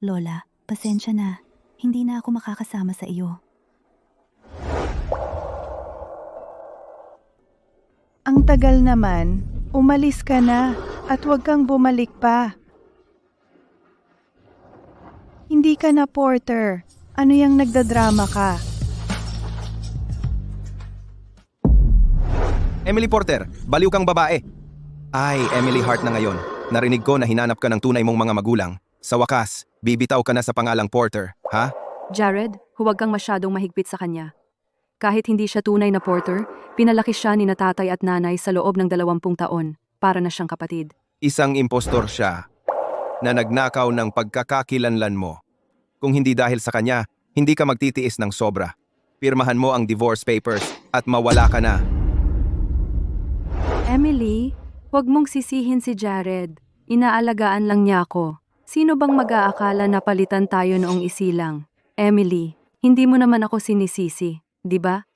Lola, pasensya na. Hindi na ako makakasama sa iyo. Ang tagal naman, umalis ka na at huwag kang bumalik pa. Hindi ka na Porter. Ano yang nagdadrama ka? Emily Porter, baliw kang babae. Ay, Emily Hart na ngayon. Narinig ko na hinanap ka ng tunay mong mga magulang. Sa wakas, bibitaw ka na sa pangalang Porter, ha? Jared, huwag kang masyadong mahigpit sa kanya. Kahit hindi siya tunay na Porter, pinalaki siya ni na tatay at nanay sa loob ng 20 taon, para na siyang kapatid. Isang impostor siya na nagnakaw ng pagkakakilanlan mo. Kung hindi dahil sa kanya, hindi ka magtitiis ng sobra. Pirmahan mo ang divorce papers at mawala ka na. Emily, huwag mong sisihin si Jared. Inaalagaan lang niya ako. Sino bang mag-aakala na palitan tayo noong isilang? Emily, hindi mo naman ako sinisisi, di ba?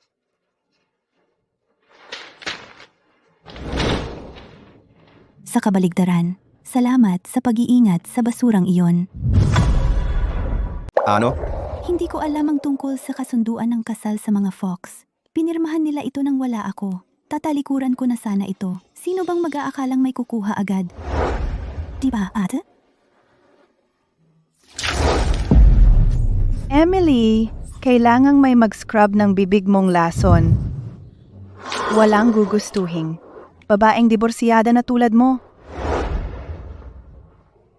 Sa kabaligtaran, salamat sa pag-iingat sa basurang iyon. Ano? Hindi ko alam ang tungkol sa kasunduan ng kasal sa mga Fox. Pinirmahan nila ito nang wala ako. Tatalikuran ko na sana ito. Sino bang mag-aakalang may kukuha agad? Di ba, ate? Emily, kailangang may mag-scrub ng bibig mong lason. Walang gugustuhin. Babaeng diborsiyada na tulad mo.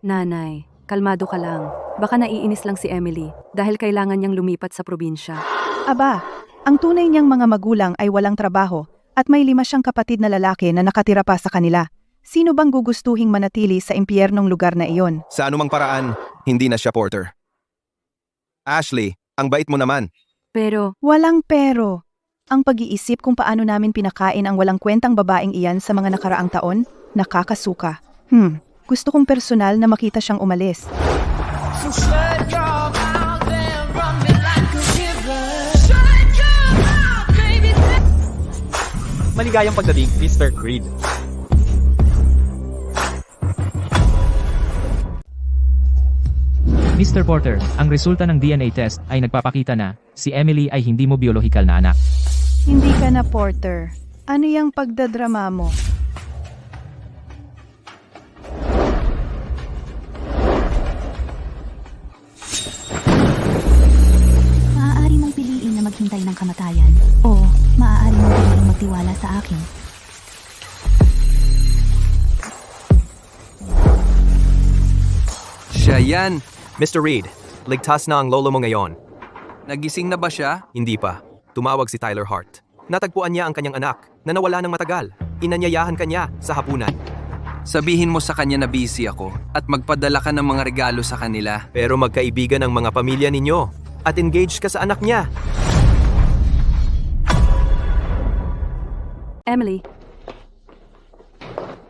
Nanay, kalmado ka lang. Baka naiinis lang si Emily dahil kailangan niyang lumipat sa probinsya. Aba, ang tunay niyang mga magulang ay walang trabaho at may 5 siyang kapatid na lalaki na nakatira pa sa kanila. Sino bang gugustuhing manatili sa impyernong lugar na iyon? Sa anumang paraan, hindi na siya Porter. Ashley, ang bait mo naman. Pero, Walang pero. Ang pag-iisip kung paano namin pinakain ang walang kwentang babaeng iyan sa mga nakaraang taon, nakakasuka. Gusto kong personal na makita siyang umalis. So shut your mouth and run me like a river. Shut your mouth, baby. Maligayang pagdating, Mr. Creed. Mr. Porter, ang resulta ng DNA test ay nagpapakita na si Emily ay hindi mo biological na anak. Hindi ka na Porter. Ano yung pagdadrama mo? Maaari mong piliin na maghintay ng kamatayan. O, maaari mong piliin magtiwala sa akin. Siya yan! Mr. Reed, ligtas na ang lolo mo ngayon. Nagising na ba siya? Hindi pa. Tumawag si Tyler Hart. Natagpuan niya ang kanyang anak na nawala ng matagal. Inanyayahan kanya sa hapunan. Sabihin mo sa kanya na busy ako at magpadala ka ng mga regalo sa kanila. Pero magkaibigan ang mga pamilya ninyo at engaged ka sa anak niya. Emily.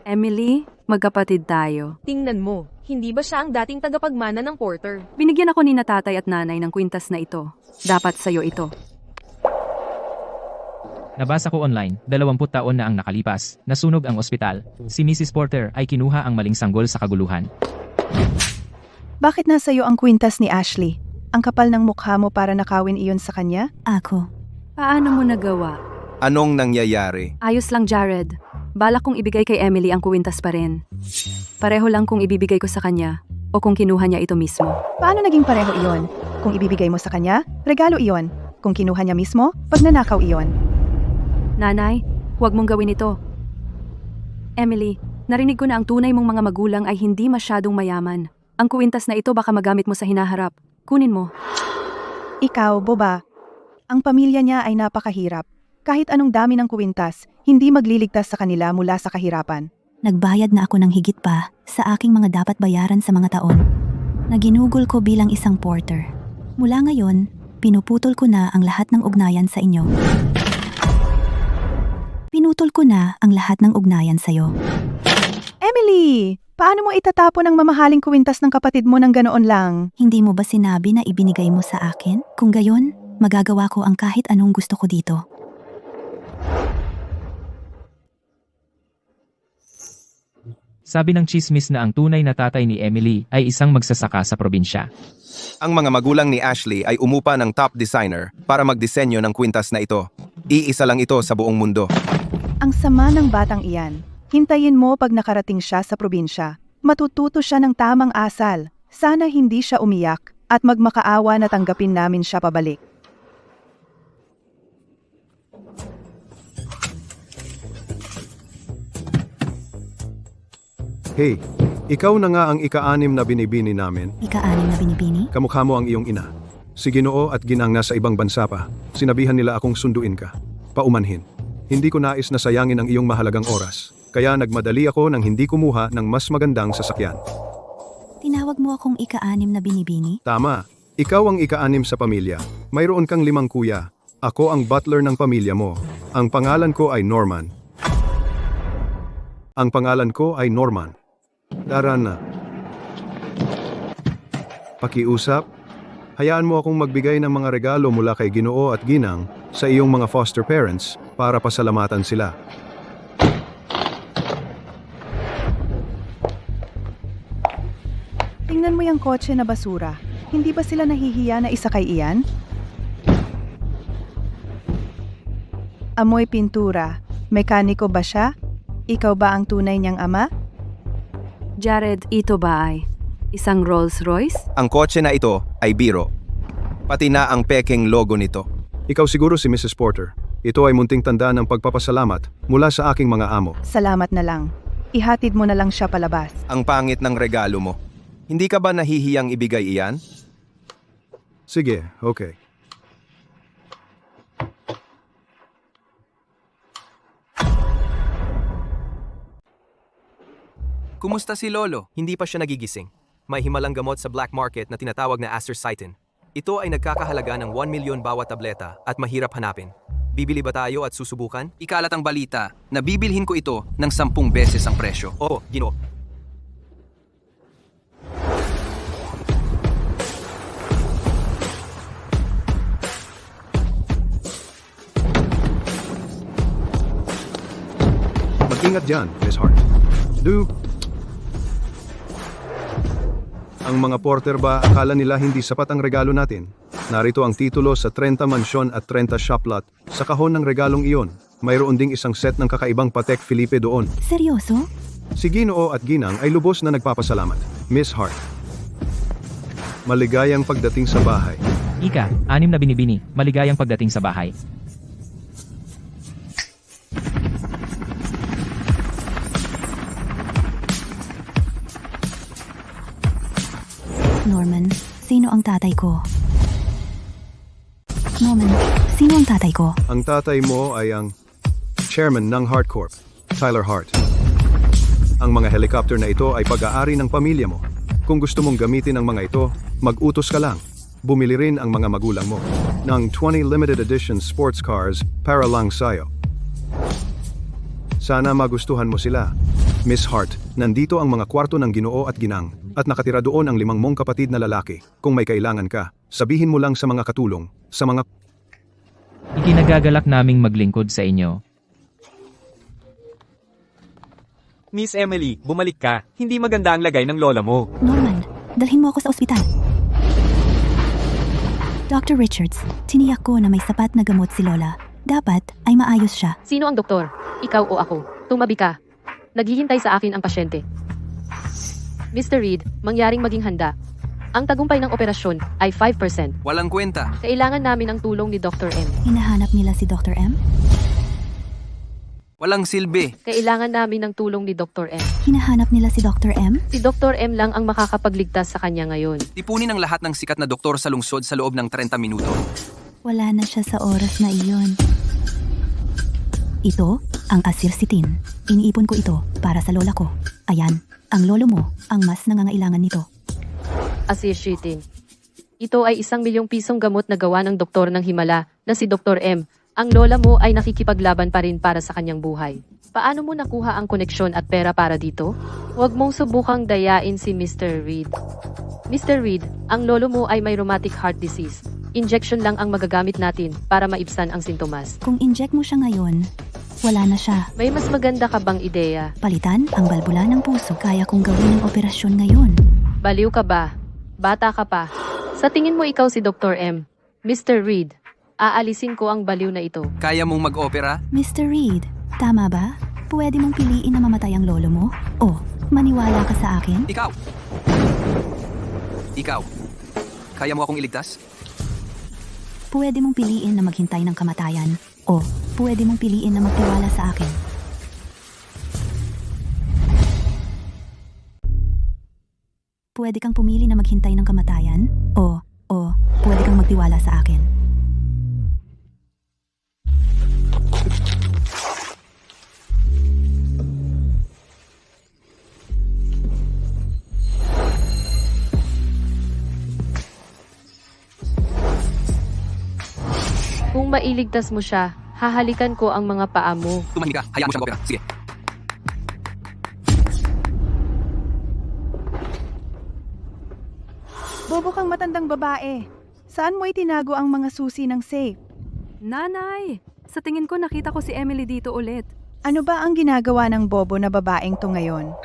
Emily, magkapatid tayo. Tingnan mo, hindi ba siya ang dating tagapagmana ng Porter? Binigyan ako ni na tatay at nanay ng kwintas na ito. Dapat sa'yo ito. Nabasa ko online, 20 taon na ang nakalipas, nasunog ang ospital. Si Mrs. Porter ay kinuha ang maling sanggol sa kaguluhan. Bakit nasa iyo ang kwintas ni Ashley? Ang kapal ng mukha mo para nakawin iyon sa kanya? Ako. Paano mo nagawa? Anong nangyayari? Ayos lang, Jared. Balak kong ibigay kay Emily ang kuwintas pa rin. Pareho lang kung ibibigay ko sa kanya o kung kinuha niya ito mismo. Paano naging pareho iyon? Kung ibibigay mo sa kanya, regalo iyon. Kung kinuha niya mismo, pagnanakaw iyon. Nanay, huwag mong gawin ito. Emily, narinig ko na ang tunay mong mga magulang ay hindi masyadong mayaman. Ang kuwintas na ito baka magamit mo sa hinaharap. Kunin mo. Ikaw, boba. Ang pamilya niya ay napakahirap. Kahit anong dami ng kuwintas, hindi magliligtas sa kanila mula sa kahirapan. Nagbayad na ako ng higit pa sa aking mga dapat bayaran sa mga taon na ginugol ko bilang isang porter. Mula ngayon, pinuputol ko na ang lahat ng ugnayan sa inyo. Pinutol ko na ang lahat ng ugnayan sa'yo. Emily! Paano mo itatapon ang mamahaling kuwintas ng kapatid mo ng ganoon lang? Hindi mo ba sinabi na ibinigay mo sa akin? Kung gayon, magagawa ko ang kahit anong gusto ko dito. Sabi ng chismis na ang tunay na tatay ni Emily ay isang magsasaka sa probinsya. Ang mga magulang ni Ashley ay umupa ng top designer para magdisenyo ng kwintas na ito. Iisa lang ito sa buong mundo. Ang sama ng batang iyan. Hintayin mo pag nakarating siya sa probinsya. Matututo siya ng tamang asal. Sana hindi siya umiyak at magmakaawa na tanggapin namin siya pabalik. Hey, ikaw na nga ang ika-6 na binibini namin. Ika-6 na binibini? Kamukha mo ang iyong ina. Si Ginoo at Ginang nasa ibang bansa pa. Sinabihan nila akong sunduin ka. Paumanhin. Hindi ko nais na sayangin ang iyong mahalagang oras. Kaya nagmadali ako nang hindi kumuha ng mas magandang sasakyan. Tinawag mo akong ika-6 na binibini? Tama. Ikaw ang ika-6 sa pamilya. Mayroon kang 5 kuya. Ako ang butler ng pamilya mo. Ang pangalan ko ay Norman. Tara na. Pakiusap. Hayaan mo akong magbigay ng mga regalo mula kay Ginoo at Ginang sa iyong mga foster parents para pasalamatan sila. Tingnan mo yung kotse na basura. Hindi ba sila nahihiya na isakay iyan? Amoy pintura. Mekaniko ba siya? Ikaw ba ang tunay niyang ama? Jared, ito ba ay isang Rolls Royce? Ang kotse na ito ay biro. Pati na ang peking logo nito. Ikaw siguro si Mrs. Porter. Ito ay munting tanda ng pagpapasalamat mula sa aking mga amo. Salamat na lang. Ihatid mo na lang siya palabas. Ang pangit ng regalo mo. Hindi ka ba nahihiyang ibigay iyan? Sige, okay. Kumusta si Lolo? Hindi pa siya nagigising. May himalang gamot sa black market na tinatawag na astaxanthin. Ito ay nagkakahalaga ng 1 million bawat tableta at mahirap hanapin. Bibili ba tayo at susubukan? Ikalat ang balita na bibilhin ko ito ng 10 beses ang presyo. Oo, Ginoo. Mag-ingat dyan, Miss Hart. Ang mga porter ba akala nila hindi sapat ang regalo natin? Narito ang titulo sa 30 mansyon at 30 shop lot sa kahon ng regalong iyon. Mayroon ding isang set ng kakaibang Patek Philippe doon. Seryoso? Si Ginoo at Ginang ay lubos na nagpapasalamat. Miss Hart. Maligayang pagdating sa bahay. Ika, 6 na binibini, maligayang pagdating sa bahay. Norman, sino ang tatay ko? Norman, sino ang tatay ko? Ang tatay mo ay ang chairman ng Hart Corp, Tyler Hart. Ang mga helicopter na ito ay pag-aari ng pamilya mo. Kung gusto mong gamitin ang mga ito, mag-utos ka lang. Bumili rin ang mga magulang mo ng 20 limited edition sports cars para lang sayo. Sana magustuhan mo sila. Miss Hart, nandito ang mga kwarto ng Ginoo at Ginang at nakatira doon ang 5 mong kapatid na lalaki. Kung may kailangan ka, sabihin mo lang sa mga katulong, sa mga... Ikinagagalak naming maglingkod sa inyo. Miss Emily, bumalik ka. Hindi maganda ang lagay ng lola mo. Norman, dalhin mo ako sa ospital. Dr. Richards, tiniyak ko na may sapat na gamot si Lola. Dapat ay maayos siya. Sino ang doktor? Ikaw o ako? Tumabi ka. Naghihintay sa akin ang pasyente. Mr. Reed, mangyaring maging handa. Ang tagumpay ng operasyon ay 5%. Walang kwenta. Kailangan namin ang tulong ni Dr. M. Hinahanap nila si Dr. M? Walang silbi. Kailangan namin ng tulong ni Dr. M. Hinahanap nila si Dr. M? Si Dr. M lang ang makakapagligtas sa kanya ngayon. Tipunin ang lahat ng sikat na doktor sa lungsod sa loob ng 30 minuto. Wala na siya sa oras na iyon. Ito, ang asirsitin. Iniipon ko ito para sa lola ko. Ayan, ang lolo mo ang mas nangangailangan nito. Asishitin. Ito ay 1 milyong pisong gamot na gawa ng doktor ng Himala na si Dr. M. Ang lola mo ay nakikipaglaban pa rin para sa kanyang buhay. Paano mo nakuha ang koneksyon at pera para dito? Huwag mong subukang dayain si Mr. Reed. Mr. Reed, ang lolo mo ay may rheumatic heart disease. Injection lang ang magagamit natin para maibsan ang sintomas. Kung inject mo siya ngayon, Wala na siya. May mas maganda ka bang ideya? Palitan ang balbula ng puso. Kaya kong gawin ang operasyon ngayon. Baliw ka ba? Bata ka pa. Sa tingin mo ikaw si Dr. M. Mr. Reed, aalisin ko ang baliw na ito. Kaya mong mag-opera? Mr. Reed, tama ba? Pwede mong piliin na mamatay ang lolo mo? O, maniwala ka sa akin? Ikaw! Ikaw! Kaya mo akong iligtas? Pwede mong piliin na maghintay ng kamatayan. O, pwede mong piliin na magtiwala sa akin. Pwede kang pumili na maghintay ng kamatayan. O, pwede kang magtiwala sa akin. Kung mailigtas mo siya, hahalikan ko ang mga paa mo. Tumahimik ka, hayaan mo siyang opera. Sige. Bobo kang matandang babae. Saan mo itinago ang mga susi ng safe? Nanay! Sa tingin ko nakita ko si Emily dito ulit. Ano ba ang ginagawa ng bobo na babaeng to ngayon?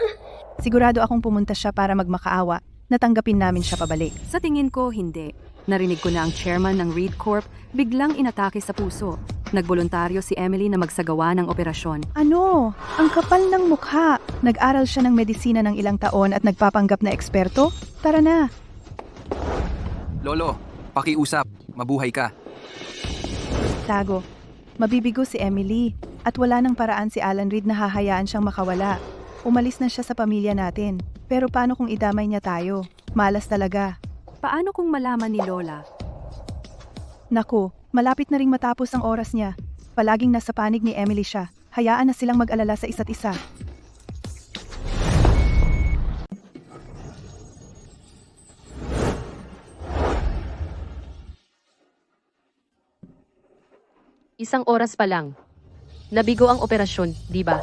Sigurado akong pumunta siya para magmakaawa. Natanggapin namin siya pabalik. Sa tingin ko, hindi. Narinig ko na ang chairman ng Reed Corp biglang inatake sa puso. Nagboluntaryo si Emily na magsagawa ng operasyon. Ano? Ang kapal ng mukha. Nag-aral siya ng medisina ng ilang taon at nagpapanggap na eksperto? Tara na. Lolo, pakiusap. Mabuhay ka. Tago. Mabibigo si Emily. At wala nang paraan si Alan Reed na hahayaan siyang makawala. Umalis na siya sa pamilya natin. Pero paano kung idamay niya tayo? Malas talaga. Paano kung malaman ni Lola? Naku, malapit na ring matapos ang oras niya. Palaging nasa panig ni Emily siya. Hayaan na silang mag-alala sa isa't isa. Isang oras pa lang. Nabigo ang operasyon, di ba?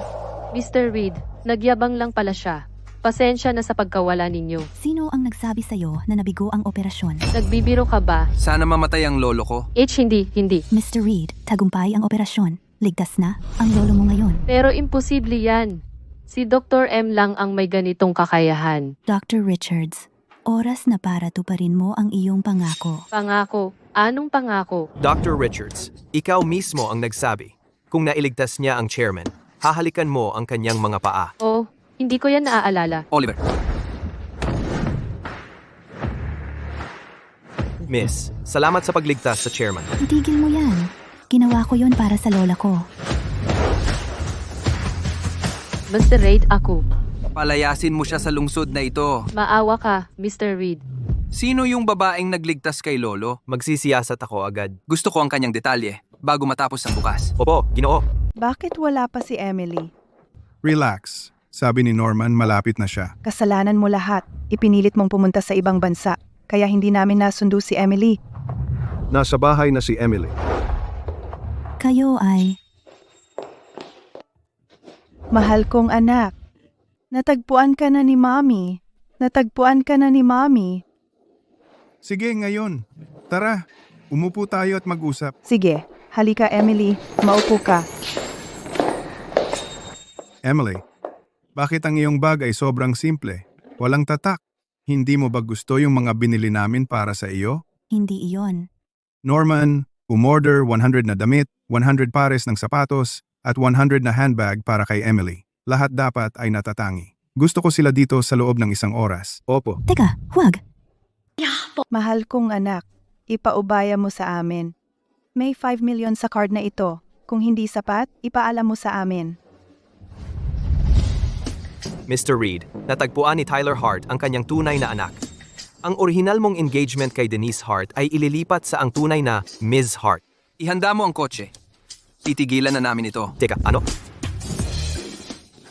Mr. Reed, nagyabang lang pala siya. Pasensya na sa pagkawala ninyo. Sino ang nagsabi sa'yo na nabigo ang operasyon? Nagbibiro ka ba? Sana mamatay ang lolo ko. Hindi. Mr. Reed, tagumpay ang operasyon. Ligtas na ang lolo mo ngayon. Pero imposible yan. Si Dr. M lang ang may ganitong kakayahan. Dr. Richards, oras na para tuparin mo ang iyong pangako. Pangako? Anong pangako? Dr. Richards, ikaw mismo ang nagsabi. Kung nailigtas niya ang chairman, hahalikan mo ang kanyang mga paa. Oh, hindi ko yan naaalala. Oliver. Miss, salamat sa pagligtas sa chairman. Itigil mo yan. Ginawa ko yon para sa lola ko. Mr. Reed, ako. Palayasin mo siya sa lungsod na ito. Maawa ka, Mr. Reed. Sino yung babaeng nagligtas kay lolo? Magsisiyasat ako agad. Gusto ko ang kanyang detalye bago matapos ang bukas. Opo, Ginoo. Bakit wala pa si Emily? Relax. Sabi ni Norman malapit na siya. Kasalanan mo lahat. Ipinilit mong pumunta sa ibang bansa. Kaya hindi namin nasundo si Emily. Nasa bahay na si Emily. Kayo ay... Mahal kong anak. Natagpuan ka na ni Mommy. Natagpuan ka na ni Mommy. Sige, ngayon. Tara, umupo tayo at mag-usap. Sige, halika Emily. Maupo ka. Emily, bakit ang iyong bag ay sobrang simple? Walang tatak. Hindi mo ba gusto yung mga binili namin para sa iyo? Hindi iyon. Norman, umorder 100 na damit, 100 pares ng sapatos, at 100 na handbag para kay Emily. Lahat dapat ay natatangi. Gusto ko sila dito sa loob ng isang oras. Opo. Teka, huwag. Mahal kong anak. Ipaubaya mo sa amin. May 5 million sa card na ito. Kung hindi sapat, ipaalam mo sa amin. Mr. Reed, natagpuan ni Tyler Hart ang kanyang tunay na anak. Ang orihinal mong engagement kay Denise Hart ay ililipat sa ang tunay na Ms. Hart. Ihanda mo ang kotse. Titigilan na namin ito. Teka, ano?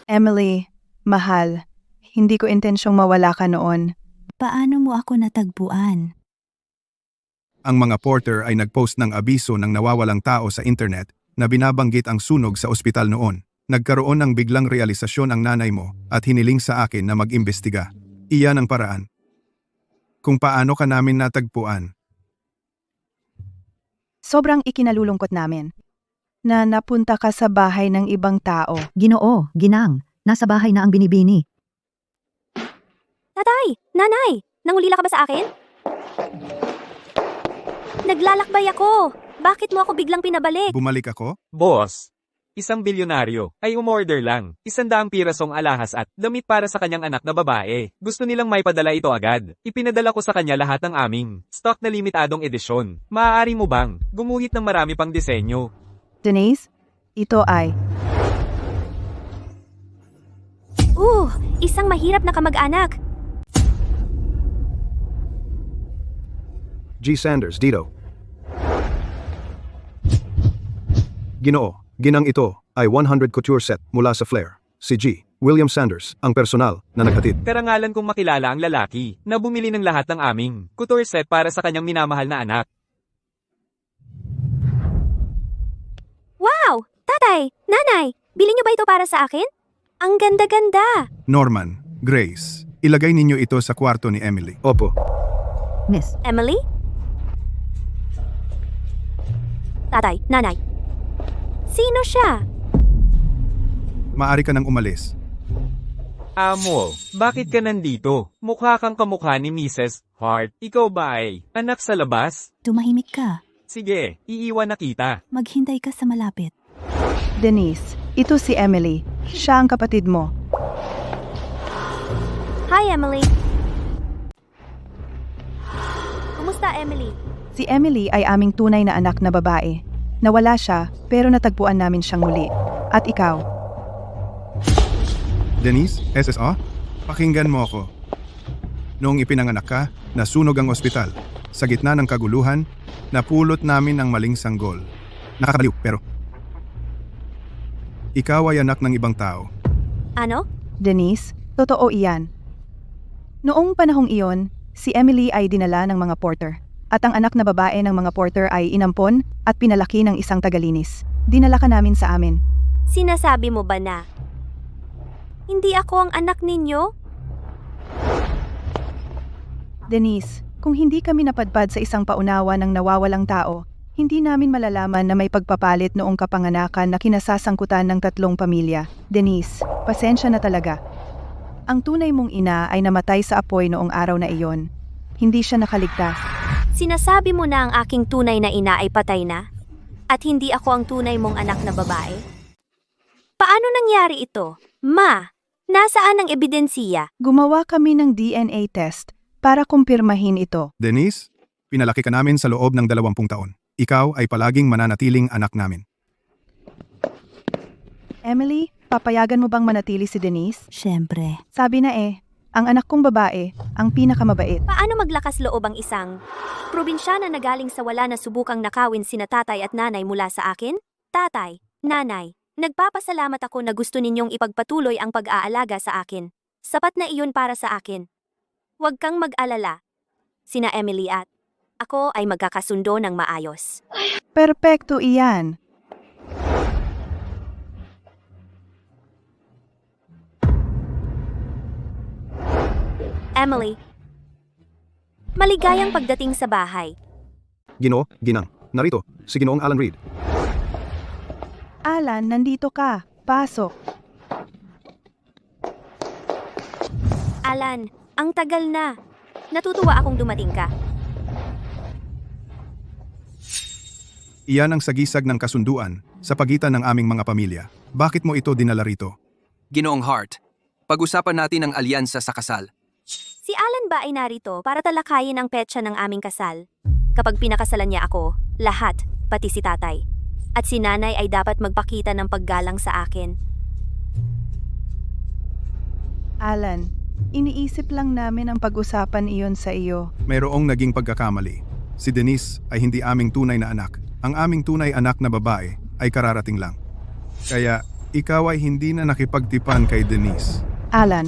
Emily, mahal. Hindi ko intensyong mawala ka noon. Paano mo ako natagpuan? Ang mga porter ay nagpost ng abiso ng nawawalang tao sa internet na binabanggit ang sunog sa ospital noon. Nagkaroon ng biglang realisasyon ang nanay mo at hiniling sa akin na mag-imbestiga. Iyan ang paraan. Kung paano ka namin natagpuan. Sobrang ikinalulungkot namin. na napunta ka sa bahay ng ibang tao. Ginoo, ginang, nasa bahay na ang binibini. Tatay! Nanay! Nangulila ka ba sa akin? Naglalakbay ako! Bakit mo ako biglang pinabalik? Bumalik ako? Boss, isang bilyonaryo ay umorder lang. 100 pirasong alahas at damit para sa kanyang anak na babae. Gusto nilang may padala ito agad. Ipinadala ko sa kanya lahat ng aming stock na limitadong edisyon. Maaari mo bang gumuhit ng marami pang disenyo? Denise, ito ay... Isang mahirap na kamag-anak. G. Sanders, dito. Ginoo, ginang ito ay 100 couture set mula sa Flair. Si G. William Sanders, ang personal na naghatid. Karangalan kong makilala ang lalaki na bumili ng lahat ng aming couture set para sa kanyang minamahal na anak. Wow! Tatay! Nanay! Bili niyo ba ito para sa akin? Ang ganda-ganda! Norman, Grace, ilagay ninyo ito sa kwarto ni Emily. Opo. Miss, Emily? Tatay, nanay. Sino siya? Maari ka nang umalis. Amo, bakit ka nandito? Mukha kang kamukha ni Mrs. Hart. Ikaw ba ay anak sa labas? Tumahimik ka. Sige, iiwan na kita. Maghintay ka sa malapit. Denise, ito si Emily. Siya ang kapatid mo. Hi, Emily. Kumusta, Emily? Si Emily ay aming tunay na anak na babae. Nawala siya, pero natagpuan namin siyang muli. At ikaw? Denise, SSO, pakinggan mo ako. Noong ipinanganak ka, nasunog ang ospital. Sa gitna ng kaguluhan, napulot namin ang maling sanggol. Nakakaliw, pero... Ikaw ay anak ng ibang tao. Ano? Denise, totoo iyan. Noong panahong iyon, si Emily ay dinala ng mga porter. At ang anak na babae ng mga porter ay inampon at pinalaki ng isang tagalinis. Dinala ka namin sa amin. Sinasabi mo ba na hindi ako ang anak ninyo? Denise, kung hindi kami napadpad sa isang paunawa ng nawawalang tao, hindi namin malalaman na may pagpapalit noong kapanganakan na kinasasangkutan ng 3 pamilya. Denise, pasensya na talaga. Ang tunay mong ina ay namatay sa apoy noong araw na iyon. Hindi siya nakaligtas. Sinasabi mo na ang aking tunay na ina ay patay na? At hindi ako ang tunay mong anak na babae? Paano nangyari ito? Ma, nasaan ang ebidensiya? Gumawa kami ng DNA test para kumpirmahin ito. Denise, pinalaki ka namin sa loob ng 20 taon. Ikaw ay palaging mananatiling anak namin. Emily, papayagan mo bang manatili si Denise? Siyempre. Sabi na ang anak kong babae, ang pinakamabait. Paano maglakas loob ang isang probinsyana na galing sa wala na subukang nakawin sina tatay at nanay mula sa akin? Tatay, nanay, nagpapasalamat ako na gusto ninyong ipagpatuloy ang pag-aalaga sa akin. Sapat na iyon para sa akin. Huwag kang mag-alala. Sina Emily at ako ay magkakasundo ng maayos. Perpekto iyan. Emily, maligayang pagdating sa bahay. Ginoo, ginang, narito, si Ginoong Alan Reed. Alan, nandito ka. Pasok. Alan, ang tagal na. Natutuwa akong dumating ka. Iyan ang sagisag ng kasunduan sa pagitan ng aming mga pamilya. Bakit mo ito dinala rito? Ginoong Hart, pag-usapan natin ang alyansa sa kasal. Si Alan ba ay narito para talakayin ang petsa ng aming kasal? Kapag pinakasalan niya ako, lahat, pati si tatay. At si nanay ay dapat magpakita ng paggalang sa akin. Alan, iniisip lang namin ang pag-usapan iyon sa iyo. Mayroong naging pagkakamali. Si Denise ay hindi aming tunay na anak. Ang aming tunay anak na babae ay kararating lang. Kaya ikaw ay hindi na nakipagtipan kay Denise. Alan,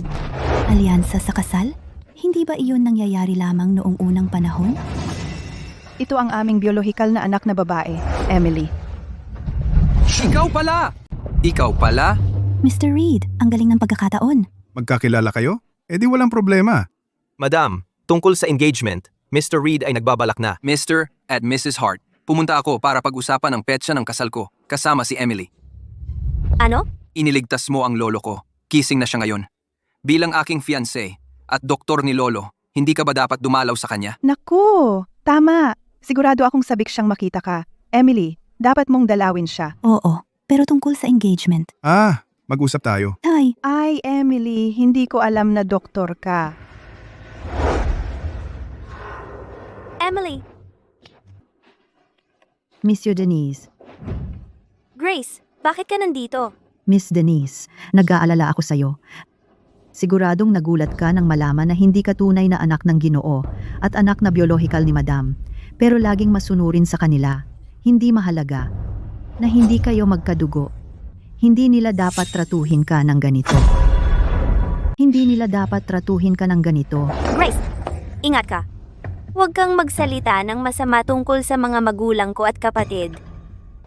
Alyansa sa kasal? Hindi ba iyon nangyayari lamang noong unang panahon? ito ang aming biolohikal na anak na babae, Emily. Ikaw pala! Ikaw pala? Mr. Reed, ang galing ng pagkakataon. Magkakilala kayo? Eh di walang problema. Madam, tungkol sa engagement, Mr. Reed ay nagbabalak na. Mr. at Mrs. Hart, pumunta ako para pag-usapan ang petsa ng kasal ko. kasama si Emily. Ano? Iniligtas mo ang lolo ko. Kissing na siya ngayon. Bilang aking fiancé at doktor ni lolo, hindi ka ba dapat dumalaw sa kanya? Naku, tama. Sigurado akong sabik siyang makita ka. Emily, dapat mong dalawin siya. Oo, pero tungkol sa engagement. Mag-usap tayo. Ay, Emily, hindi ko alam na doktor ka. Emily, Monsieur Denise. Grace, bakit ka nandito? Miss Denise, nag-aalala ako sa'yo. Siguradong nagulat ka nang malaman na hindi ka tunay na anak ng Ginoo at anak na biolohikal ni Madam. Pero laging masunurin sa kanila. Hindi mahalaga na hindi kayo magkadugo. Hindi nila dapat tratuhin ka ng ganito. Hindi nila dapat tratuhin ka ng ganito. Grace, ingat ka. Huwag kang magsalita ng masama tungkol sa mga magulang ko at kapatid.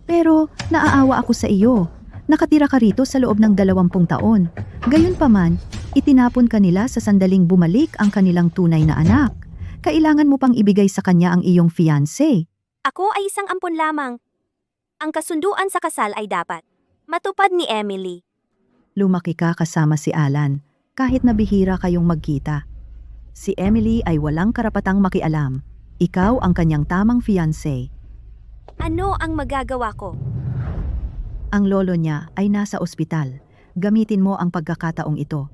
Pero naaawa ako sa iyo. Nakatira ka rito sa loob ng 20 taon. Gayunpaman, itinapon ka nila sa sandaling bumalik ang kanilang tunay na anak. Kailangan mo pang ibigay sa kanya ang iyong fiancé. Ako ay isang ampon lamang. Ang kasunduan sa kasal ay dapat matupad ni Emily. Lumaki ka kasama si Alan, kahit na bihira kayong magkita. Si Emily ay walang karapatang makialam. Ikaw ang kanyang tamang fiancé. Ano ang magagawa ko? Ang lolo niya ay nasa ospital. Gamitin mo ang pagkakataong ito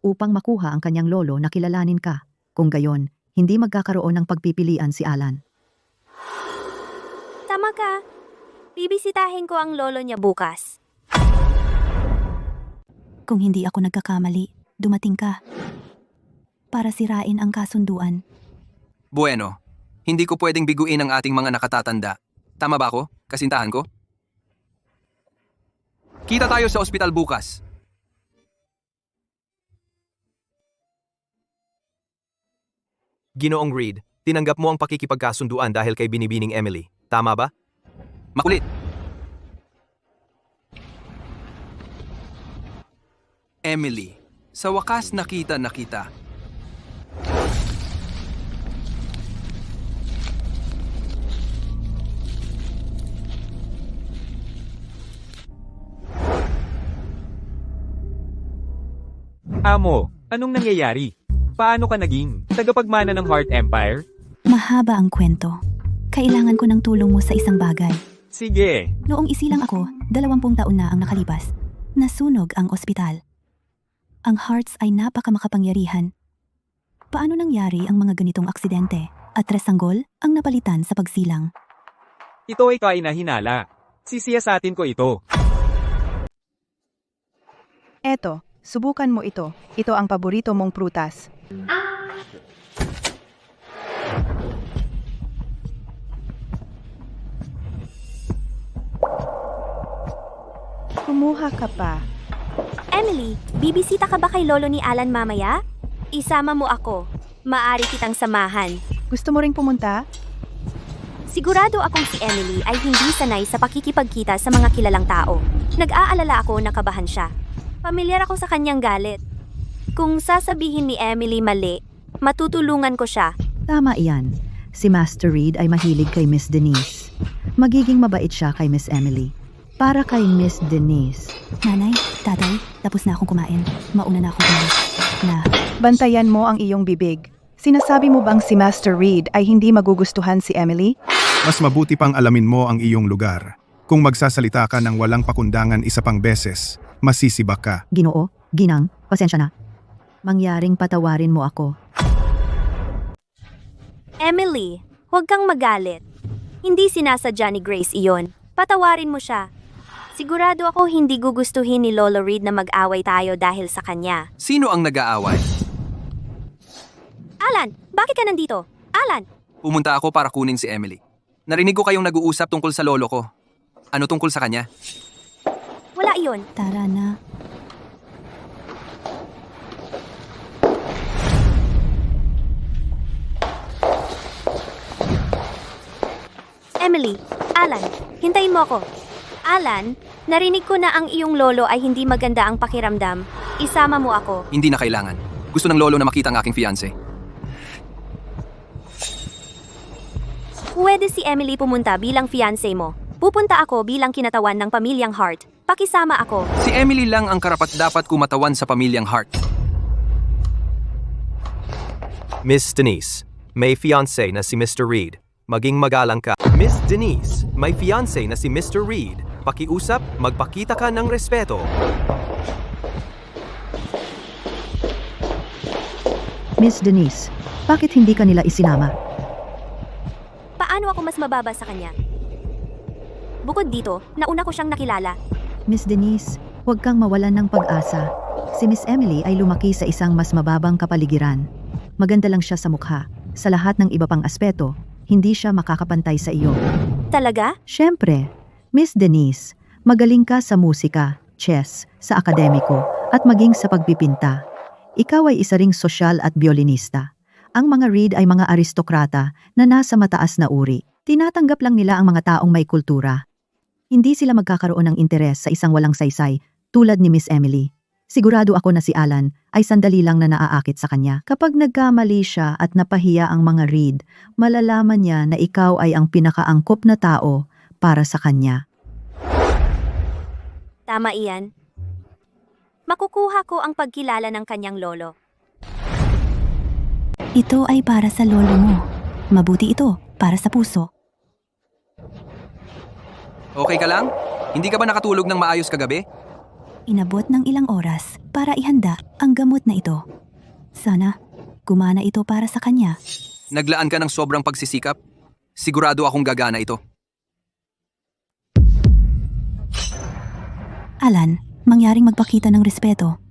upang makuha ang kanyang lolo na kilalanin ka. Kung gayon, hindi magkakaroon ng pagpipilian si Alan. Tama ka. Bibisitahin ko ang lolo niya bukas. Kung hindi ako nagkakamali, dumating ka para sirain ang kasunduan. Bueno, hindi ko pwedeng biguin ang ating mga nakatatanda. Tama ba ako? Kasintahan ko? Kita tayo sa ospital bukas. Ginoong Reed, tinanggap mo ang pakikipagkasunduan dahil kay binibining Emily. Tama ba? Makulit! Emily, sa wakas nakita na kita. Amo, anong nangyayari? Paano ka naging tagapagmana ng Heart Empire? Mahaba ang kwento. Kailangan ko ng tulong mo sa isang bagay. Sige. Noong isilang ako, 20 taon na ang nakalipas. Nasunog ang ospital. Ang Hearts ay napakamakapangyarihan. Paano nangyari ang mga ganitong aksidente? At 3 sanggol ang napalitan sa pagsilang. Ito ay kainahinala. Sisiyasatin ko ito. Eto, subukan mo ito. Ito ang paborito mong prutas. Kumuha ka pa. Emily, bibisita ka ba kay lolo ni Alan mamaya? Isama mo ako. Maari kitang samahan. Gusto mo ring pumunta? Sigurado akong si Emily ay hindi sanay sa pakikipagkita sa mga kilalang tao. Nag-aalala ako na kabahan siya. Pamilyar ako sa kanyang galit. Kung sasabihin ni Emily mali, matutulungan ko siya. Tama iyan. Si Master Reed ay mahilig kay Miss Denise. Magiging mabait siya kay Miss Emily. Para kay Miss Denise. Nanay, tatay, tapos na akong kumain. Mauna na akong kumain. Bantayan mo ang iyong bibig. Sinasabi mo bang si Master Reed ay hindi magugustuhan si Emily? Mas mabuti pang alamin mo ang iyong lugar. Kung magsasalita ka ng walang pakundangan isa pang beses, masisibak ka. Ginoo, Ginang, pasensya na. Mangyaring patawarin mo ako. Emily, huwag kang magalit. Hindi sinasadya ni Grace iyon. Patawarin mo siya. Sigurado ako hindi gugustuhin ni Lolo Reed na mag-away tayo dahil sa kanya. Sino ang nag-aaway? Alan, bakit ka nandito? Alan! Pumunta ako para kunin si Emily. Narinig ko kayong nag-uusap tungkol sa lolo ko. Ano tungkol sa kanya? Wala iyon. Tara na. Emily, Alan, hintayin mo ako. Alan, narinig ko na ang iyong lolo ay hindi maganda ang pakiramdam. Isama mo ako. Hindi na kailangan. Gusto ng lolo na makita ang aking fiancé. Pwede si Emily pumunta bilang fiancé mo. Pupunta ako bilang kinatawan ng pamilyang Hart. Pakisama ako. Si Emily lang ang karapat-dapat kumatawan sa pamilyang Hart. Miss Denise, may fiancé na si Mr. Reed. Maging magalang ka. Miss Denise, may fiancé na si Mr. Reed. Pakiusap, magpakita ka ng respeto. Miss Denise, bakit hindi ka nila isinama? Paano ako mas mababa sa kanya? Bukod dito, nauna ko siyang nakilala. Miss Denise, huwag kang mawalan ng pag-asa. Si Miss Emily ay lumaki sa isang mas mababang kapaligiran. Maganda lang siya sa mukha. Sa lahat ng iba pang aspeto, hindi siya makakapantay sa iyo. Talaga? Siyempre, Miss Denise, magaling ka sa musika, chess, sa akademiko, at maging sa pagpipinta. Ikaw ay isa ring sosyal at biolinista. Ang mga Reed ay mga aristokrata na nasa mataas na uri. Tinatanggap lang nila ang mga taong may kultura. Hindi sila magkakaroon ng interes sa isang walang saysay tulad ni Miss Emily. Sigurado ako na si Alan ay sandali lang na naaakit sa kanya. Kapag nagkamali siya at napahiya ang mga Reed, malalaman niya na ikaw ay ang pinakaangkop na tao para sa kanya. Tama iyan. Makukuha ko ang pagkilala ng kanyang lolo. Ito ay para sa lolo mo. Mabuti ito para sa puso. Okay ka lang? Hindi ka ba nakatulog ng maayos kagabi? Inabot ng ilang oras para ihanda ang gamot na ito. Sana gumana ito para sa kanya. Naglaan ka ng sobrang pagsisikap? Sigurado akong gagana ito. Alan, mangyaring magpakita ng respeto.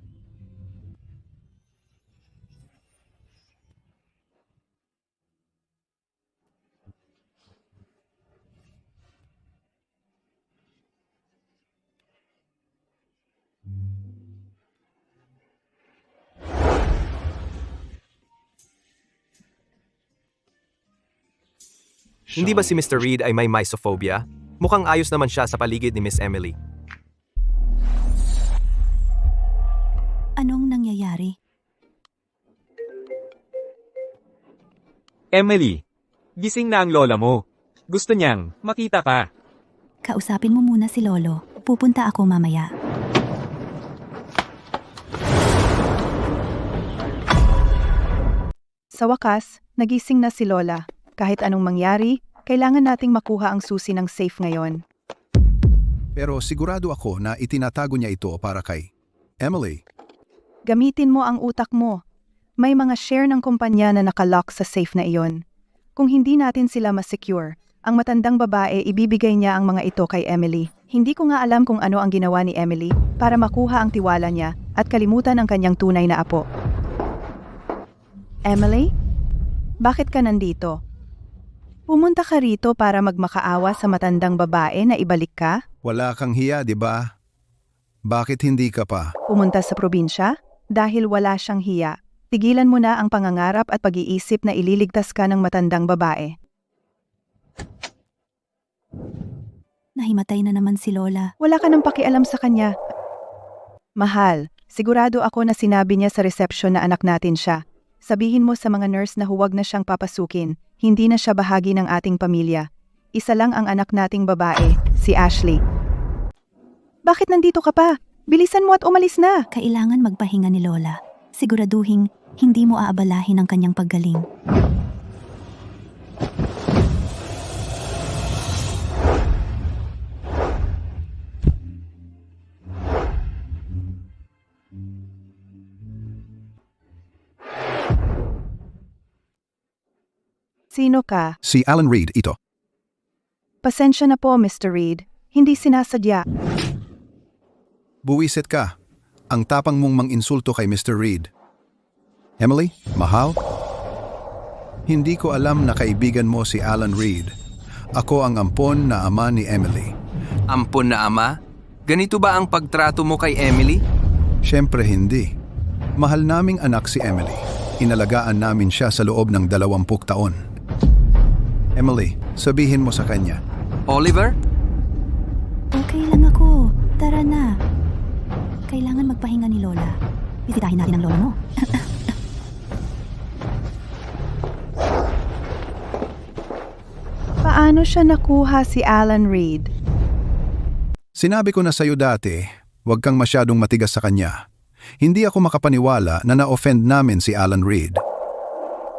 Hindi ba si Mr. Reed ay may mysophobia? Mukhang ayos naman siya sa paligid ni Miss Emily. Anong nangyayari? Emily, gising na ang lola mo. Gusto niyang makita ka. Kausapin mo muna si Lolo. Pupunta ako mamaya. Sa wakas, nagising na si Lola. Kahit anong mangyari, kailangan nating makuha ang susi ng safe ngayon. Pero sigurado ako na itinatago niya ito para kay Emily. Gamitin mo ang utak mo. May mga share ng kumpanya na nakalock sa safe na iyon. Kung hindi natin sila masecure, ang matandang babae ibibigay niya ang mga ito kay Emily. Hindi ko nga alam kung ano ang ginawa ni Emily para makuha ang tiwala niya at kalimutan ang kanyang tunay na apo. Emily? Bakit ka nandito? Pumunta ka rito para magmakaawa sa matandang babae na ibalik ka? Wala kang hiya, di ba? Bakit hindi ka pa? Pumunta sa probinsya? Dahil wala siyang hiya. Tigilan mo na ang pangangarap at pag-iisip na ililigtas ka ng matandang babae. Nahimatay na naman si Lola. Wala ka nang pakialam sa kanya. Mahal, sigurado ako na sinabi niya sa reception na anak natin siya. Sabihin mo sa mga nurse na huwag na siyang papasukin. Hindi na siya bahagi ng ating pamilya. Isa lang ang anak nating babae, si Ashley. Bakit nandito ka pa? Bilisan mo at umalis na. Kailangan magpahinga ni Lola. Siguraduhin hindi mo aabalahin ang kanyang paggaling. Sino ka? Si Alan Reed ito. Pasensya na po, Mr. Reed. Hindi sinasadya. Buwisit ka. Ang tapang mong mang-insulto kay Mr. Reed. Emily, mahal? Hindi ko alam na kaibigan mo si Alan Reed. Ako ang ampon na ama ni Emily. Ampon na ama? Ganito ba ang pagtrato mo kay Emily? Siyempre hindi. Mahal naming anak si Emily. Inalagaan namin siya sa loob ng 20 taon. Emily, sabihin mo sa kanya. Oliver? Okay lang ako. Tara na. Kailangan magpahinga ni Lola. Bisitahin natin ang lola mo. Paano siya nakuha si Alan Reed? Sinabi ko na sa'yo dati, huwag kang masyadong matigas sa kanya. Hindi ako makapaniwala na na-offend namin si Alan Reed.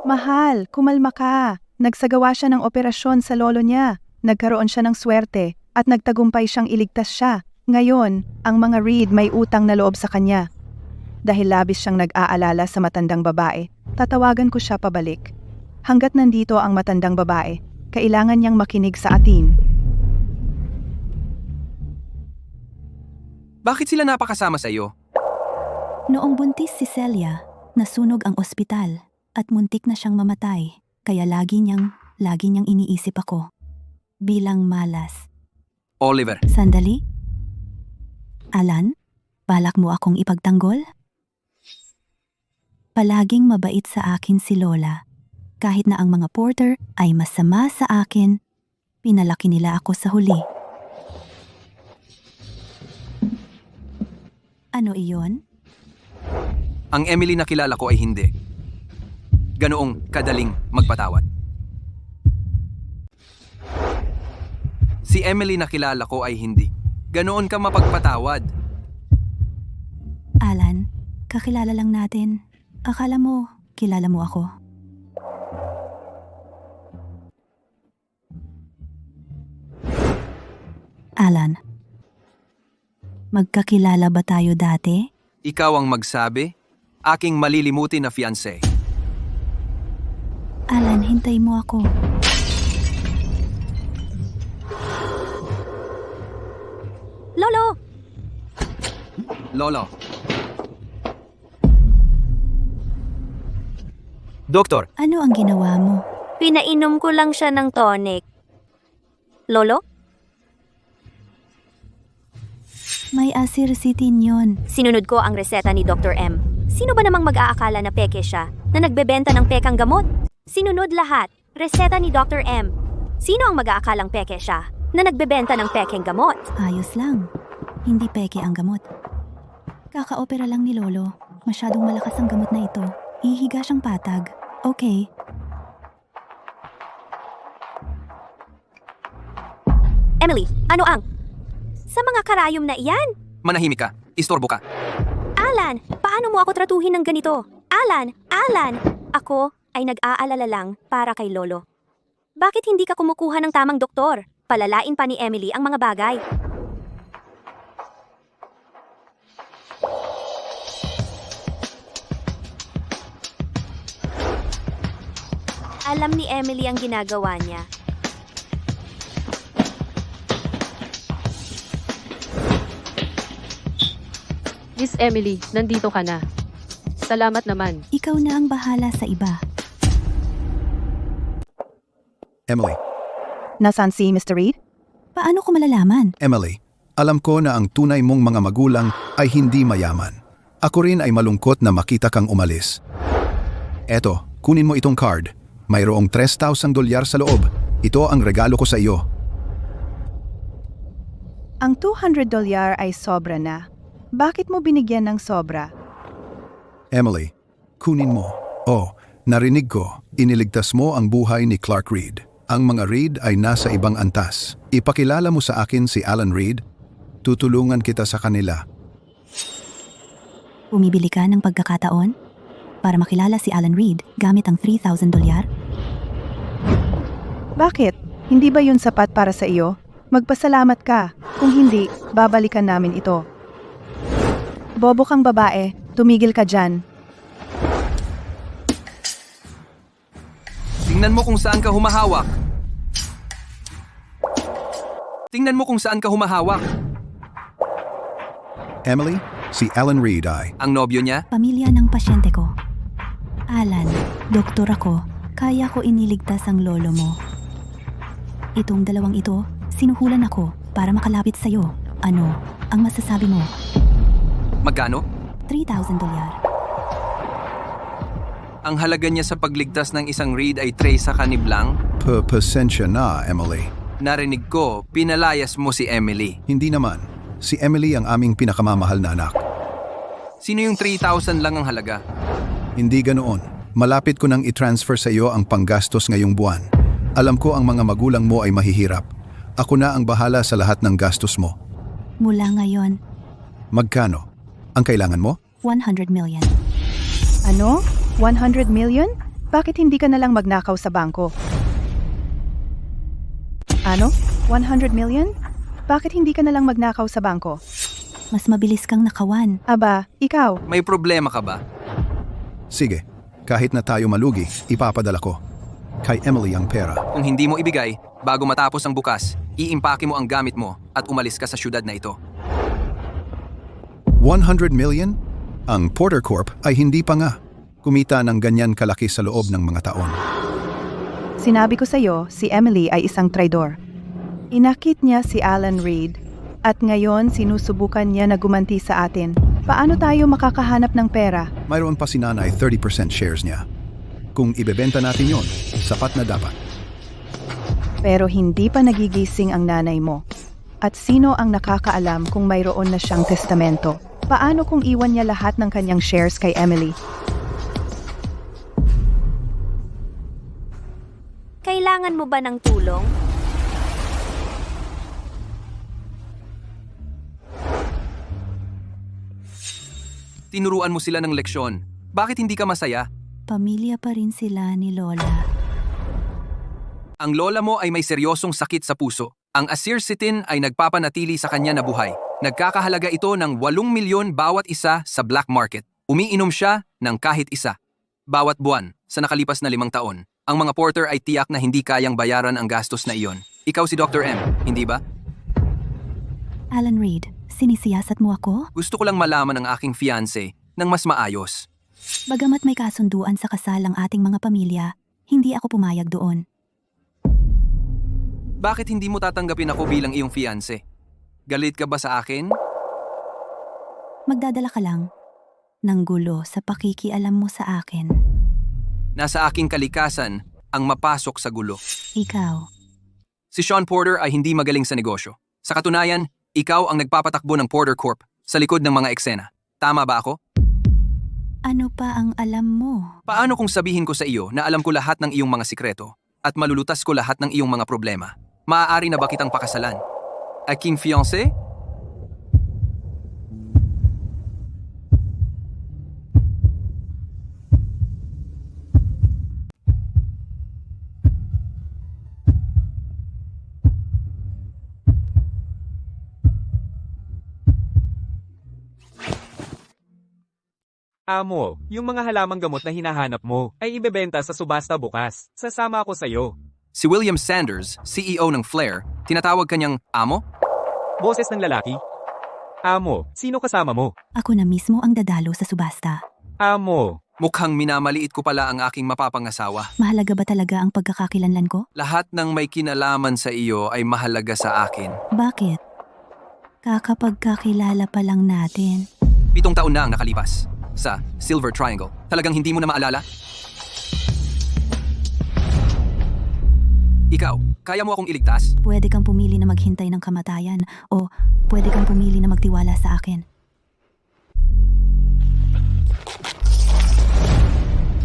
Mahal, kumalma ka. Nagsagawa siya ng operasyon sa lolo niya. Nagkaroon siya ng swerte at nagtagumpay siyang iligtas siya. Ngayon, ang mga Reed may utang na loob sa kanya. Dahil labis siyang nag-aalala sa matandang babae, tatawagan ko siya pabalik. Hanggat nandito ang matandang babae, kailangan niyang makinig sa atin. Bakit sila napakasama sa iyo? Noong buntis si Celia, nasunog ang ospital at muntik na siyang mamatay. Kaya lagi niyang iniisip ako. Bilang malas. Oliver, Sandali? Alan, balak mo akong ipagtanggol? Palaging mabait sa akin si Lola. Kahit na ang mga porter ay masama sa akin, pinalaki nila ako sa huli. Ano iyon? ang Emily na kilala ko ay hindi. Ganoong kadaling magpatawad. Si Emily na kilala ko ay hindi. Ganoon ka mapagpatawad. Alan, kakilala lang natin. Akala mo, kilala mo ako. Alan, magkakilala ba tayo dati? Ikaw ang magsabi, aking malilimutin na fiancé. Alan, hintay mo ako. Lolo! Lolo. Doktor, Ano ang ginawa mo? Pinainom ko lang siya ng tonic. Lolo? May asirsitin yon. Sinunod ko ang reseta ni Dr. M. Sino ba namang mag-aakala na peke siya, na nagbebenta ng pekang gamot? Sinunod lahat. Reseta ni Dr. M. Sino ang mag-aakalang peke siya, na nagbebenta ng pekeng gamot? Ayos lang. Hindi peke ang gamot. Kakaopera lang ni Lolo. Masyadong malakas ang gamot na ito. Ihiga siyang patag. Okay. Emily, ano ang? Sa mga karayom na iyan? manahimik ka. Istorbo ka. Alan, paano mo ako tratuhin ng ganito? Alan! Ako ay nag-aalala lang para kay Lolo. Bakit hindi ka kumukuha ng tamang doktor? Palalain pa ni Emily ang mga bagay. Alam ni Emily ang ginagawa niya. Miss Emily, nandito ka na. Salamat naman. Ikaw na ang bahala sa iba. Emily, Nasaan si Mr. Reed? Paano ko malalaman? Emily, alam ko na ang tunay mong mga magulang ay hindi mayaman. Ako rin ay malungkot na makita kang umalis. Eto, kunin mo itong card. Mayroong $3,000 sa loob. Ito ang regalo ko sa iyo. Ang $200 ay sobra na. Bakit mo binigyan ng sobra? Emily, kunin mo. Oh, narinig ko, iniligtas mo ang buhay ni Clark Reed. Ang mga Reed ay nasa ibang antas. Ipakilala mo sa akin si Alan Reed. Tutulungan kita sa kanila. Bumibili ka ng pagkakataon? Para makilala si Alan Reed gamit ang $3,000? Bakit? Hindi ba yun sapat para sa iyo? Magpasalamat ka. Kung hindi, babalikan namin ito. Bobo kang babae, tumigil ka dyan. Tingnan mo kung saan ka humahawak. Tingnan mo kung saan ka humahawak. Emily, si Alan Reed ay... Ang nobyo niya? Pamilya ng pasyente ko. Alan, doktor ako. Kaya ko iniligtas ang lolo mo. Itong dalawang ito, sinuhulan ako para makalapit sa'yo. Ano ang masasabi mo? Magkano? $3,000. Ang halaga niya sa pagligtas ng isang Reed ay Trey sa kaniblang? Pasensya na, Emily. Narinig ko, pinalayas mo si Emily. Hindi naman. Si Emily ang aming pinakamamahal na anak. Sino yung 3,000 lang ang halaga? Hindi ganoon. Malapit ko nang i-transfer sa iyo ang panggastos ngayong buwan. Alam ko ang mga magulang mo ay mahihirap. Ako na ang bahala sa lahat ng gastos mo. Mula ngayon, Magkano? Ang kailangan mo? 100 million. Ano? 100 million? Bakit hindi ka nalang magnakaw sa bangko? Ano? 100 million? Bakit hindi ka nalang magnakaw sa bangko? Mas mabilis kang nakawan. Aba, ikaw. May problema ka ba? Sige, kahit na tayo malugi, ipapadala ko. Kay Emily ang pera. Kung hindi mo ibigay, bago matapos ang bukas, iimpake mo ang gamit mo at umalis ka sa syudad na ito. 100 million? Ang Porter Corp ay hindi pa nga kumita ng ganyan kalaki sa loob ng mga taon. Sinabi ko sa'yo, si Emily ay isang traidor. Inakit niya si Alan Reed at ngayon sinusubukan niya na gumanti sa atin. Paano tayo makakahanap ng pera? Mayroon pa si nanay 30% shares niya. Kung ibebenta natin yon, sapat na dapat. Pero hindi pa nagigising ang nanay mo. At sino ang nakakaalam kung mayroon na siyang testamento? Paano kung iwan niya lahat ng kanyang shares kay Emily? Kailangan mo ba ng tulong? Tinuruan mo sila ng leksyon. Bakit hindi ka masaya? Pamilya pa rin sila ni Lola. Ang lola mo ay may seryosong sakit sa puso. Ang acircitin ay nagpapanatili sa kanya na buhay. Nagkakahalaga ito ng 8 milyon bawat isa sa black market. Umiinom siya ng kahit isa. Bawat buwan sa nakalipas na 5 taon. Ang mga porter ay tiyak na hindi kayang bayaran ang gastos na iyon. Ikaw si Dr. M, hindi ba? Alan Reed, sinisiyasat mo ako? Gusto ko lang malaman ang aking fiancé ng mas maayos. Bagamat may kasunduan sa kasal ang ating mga pamilya, hindi ako pumayag doon. Bakit hindi mo tatanggapin ako bilang iyong fiancé? Galit ka ba sa akin? Magdadala ka lang ng gulo sa pakikialam mo sa akin. Nasa aking kalikasan ang mapasok sa gulo. Ikaw, Si Sean Porter ay hindi magaling sa negosyo. Sa katunayan, ikaw ang nagpapatakbo ng Porter Corp sa likod ng mga eksena. Tama ba ako? ano pa ang alam mo? Paano kung sabihin ko sa iyo na alam ko lahat ng iyong mga sikreto at malulutas ko lahat ng iyong mga problema? Maaari na ba kitang pakasalan? Aking fiancé? Amo, yung mga halamang gamot na hinahanap mo ay ibebenta sa subasta bukas. Sasama ako sa'yo. Si William Sanders, CEO ng Flair, tinatawag kanyang amo? Boses ng lalaki. Amo, sino kasama mo? Ako na mismo ang dadalo sa subasta. Amo. Mukhang minamaliit ko pala ang aking mapapangasawa. Mahalaga ba talaga ang pagkakakilanlan ko? Lahat ng may kinalaman sa iyo ay mahalaga sa akin. Bakit? Kakapagkakilala pa lang natin. 7 taon na ang nakalipas. Sa Silver Triangle. Talagang hindi mo na maalala? Ikaw, kaya mo akong iligtas? Pwede kang pumili na maghintay ng kamatayan o pwede kang pumili na magtiwala sa akin.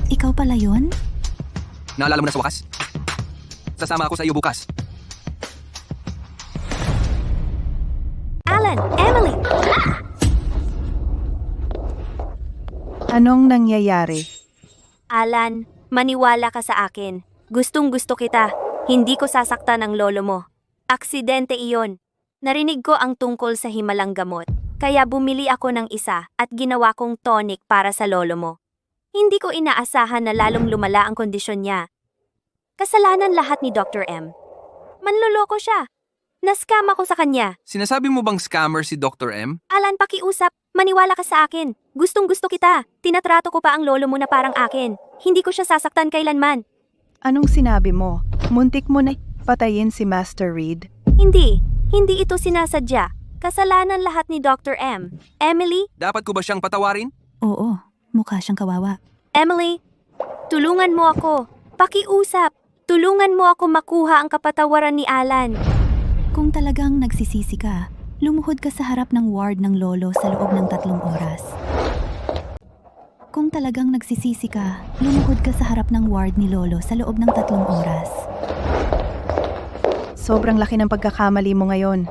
Ikaw pala yun? Naalala mo na sa wakas? Sasama ako sa iyo bukas. Alan, Emily! Anong nangyayari? Alan, maniwala ka sa akin. Gustong-gusto kita. Hindi ko sasaktan ang lolo mo. Aksidente iyon. Narinig ko ang tungkol sa himalang gamot. Kaya bumili ako ng isa at ginawa kong tonic para sa lolo mo. Hindi ko inaasahan na lalong lumala ang kondisyon niya. Kasalanan lahat ni Dr. M. Manloloko siya. Nascam ako sa kanya. Sinasabi mo bang scammer si Dr. M? Alan, pakiusap. Maniwala ka sa akin. Gustong-gusto kita. Tinatrato ko pa ang lolo mo na parang akin. Hindi ko siya sasaktan kailanman. Anong sinabi mo? Muntik mo na patayin si Master Reed? Hindi. Hindi ito sinasadya. Kasalanan lahat ni Dr. M. Emily? Dapat ko ba siyang patawarin? Oo, mukha siyang kawawa. Emily, tulungan mo ako. Pakiusap. Tulungan mo ako makuha ang kapatawaran ni Alan. Kung talagang nagsisisi ka, lumuhod ka sa harap ng ward ng lolo sa loob ng 3 oras. Kung talagang nagsisisi ka, lumuhod ka sa harap ng ward ni lolo sa loob ng 3 oras. Sobrang laki ng pagkakamali mo ngayon.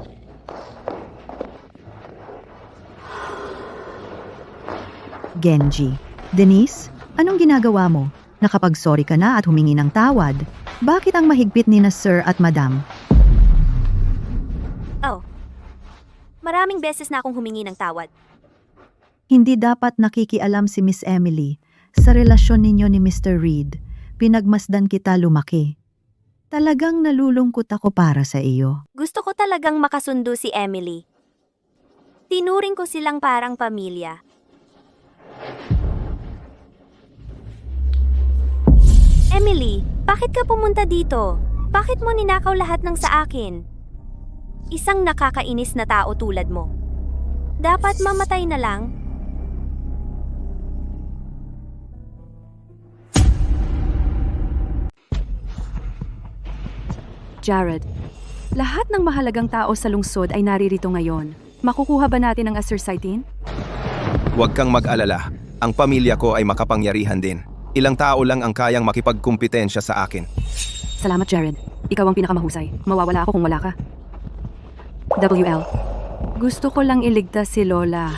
Genji. Denise, anong ginagawa mo? Nakapag-sorry ka na at humingi ng tawad. Bakit ang mahigpit ni na Sir at Madam? Oh. Maraming beses na akong humingi ng tawad. Hindi dapat nakikialam si Miss Emily sa relasyon ninyo ni Mr. Reed. Pinagmasdan kita lumaki. Talagang nalulungkot ako para sa iyo. Gusto ko talagang makasundo si Emily. Tinuring ko silang parang pamilya. Emily, bakit ka pumunta dito? Bakit mo ninakaw lahat ng sa akin? Isang nakakainis na tao tulad mo. Dapat mamatay na lang. Jared, lahat ng mahalagang tao sa lungsod ay naririto ngayon. Makukuha ba natin ang asercitin? Huwag kang mag-alala. Ang pamilya ko ay makapangyarihan din. Ilang tao lang ang kayang makipagkumpetensya sa akin. Salamat, Jared. Ikaw ang pinakamahusay. Mawawala ako kung wala ka. WL, gusto ko lang iligtas si Lola.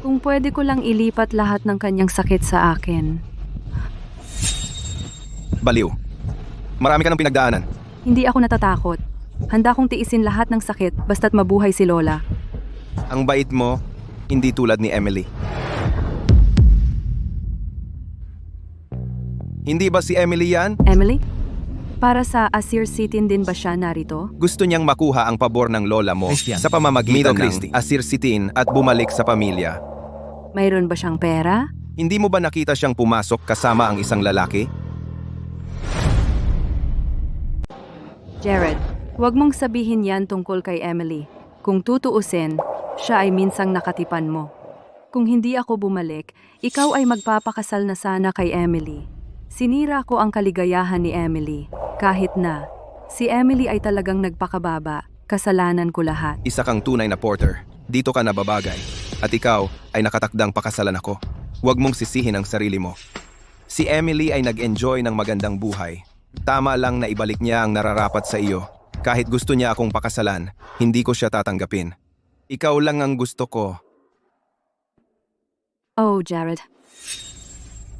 Kung pwede ko lang ilipat lahat ng kanyang sakit sa akin. Baliw. Marami ka ng pinagdaanan. Hindi ako natatakot. Handa kong tiisin lahat ng sakit basta't mabuhay si Lola. Ang bait mo, hindi tulad ni Emily. Hindi ba si Emily yan? Emily? Para sa asercitin din ba siya narito? Gusto niyang makuha ang pabor ng lola mo Christian. sa pamamagitan ng asercitin at bumalik sa pamilya. Mayroon ba siyang pera? Hindi mo ba nakita siyang pumasok kasama ang isang lalaki? Jared, huwag mong sabihin yan tungkol kay Emily. Kung tutuusin, siya ay minsang nakatipan mo. Kung hindi ako bumalik, ikaw ay magpapakasal na sana kay Emily. Sinira ko ang kaligayahan ni Emily. Kahit na, si Emily ay talagang nagpakababa. Kasalanan ko lahat. Isa kang tunay na porter. Dito ka nababagay. At ikaw ay nakatakdang pakasalan ako. Huwag mong sisihin ang sarili mo. Si Emily ay nag-enjoy ng magandang buhay. Tama lang na ibalik niya ang nararapat sa iyo. Kahit gusto niya akong pakasalan, hindi ko siya tatanggapin. Ikaw lang ang gusto ko. Oh, Jared.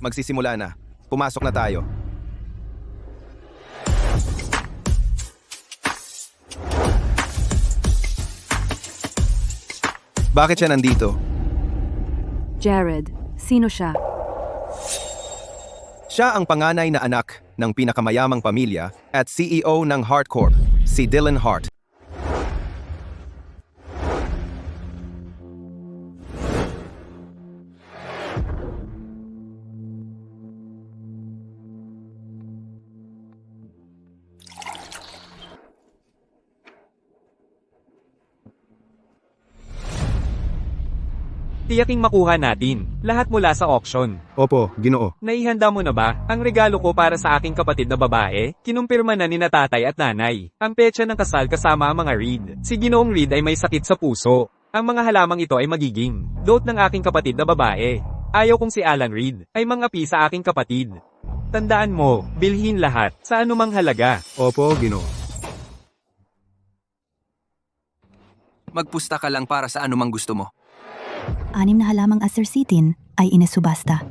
Magsisimula na. Pumasok na tayo. Bakit siya nandito? Jared, sino siya? Siya ang panganay na anak ng pinakamayamang pamilya at CEO ng Hart Corp, si Dylan Hart. Tiyaking makuha natin, lahat mula sa auction. Opo, Ginoo. Naihanda mo na ba ang regalo ko para sa aking kapatid na babae? Kinumpirma na ni na tatay at nanay. Ang petsa ng kasal kasama ang mga Reed. Si Ginoong Reed ay may sakit sa puso. Ang mga halamang ito ay magiging dot ng aking kapatid na babae. Ayaw kong si Alan Reed ay mangapi sa aking kapatid. Tandaan mo, bilhin lahat sa anumang halaga. Opo, Ginoo. Magpusta ka lang para sa anumang gusto mo. 6 na halamang asercitin ay inesubasta.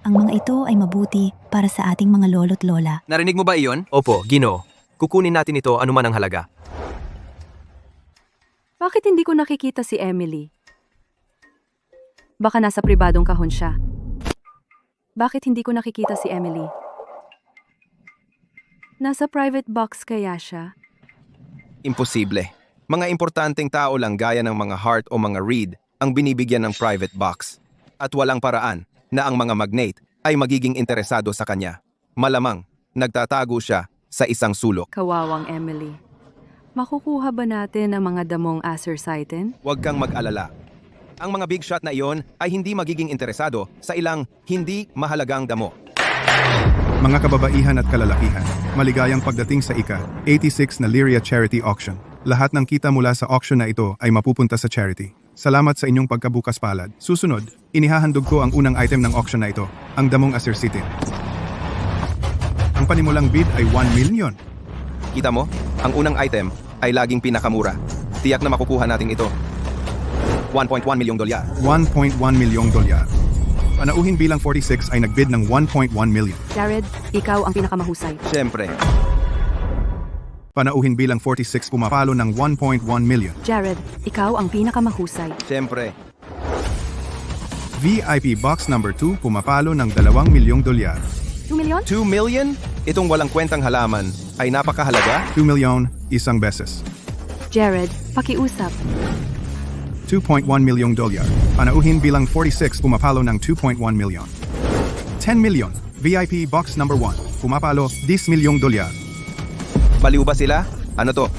Ang mga ito ay mabuti para sa ating mga lolo't lola. Narinig mo ba iyon? Opo, Ginoo. Kukunin natin ito anuman ang halaga. Bakit hindi ko nakikita si Emily? Baka nasa pribadong kahon siya. Bakit hindi ko nakikita si Emily? Nasa private box kaya siya? Imposible. Mga importanteng tao lang gaya ng mga Hart o mga Reed ang binibigyan ng private box. At walang paraan na ang mga magnate ay magiging interesado sa kanya. Malamang, nagtatago siya sa isang sulok. Kawawang Emily. Makukuha ba natin ang mga damong asercitin? Huwag kang mag-alala. Ang mga big shot na iyon ay hindi magiging interesado sa ilang hindi mahalagang damo. Mga kababaihan at kalalakihan, maligayang pagdating sa ika-86 na Lyria Charity Auction. Lahat ng kita mula sa auction na ito ay mapupunta sa charity. Salamat sa inyong pagkabukas palad. Susunod, inihahandog ko ang unang item ng auction na ito, ang damong asercitin. Ang panimulang bid ay 1 million. Kita mo, ang unang item ay laging pinakamura. Tiyak na makukuha natin ito. $1.1 milyong. 1.1 milyong dolyar. Panauhin bilang 46 ay nagbid ng 1.1 million. Jared, ikaw ang pinakamahusay. Siyempre, Panauhin bilang 46 pumapalo ng 1.1 million. Jared, ikaw ang pinakamahusay. siyempre. VIP box number 2 pumapalo ng 2 milyong dolyar. 2 million? 2 million? Itong walang kwentang halaman ay napakahalaga? 2 milyon, isang beses. Jared, pakiusap. 2.1 milyong dolyar. Panauhin bilang 46 pumapalo ng 2.1 milyon. 10 milyon. VIP box number 1 pumapalo 10 milyong dolyar. Baliw ba sila? Ano to?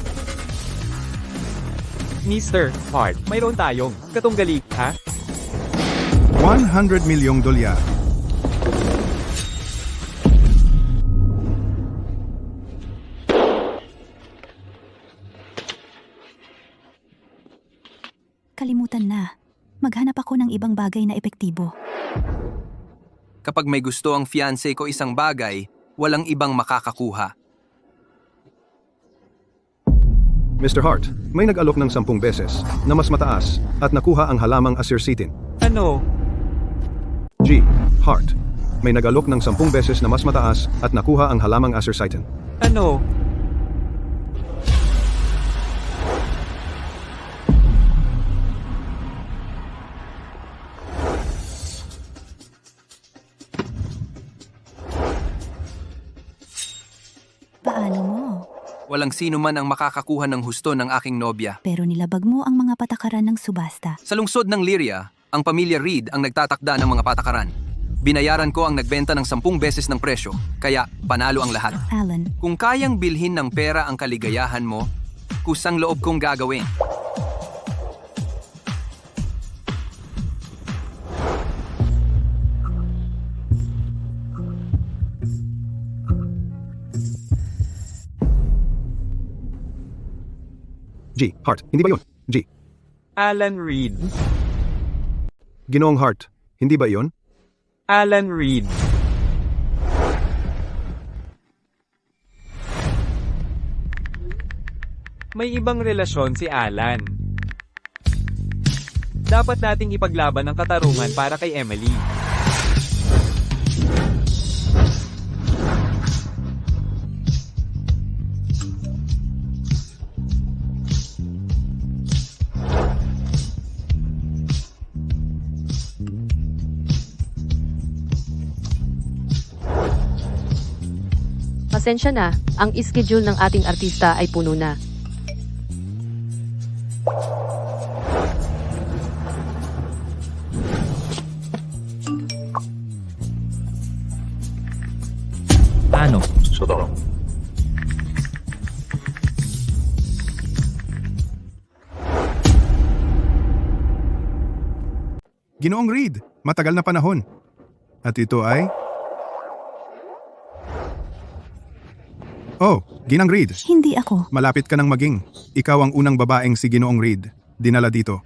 Mr. Hart, mayroon tayong katunggali, ha? 100 milyong dolyar. Kalimutan na. Maghanap ako ng ibang bagay na epektibo. Kapag may gusto ang fiancé ko isang bagay, walang ibang makakakuha. Mr. Hart, may nag-alok ng 10 beses na mas mataas at nakuha ang halamang acercitin. Ano? G. Hart, may nag-alok ng 10 beses na mas mataas at nakuha ang halamang acercitin. Ano? Paano mo? Walang sino man ang makakakuha ng husto ng aking nobya. Pero nilabag mo ang mga patakaran ng subasta. Sa lungsod ng Lyria, ang pamilya Reed ang nagtatakda ng mga patakaran. Binayaran ko ang nagbenta ng 10 beses ng presyo, kaya panalo ang lahat. Alan, Kung kayang bilhin ng pera ang kaligayahan mo, kusang loob kong gagawin. G. Hart, hindi ba yun? G. Alan Reed. Ginoong Hart, hindi ba yun? Alan Reed. May ibang relasyon si Alan. Dapat nating ipaglaban ang katarungan para kay Emily. Pasensya na, ang schedule ng ating artista ay puno na. Ano? Ginoong Reed, matagal na panahon. At ito ay... Oh, Ginang Reed, hindi ako. malapit ka nang maging. Ikaw ang unang babaeng si Ginoong Reed, dinala dito.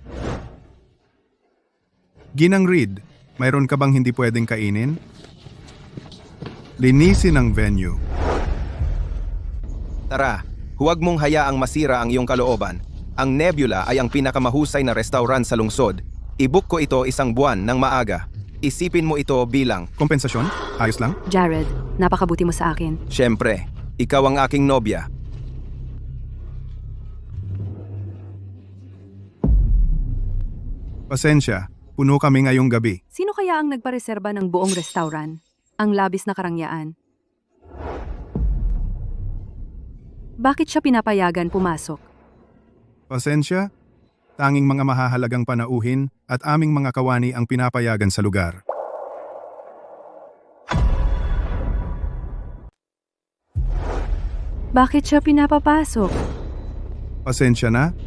Ginang Reed, mayroon ka bang hindi pwedeng kainin? Linisin ang venue. Tara, huwag mong hayaang masira ang iyong kalooban. Ang Nebula ay ang pinakamahusay na restaurant sa lungsod. I-book ko ito 1 buwan ng maaga. Isipin mo ito bilang, Kompensasyon? Ayos lang? Jared, napakabuti mo sa akin. syempre, ikaw ang aking nobya. Pasensya, puno kami ngayong gabi. Sino kaya ang nagpareserba ng buong restaurant? Ang labis na karangyaan. Bakit siya pinapayagan pumasok? Pasensya, tanging mga mahahalagang panauhin at aming mga kawani ang pinapayagan sa lugar. Bakit siya pinapapasok? Pasensya na,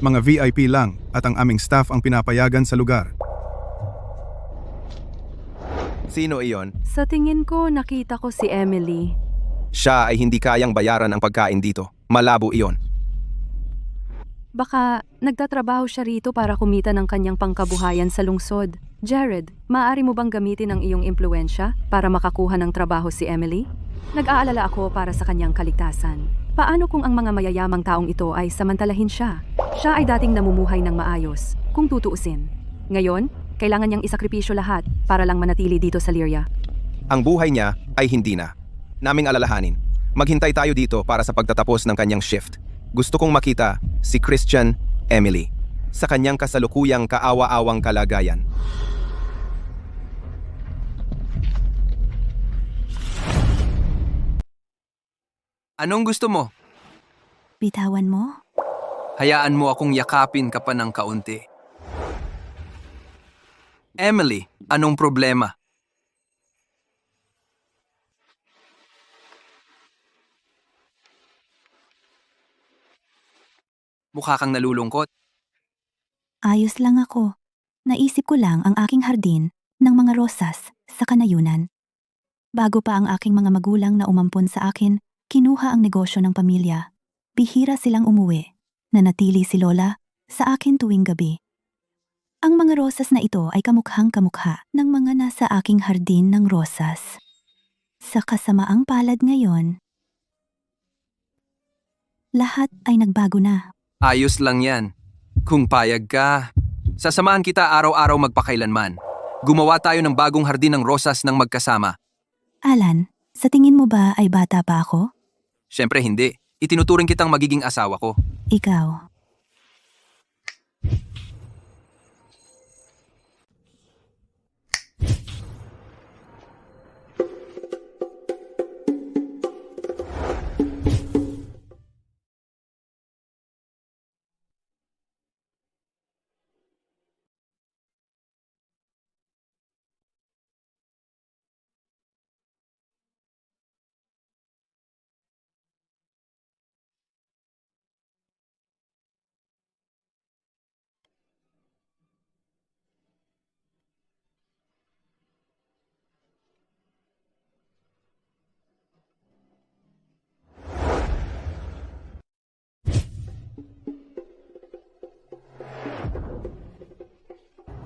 mga VIP lang at ang aming staff ang pinapayagan sa lugar. Sino iyon? Sa tingin ko, nakita ko si Emily. Siya ay hindi kayang bayaran ang pagkain dito. Malabo iyon. Baka nagtatrabaho siya rito para kumita ng kanyang pangkabuhayan sa lungsod. Jared, maaari mo bang gamitin ang iyong impluensya para makakuha ng trabaho si Emily? Nag-aalala ako para sa kanyang kaligtasan. Paano kung ang mga mayayamang taong ito ay samantalahin siya? Siya ay dating namumuhay ng maayos, kung tutuusin. Ngayon, Kailangan niyang isakripisyo lahat para lang manatili dito sa Lyria. Ang buhay niya ay hindi na. Naming alalahanin. Maghintay tayo dito para sa pagtatapos ng kanyang shift. Gusto kong makita si Christian Emily sa kanyang kasalukuyang kaawa-awang kalagayan. Anong gusto mo? Bitawan mo? Hayaan mo akong yakapin ka pa ng kaunti. Emily, anong problema? Mukha kang nalulungkot. Ayos lang ako. Naisip ko lang ang aking hardin ng mga rosas sa kanayunan. Bago pa ang aking mga magulang na umampon sa akin, kinuha ang negosyo ng pamilya. Bihira silang umuwi. Nanatili si Lola sa akin tuwing gabi. Ang mga rosas na ito ay kamukhang-kamukha ng mga nasa aking hardin ng rosas. Sa kasamaang palad ngayon, lahat ay nagbago na. Ayos lang yan. Kung payag ka, sasamahan kita araw-araw magpakailanman. Gumawa tayo ng bagong hardin ng rosas ng magkasama. Alan, sa tingin mo ba ay bata pa ako? Siyempre hindi. Itinuturing kitang magiging asawa ko. Ikaw.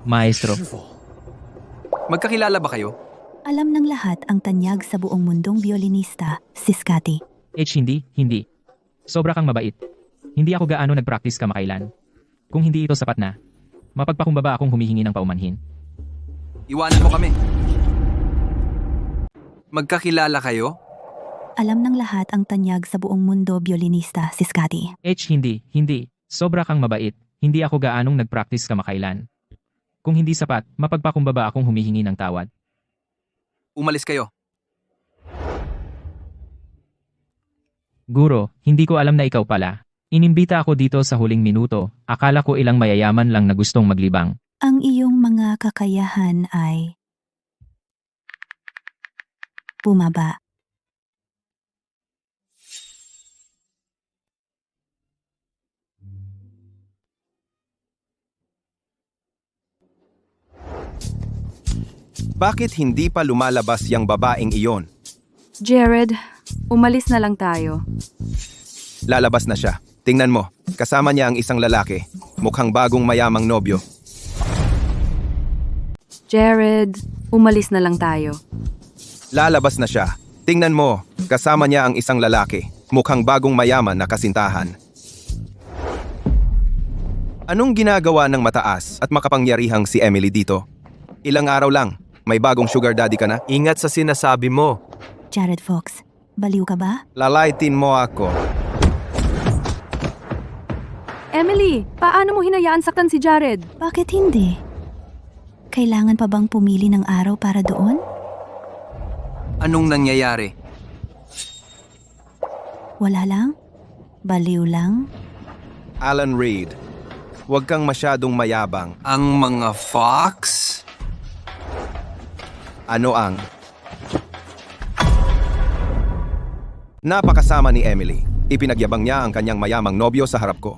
Maestro. Magkakilala ba kayo? Alam ng lahat ang tanyag sa buong mundong violinista, si Scotty. Hindi. Sobra kang mabait. Hindi ako gaano nag-practice kamakailan. Kung hindi ito sapat na, mapagpakumbaba akong humihingi ng paumanhin. Iwanan mo kami. Magkakilala kayo? Alam ng lahat ang tanyag sa buong mundo violinista, si Scotty. Hindi. Sobra kang mabait. Hindi ako gaanong nag-practice kamakailan. Kung hindi sapat, mapagpakumbaba akong humihingi ng tawad. Umalis kayo. Guro, hindi ko alam na ikaw pala. Inimbita ako dito sa huling minuto. Akala ko ilang mayayaman lang na gustong maglibang. Ang iyong mga kakayahan ay bumaba. Bakit hindi pa lumalabas yang babaeng iyon? Jared, umalis na lang tayo. Lalabas na siya. Tingnan mo, kasama niya ang isang lalaki. Mukhang bagong mayamang nobyo. Jared, umalis na lang tayo. Lalabas na siya. Tingnan mo, kasama niya ang isang lalaki. Mukhang bagong mayaman na kasintahan. Anong ginagawa ng mataas at makapangyarihang si Emily dito? Ilang araw lang, may bagong sugar daddy ka na? Ingat sa sinasabi mo. Jared Fox, baliw ka ba? Lalaitin mo ako. Emily, paano mo hinayaan saktan si Jared? Bakit hindi? Kailangan pa bang pumili ng araw para doon? Anong nangyayari? Wala lang? Baliw lang? Alan Reed, huwag kang masyadong mayabang. Ang mga Fox? Ano ang? Napakasama ni Emily. Ipinagyabang niya ang kanyang mayamang nobyo sa harap ko.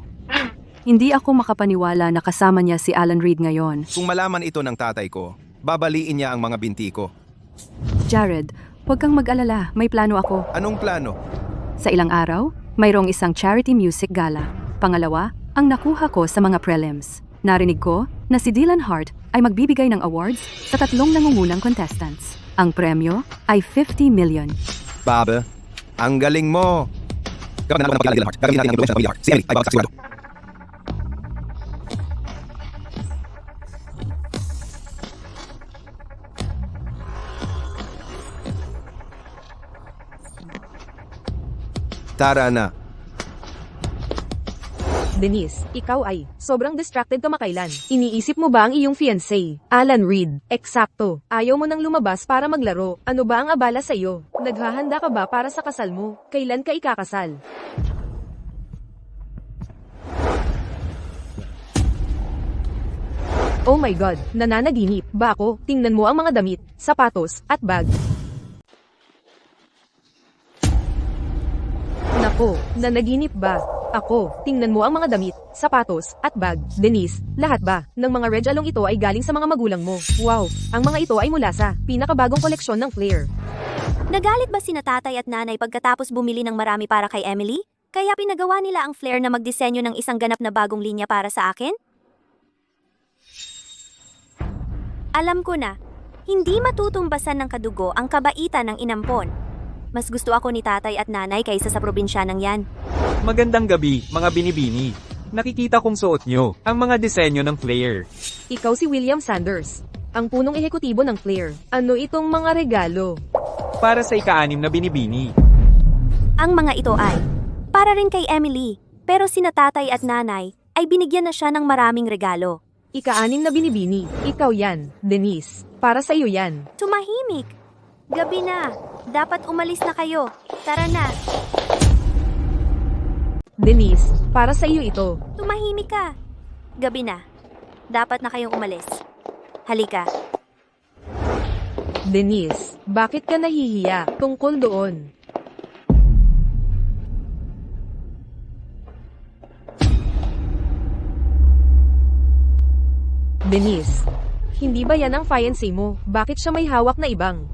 Hindi ako makapaniwala na kasama niya si Alan Reed ngayon. Kung malaman ito ng tatay ko, babaliin niya ang mga binti ko. Jared, huwag kang mag-alala. May plano ako. Anong plano? Sa ilang araw, mayroong isang charity music gala. Pangalawa, ang nakuha ko sa mga prelims. Narinig ko na si Dylan Hart ay magbibigay ng awards sa 3 nangungunang contestants. Ang premyo ay 50 million. Baba, ang galing mo! Gagawin natin ang pagkilala ni Hart. Gagawin natin ang impluensya ng pamilya Hart. Si Emily ay bagsak sigurado. Tara na. Denise, ikaw ay sobrang distracted kamakailan. Iniisip mo ba ang iyong fiancé, Alan Reed? Eksakto. Ayaw mo nang lumabas para maglaro. Ano ba ang abala sa iyo? Naghahanda ka ba para sa kasal mo? Kailan ka ikakasal? Oh my God, nananaginip ba ako? Tingnan mo ang mga damit, sapatos, at bag. Nako, nanaginip ba? Ako, tingnan mo ang mga damit, sapatos, at bag. Denise, lahat ba ng mga regalong ito ay galing sa mga magulang mo? Wow, ang mga ito ay mula sa pinakabagong koleksyon ng Flair. Nagalit ba sina tatay at nanay pagkatapos bumili ng marami para kay Emily? Kaya pinagawa nila ang Flair na magdisenyo ng isang ganap na bagong linya para sa akin? Alam ko na, hindi matutumbasan ng kadugo ang kabaitan ng inampon. Mas gusto ako ni tatay at nanay kaysa sa probinsyanang yan. Magandang gabi, mga binibini. Nakikita kong suot nyo ang mga disenyo ng Flair. Ikaw si William Sanders, ang punong ehekutibo ng Flair. Ano itong mga regalo? Para sa ika-6 na binibini. Ang mga ito ay para rin kay Emily, pero sina tatay at nanay ay binigyan na siya ng maraming regalo. Ika-6 na binibini. Ikaw yan, Denise. Para sa iyo yan. Tumahimik. Gabi na. Dapat umalis na kayo. Tara na. Denise, para sa iyo ito. Tumahimik ka. Gabi na. Dapat na kayong umalis. Halika. Denise, bakit ka nahihiya tungkol doon? Denise, hindi ba yan ang fiancé mo? Bakit siya may hawak na ibang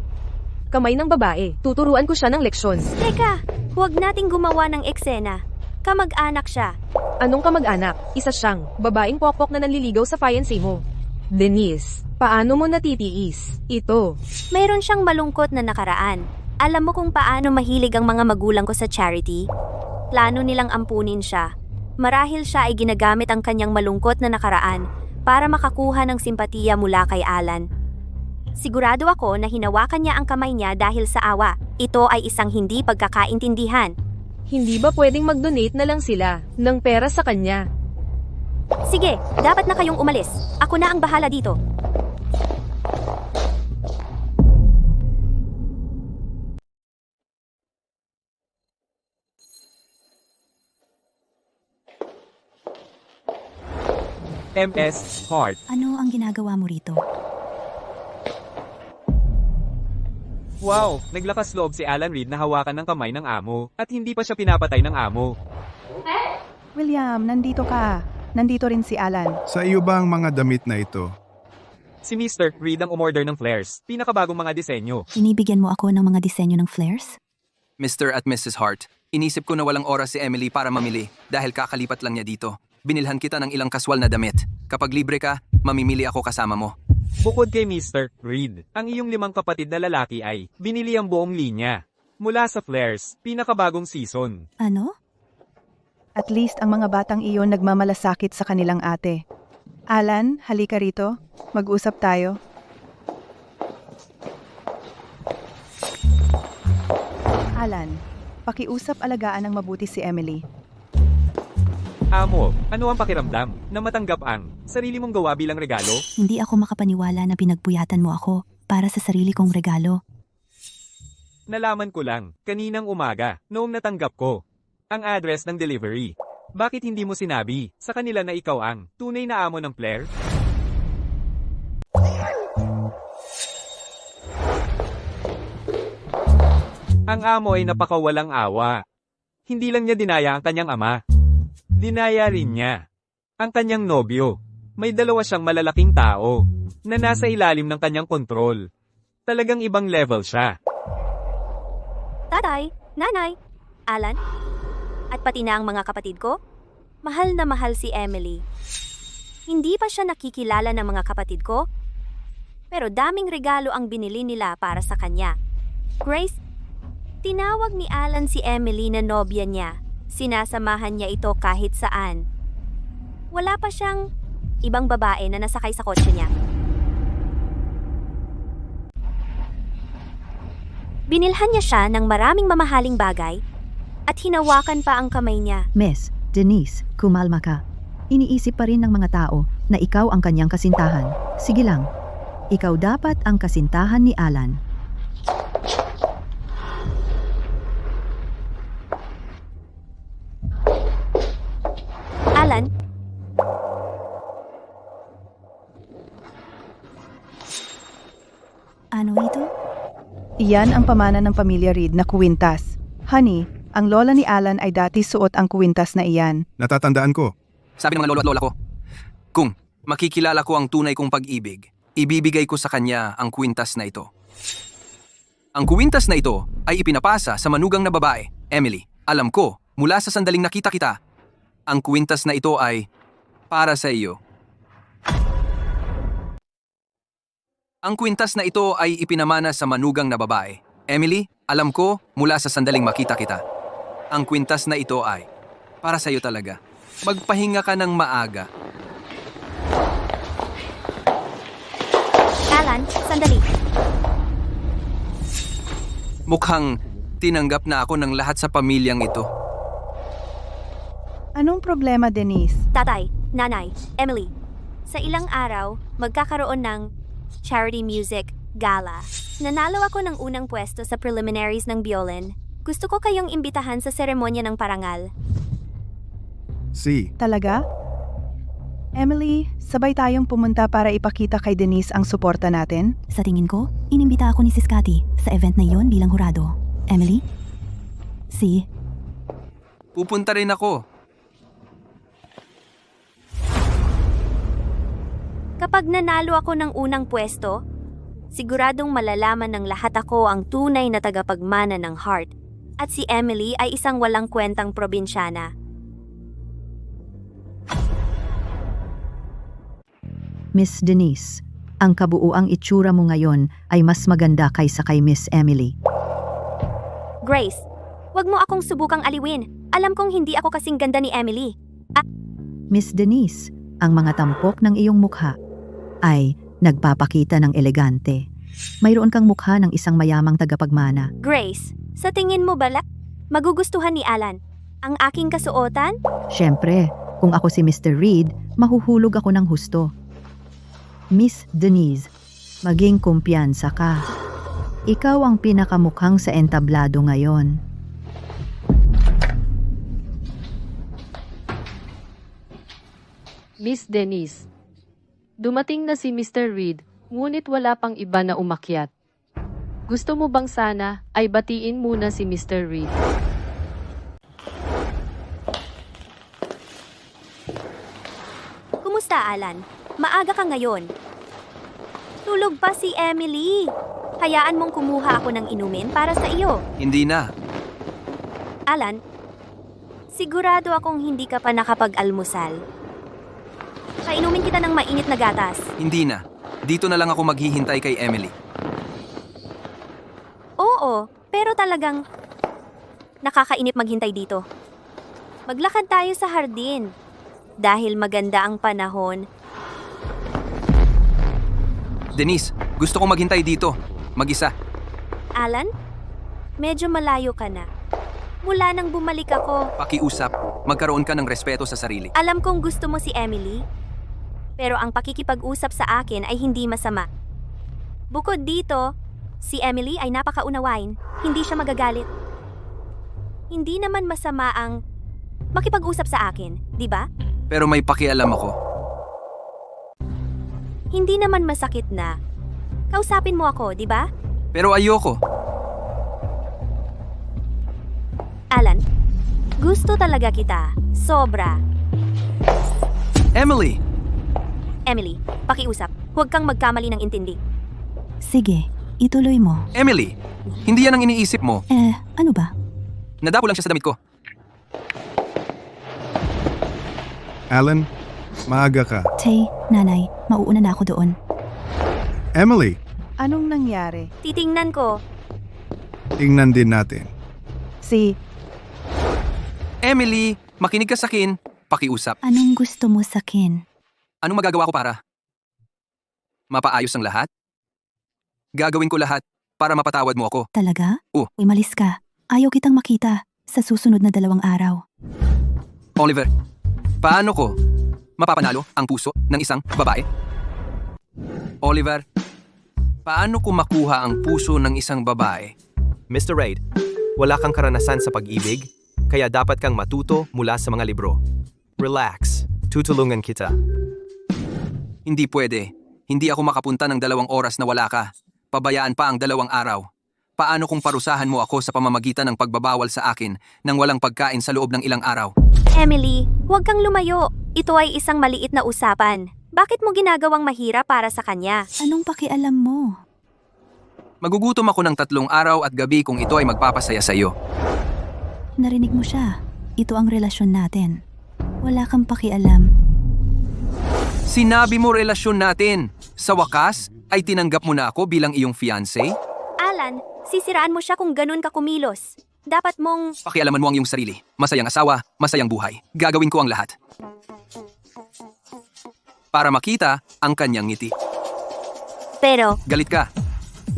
kamay ng babae? Tuturuan ko siya ng leksyon. Teka, huwag nating gumawa ng eksena. Kamag-anak siya. Anong kamag-anak? Isa siyang babaeng pokpok na nanliligaw sa fiancé mo. Denise, paano mo natitiis ito? Mayroon siyang malungkot na nakaraan. Alam mo kung paano mahilig ang mga magulang ko sa charity? Plano nilang ampunin siya. Marahil siya ay ginagamit ang kanyang malungkot na nakaraan para makakuha ng simpatiya mula kay Alan. Sigurado ako na hinawakan niya ang kamay niya dahil sa awa. Ito ay isang hindi pagkakaintindihan. Hindi ba pwedeng mag-donate na lang sila ng pera sa kanya? Sige, dapat na kayong umalis. Ako na ang bahala dito. MS Heart. Ano ang ginagawa mo rito? Wow, naglakas loob si Alan Reed na hawakan ng kamay ng amo at hindi pa siya pinapatay ng amo. William, nandito ka. Nandito rin si Alan. Sa iyo ba ang mga damit na ito? Si Mr. Reed ang umorder ng flares, pinakabagong mga disenyo. Inibigyan mo ako ng mga disenyo ng flares? Mr. at Mrs. Hart, inisip ko na walang oras si Emily para mamili dahil kakalipat lang niya dito. Binilhan kita ng ilang kaswal na damit. Kapag libre ka, mamimili ako kasama mo. Bukod kay Mr. Reed, ang iyong 5 kapatid na lalaki ay binili ang buong linya. Mula sa flares, pinakabagong season. Ano? At least ang mga batang iyon nagmamalasakit sa kanilang ate. Alan, halika rito. Mag-usap tayo. Alan, pakiusap alagaan ng mabuti si Emily. Amo, ano ang pakiramdam na matanggap ang sarili mong gawa bilang regalo? Hindi ako makapaniwala na pinagpuyatan mo ako para sa sarili kong regalo. Nalaman ko lang, kaninang umaga, noong natanggap ko ang address ng delivery. Bakit hindi mo sinabi sa kanila na ikaw ang tunay na amo ng Flair? Ang amo ay napakawalang awa. Hindi lang niya dinaya ang kanyang ama. Dinaya rin niya ang kanyang nobyo. May 2 siyang malalaking tao na nasa ilalim ng kanyang kontrol. Talagang ibang level siya. Tatay, nanay, Alan, at pati na ang mga kapatid ko. Mahal na mahal si Emily. Hindi pa siya nakikilala ng mga kapatid ko, pero daming regalo ang binili nila para sa kanya. Grace, tinawag ni Alan si Emily na nobya niya. Sinasamahan niya ito kahit saan. Wala pa siyang ibang babae na nasakay sa kotse niya. Binilhan niya siya ng maraming mamahaling bagay at hinawakan pa ang kamay niya. Miss Denise, kumalma ka. Iniisip pa rin ng mga tao na ikaw ang kanyang kasintahan. Sige lang. Ikaw dapat ang kasintahan ni Alan. Alan, Ano ito? Iyan ang pamana ng pamilya Reed na kuwintas. Honey, ang lola ni Alan ay dati suot ang kuwintas na iyan. Natatandaan ko. Sabi ng mga lolo at lola ko, kung makikilala ko ang tunay kong pag-ibig, ibibigay ko sa kanya ang kwintas na ito. Ang kwintas na ito ay ipinapasa sa manugang na babae, Emily. Alam ko, mula sa sandaling nakita kita, ang kwintas na ito ay para sa iyo. Ang kwintas na ito ay ipinamana sa manugang na babae. Emily, alam ko, mula sa sandaling makita kita, ang kwintas na ito ay para sa iyo talaga. Magpahinga ka ng maaga. Alan, sandali. Mukhang tinanggap na ako ng lahat sa pamilyang ito. Anong problema, Denise? Tatay, nanay, Emily. Sa ilang araw, magkakaroon ng charity music gala. Nanalo ako ng unang pwesto sa preliminaries ng violin. Gusto ko kayong imbitahan sa seremonya ng parangal. Talaga? Emily, sabay tayong pumunta para ipakita kay Denise ang suporta natin? Sa tingin ko, inimbita ako ni Sis Cathy sa event na iyon bilang hurado. Emily? Pupunta rin ako. Kapag nanalo ako ng unang pwesto, siguradong malalaman ng lahat ako ang tunay na tagapagmana ng Heart. At si Emily ay isang walang kwentang probinsyana. Miss Denise, ang kabuuang itsura mo ngayon ay mas maganda kaysa kay Miss Emily. Grace, wag mo akong subukang aliwin. Alam kong hindi ako kasing ganda ni Emily. Miss Denise, ang mga tampok ng iyong mukha ay nagpapakita ng elegante. Mayroon kang mukha ng isang mayamang tagapagmana. Grace, sa tingin mo bala, magugustuhan ni Alan ang aking kasuotan? Siyempre, kung ako si Mr. Reed, mahuhulog ako ng husto. Miss Denise, maging kumpiyansa ka. Ikaw ang pinakamukhang sa entablado ngayon. Miss Denise, dumating na si Mr. Reed, ngunit wala pang iba na umakyat. Gusto mo bang sana ay batiin muna si Mr. Reed? Kumusta, Alan? Maaga ka ngayon. Tulog pa si Emily. Hayaan mong kumuha ako ng inumin para sa iyo. Hindi na. Alan, sigurado akong hindi ka pa nakapag-almusal. Kainumin kita ng mainit na gatas. Hindi na. Dito na lang ako maghihintay kay Emily. Oo, pero talagang nakakainip maghintay dito. Maglakad tayo sa hardin. Dahil maganda ang panahon. Denise, gusto kong maghintay dito. Mag-isa. Alan, medyo malayo ka na. Mula nang bumalik ako, Pakiusap, magkaroon ka ng respeto sa sarili. alam kong gusto mo si Emily. Pero ang pakikipag-usap sa akin ay hindi masama. Bukod dito, si Emily ay napakaunawain. Hindi siya magagalit. Hindi naman masama ang makipag-usap sa akin, di ba? Pero may pakialam ako. Hindi naman masakit na. Kausapin mo ako, di ba? Pero ayoko. Alan, gusto talaga kita. Sobra. Emily! Emily, pakiusap. Huwag kang magkamali ng intindi. Sige, ituloy mo. Emily! Hindi yan ang iniisip mo. Ano ba? Nadapo lang siya sa damit ko. Alan, maaga ka. Tay, nanay, mauuna na ako doon. Emily, Anong nangyari? Titingnan ko. tingnan din natin. Emily, makinig ka sa akin. Pakiusap. Anong gusto mo sakin? Anong magagawa ko para mapaayos ang lahat? Gagawin ko lahat para mapatawad mo ako. Talaga? Oh. Umalis ka. Ayaw kitang makita. sa susunod na 2 araw. Oliver, paano ko mapapanalo ang puso ng isang babae? Oliver, paano ko makuha ang puso ng isang babae? Mr. Raid, wala kang karanasan sa pag-ibig, kaya dapat kang matuto mula sa mga libro. Relax, tutulungan kita. Hindi pwede. Hindi ako makapunta ng 2 oras na wala ka. Pabayaan pa ang 2 araw. Paano kung parusahan mo ako sa pamamagitan ng pagbabawal sa akin nang walang pagkain sa loob ng ilang araw? Emily, huwag kang lumayo. Ito ay isang maliit na usapan. Bakit mo ginagawang mahirap para sa kanya? Anong pakialam mo? Magugutom ako ng 3 araw at gabi kung ito ay magpapasaya sa iyo. Narinig mo siya. Ito ang relasyon natin. Wala kang pakialam. Sinabi mo relasyon natin. Sa wakas, ay tinanggap mo na ako bilang iyong fiancé? Alan, sisiraan mo siya kung ganun ka kumilos. Dapat mong... Pakialaman mo ang iyong sarili. Masayang asawa, masayang buhay. Gagawin ko ang lahat. Para makita ang kanyang ngiti. Pero... Galit ka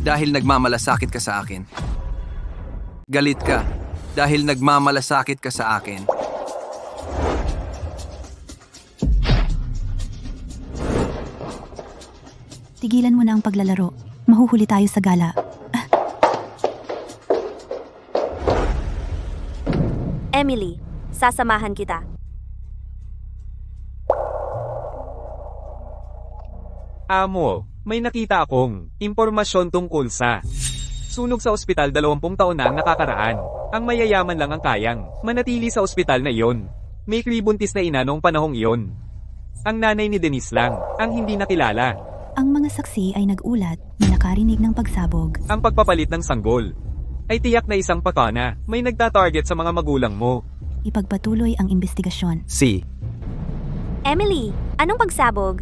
dahil nagmamalasakit ka sa akin. Galit ka dahil nagmamalasakit ka sa akin. Tigilan mo na ang paglalaro. Mahuhuli tayo sa gala. Emily, sasamahan kita. Amo, may nakita akong impormasyon tungkol sa sunog sa ospital 20 taon na ang nakakaraan. Ang mayayaman lang ang kayang manatili sa ospital na iyon. May kribuntis na ina noong panahong iyon. Ang nanay ni Denise lang ang hindi nakilala. Ang mga saksi ay nag-ulat na nakarinig ng pagsabog. Ang pagpapalit ng sanggol ay tiyak na isang pakana. May nagtatarget sa mga magulang mo. Ipagpatuloy ang investigasyon. Emily, anong pagsabog?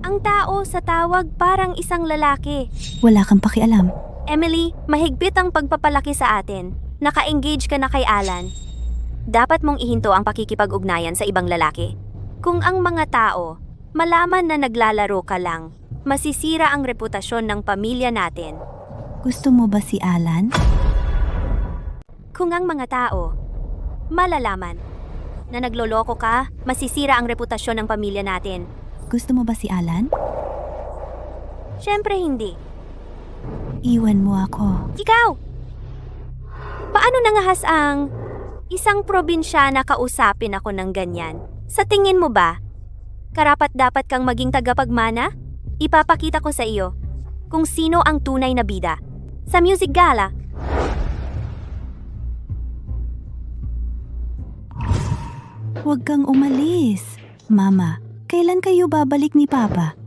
Ang tao sa tawag parang isang lalaki. Wala kang pakialam. Emily, mahigpit ang pagpapalaki sa atin. Naka-engage ka na kay Alan. Dapat mong ihinto ang pakikipag-ugnayan sa ibang lalaki. Kung ang mga tao malaman na naglalaro ka lang, masisira ang reputasyon ng pamilya natin. Gusto mo ba si Alan? Kung ang mga tao malalaman na nagloloko ka, masisira ang reputasyon ng pamilya natin. Gusto mo ba si Alan? Siyempre hindi. Iwan mo ako. Ikaw! Paano nangahas ang isang probinsyana kausapin ako ng ganyan? Sa tingin mo ba, karapat-dapat kang maging tagapagmana? Ipapakita ko sa iyo kung sino ang tunay na bida. Sa music gala. Huwag kang umalis. Mama, kailan kayo babalik ni Papa?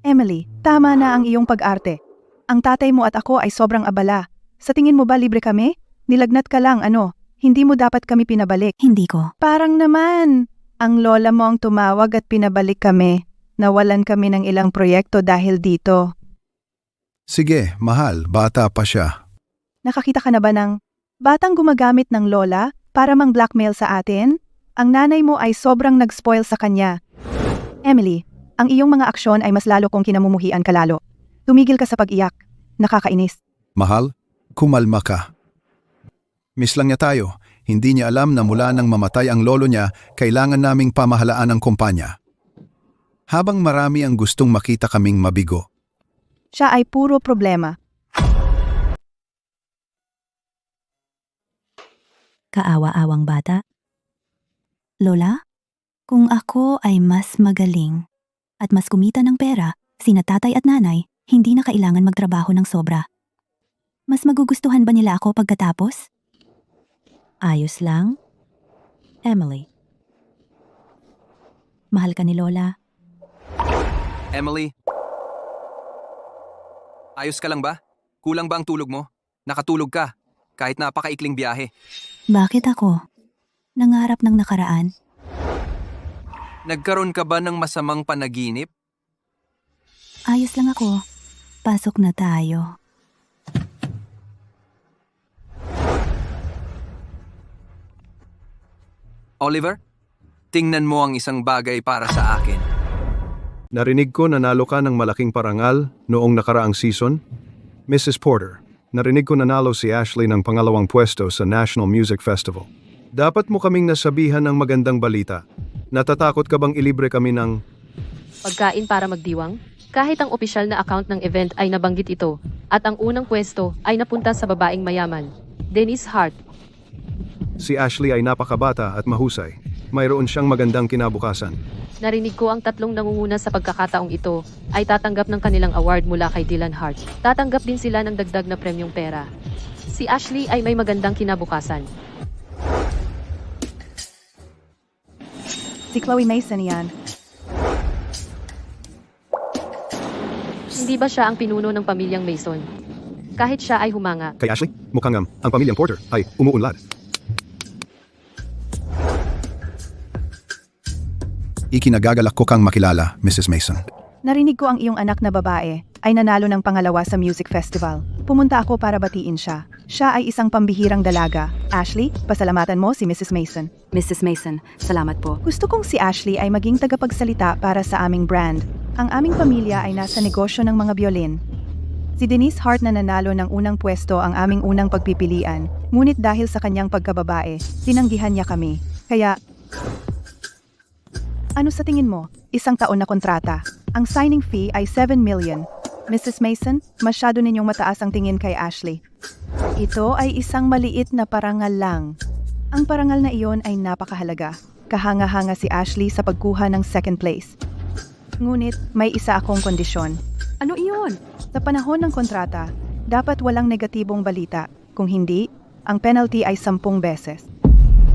Emily, tama na ang iyong pag-arte. Ang tatay mo at ako ay sobrang abala. Sa tingin mo ba libre kami? Nilagnat ka lang, ano? Hindi mo dapat kami pinabalik. Hindi ko. Parang naman. Ang lola mo ang tumawag at pinabalik kami. Nawalan kami ng ilang proyekto dahil dito. Sige, mahal, bata pa siya. Nakakita ka na ba ng batang gumagamit ng lola para mang-blackmail sa atin? Ang nanay mo ay sobrang nag-spoil sa kanya. Emily, ang iyong mga aksyon ay mas lalo kong kinamumuhian ka lalo. Tumigil ka sa pag-iyak. Nakakainis. Mahal, kumalma ka. Miss lang niya tayo. Hindi niya alam na mula nang mamatay ang lolo niya, kailangan naming pamahalaan ang kumpanya. Habang marami ang gustong makita kaming mabigo. Siya ay puro problema. Kaawa-awang bata. Lola, kung ako ay mas magaling at mas kumita ng pera, sina tatay at nanay, hindi na kailangan magtrabaho ng sobra. Mas magugustuhan ba nila ako pagkatapos? Ayos lang, Emily. Mahal ka ni Lola. Emily, ayos ka lang ba? Kulang ba ang tulog mo? Nakatulog ka, kahit napakaikling biyahe. Bakit ako? Nangarap ng nakaraan. Nagkaroon ka ba ng masamang panaginip? Ayos lang ako. Pasok na tayo. Oliver, tingnan mo ang isang bagay para sa akin. Narinig ko nanalo ka ng malaking parangal noong nakaraang season. Mrs. Porter, Narinig ko nanalo si Ashley ng pangalawang pwesto sa National Music Festival. Dapat mo kaming nasabihan ng magandang balita. Natatakot ka bang ilibre kami ng... Pagkain para magdiwang? Kahit ang opisyal na account ng event ay nabanggit ito, at ang unang pwesto ay napunta sa babaeng mayaman, Denise Hart. Si Ashley ay napakabata at mahusay. Mayroon siyang magandang kinabukasan. Narinig ko ang tatlong nangunguna sa pagkakataong ito ay tatanggap ng kanilang award mula kay Dylan Hart. Tatanggap din sila ng dagdag na premyong pera. Si Ashley ay may magandang kinabukasan. Si Chloe Mason yan. Hindi ba siya ang pinuno ng pamilyang Mason? Kahit siya ay humanga. Kay Ashley, mukhang ang pamilyang Porter ay umuunlad. Ikinagagalak ko kang makilala, Mrs. Mason. Narinig ko ang iyong anak na babae ay nanalo ng pangalawa sa music festival. Pumunta ako para batiin siya. Siya ay isang pambihirang dalaga. Ashley, pasalamatan mo si Mrs. Mason. Mrs. Mason, salamat po. Gusto kong si Ashley ay maging tagapagsalita para sa aming brand. Ang aming pamilya ay nasa negosyo ng mga biolin. Si Denise Hart na nanalo ng unang pwesto ang aming unang pagpipilian, ngunit dahil sa kanyang pagkababae, tinanggihan niya kami. Kaya, ano sa tingin mo? Isang taon na kontrata. Ang signing fee ay 7 million. Mrs. Mason, masyado ninyong mataas ang tingin kay Ashley. Ito ay isang maliit na parangal lang. Ang parangal na iyon ay napakahalaga. Kahanga-hanga si Ashley sa pagkuha ng second place. Ngunit may isa akong kondisyon. Ano iyon? Sa panahon ng kontrata, dapat walang negatibong balita. Kung hindi, ang penalty ay 10 beses.